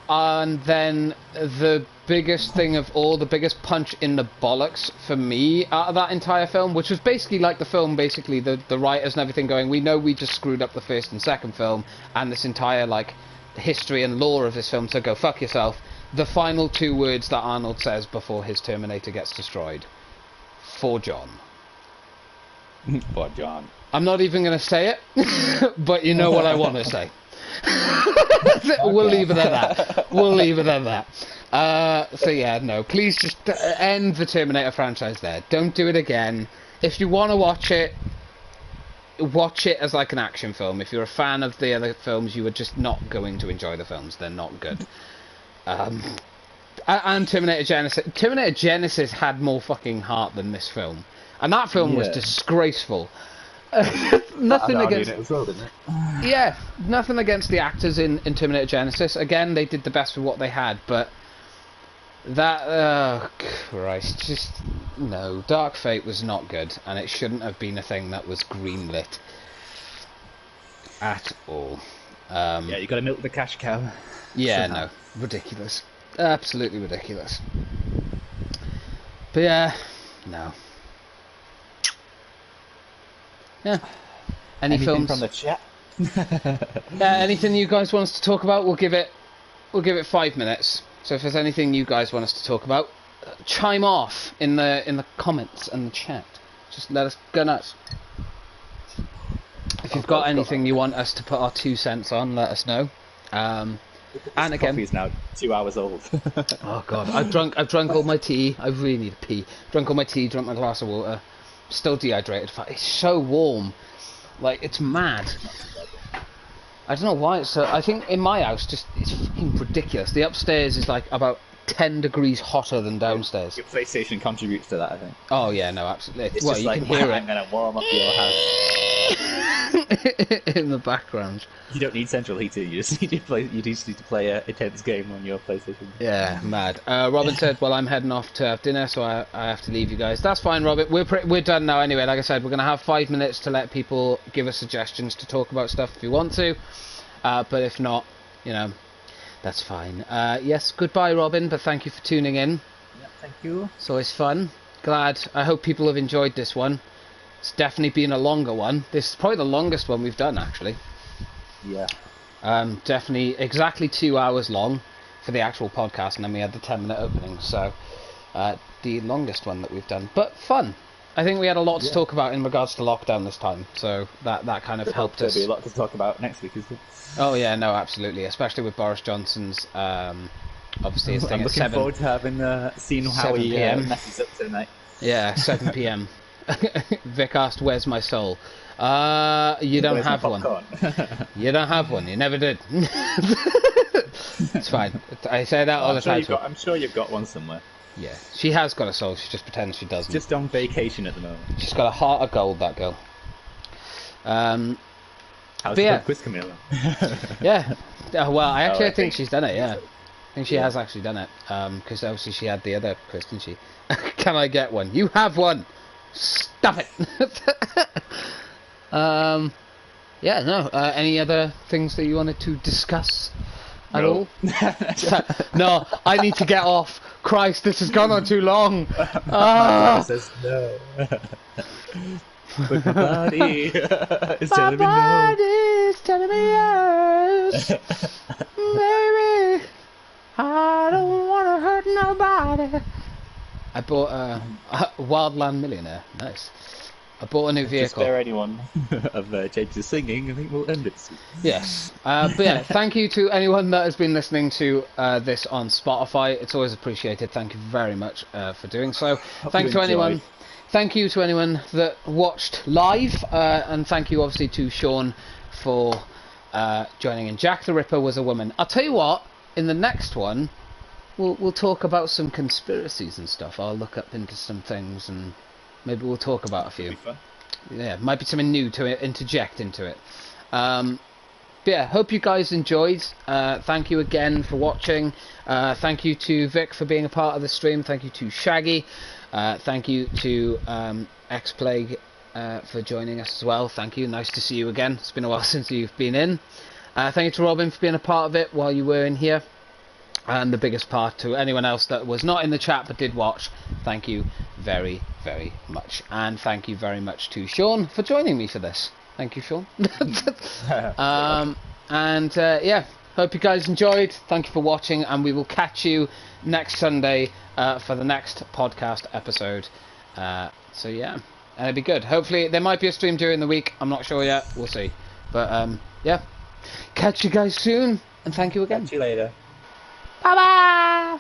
And then the biggest thing of all, the biggest punch in the bollocks for me out of that entire film, which was basically like the film, basically the writers and everything going, we know we just screwed up the first and second film and this entire like history and lore of this film, so go fuck yourself. The final two words that Arnold says before his Terminator gets destroyed: for John. Poor John. I'm not even going to say it, but you know what I want to say. We'll leave it at that. We'll leave it at that. So yeah, no, please just end the Terminator franchise there. Don't do it again. If you want to watch it as like an action film. If you're a fan of the other films, you are just not going to enjoy the films. They're not good. And Terminator Genesis. Terminator Genesis had more fucking heart than this film. And that film was disgraceful. Nothing against it as well, didn't it? Yeah, nothing against the actors in Terminator Genesis. Again, they did the best with what they had, but that, oh Christ, just no. Dark Fate was not good, and it shouldn't have been a thing that was greenlit at all. Yeah, you got to milk the cash cow. Yeah, no, ridiculous, absolutely ridiculous. But yeah, no. Yeah. Anything films from the chat? Yeah, anything you guys want us to talk about? We'll give it 5 minutes. So if there's anything you guys want us to talk about, chime off in the comments and the chat. Just let us go nuts. If you've got anything you want us to put our 2 cents on, let us know. And again, coffee is now 2 hours old. Oh god, I've drunk all my tea. I really need to pee. Drunk all my tea, drunk my glass of water. Still dehydrated. It's so warm, like it's mad. I don't know why it's so. I think in my house, it's fucking ridiculous. The upstairs is like about 10 degrees hotter than downstairs. Your PlayStation contributes to that, I think. Oh yeah, no, absolutely. It's well, just you like, can hear I'm gonna warm up your house in the background. You don't need central heating. You just need to play a intense game on your PlayStation. Yeah, mad. Robin said, "Well, I'm heading off to have dinner, so I have to leave you guys." That's fine, Robert. We're done now anyway. Like I said, we're gonna have 5 minutes to let people give us suggestions to talk about stuff if you want to. But if not, that's fine. Yes, goodbye, Robin. But thank you for tuning in. Yeah, thank you. It's always fun. Glad. I hope people have enjoyed this one. It's definitely been a longer one. This is probably the longest one we've done, actually. Yeah. Definitely exactly 2 hours long for the actual podcast, and then we had the 10-minute opening. So the longest one that we've done, but fun. I think we had a lot to talk about in regards to lockdown this time, so that kind of helped us. There'll be a lot to talk about next week, isn't it? Oh yeah, no, absolutely, especially with Boris Johnson's obviously his thing I'm looking forward to having seen how he messes up tonight. Yeah, 7 p.m. Vic asked, "Where's my soul?" You don't have one. You don't have one. You never did. It's fine. I say that all the time. I'm sure you've got one somewhere. Yeah, she has got a soul. She just pretends she doesn't. She's just on vacation at the moment. She's got a heart of gold, that girl. How's the quiz coming along? Yeah. Well, I think she's done it. Yeah, I think she has actually done it. Because obviously she had the other quiz, didn't she? Can I get one? You have one. Stop it. Yeah. No. Any other things that you wanted to discuss at all? No. I need to get off. Christ, this has gone on too long. Says no. But my body is telling me no. My body's telling me yes. Baby, I don't want to hurt nobody. I bought a Wildland Millionaire. Nice. I bought a new vehicle. To spare anyone of James' singing, I think we'll end it soon. Yes. But yeah, thank you to anyone that has been listening to this on Spotify. It's always appreciated. Thank you very much for doing so. Thank you to anyone that watched live, and thank you obviously to Sean for joining in. Jack the Ripper was a woman. I'll tell you what, in the next one, we'll talk about some conspiracies and stuff. I'll look up into some things and maybe we'll talk about a few. That'll be fun. Yeah, might be something new to interject into it. But yeah, hope you guys enjoyed. Thank you again for watching. Thank you to Vic for being a part of the stream. Thank you to Shaggy. Thank you to X-Plague for joining us as well. Thank you. Nice to see you again. It's been a while since you've been in. Thank you to Robin for being a part of it while you were in here. And the biggest part to anyone else that was not in the chat but did watch. Thank you very, very much. And thank you very much to Sean for joining me for this. Thank you, Sean. Yeah, hope you guys enjoyed. Thank you for watching, and we will catch you next Sunday for the next podcast episode. So yeah, and it'd be good. Hopefully, there might be a stream during the week. I'm not sure yet. We'll see. But yeah, catch you guys soon, and thank you again. Catch you later. Bye bye.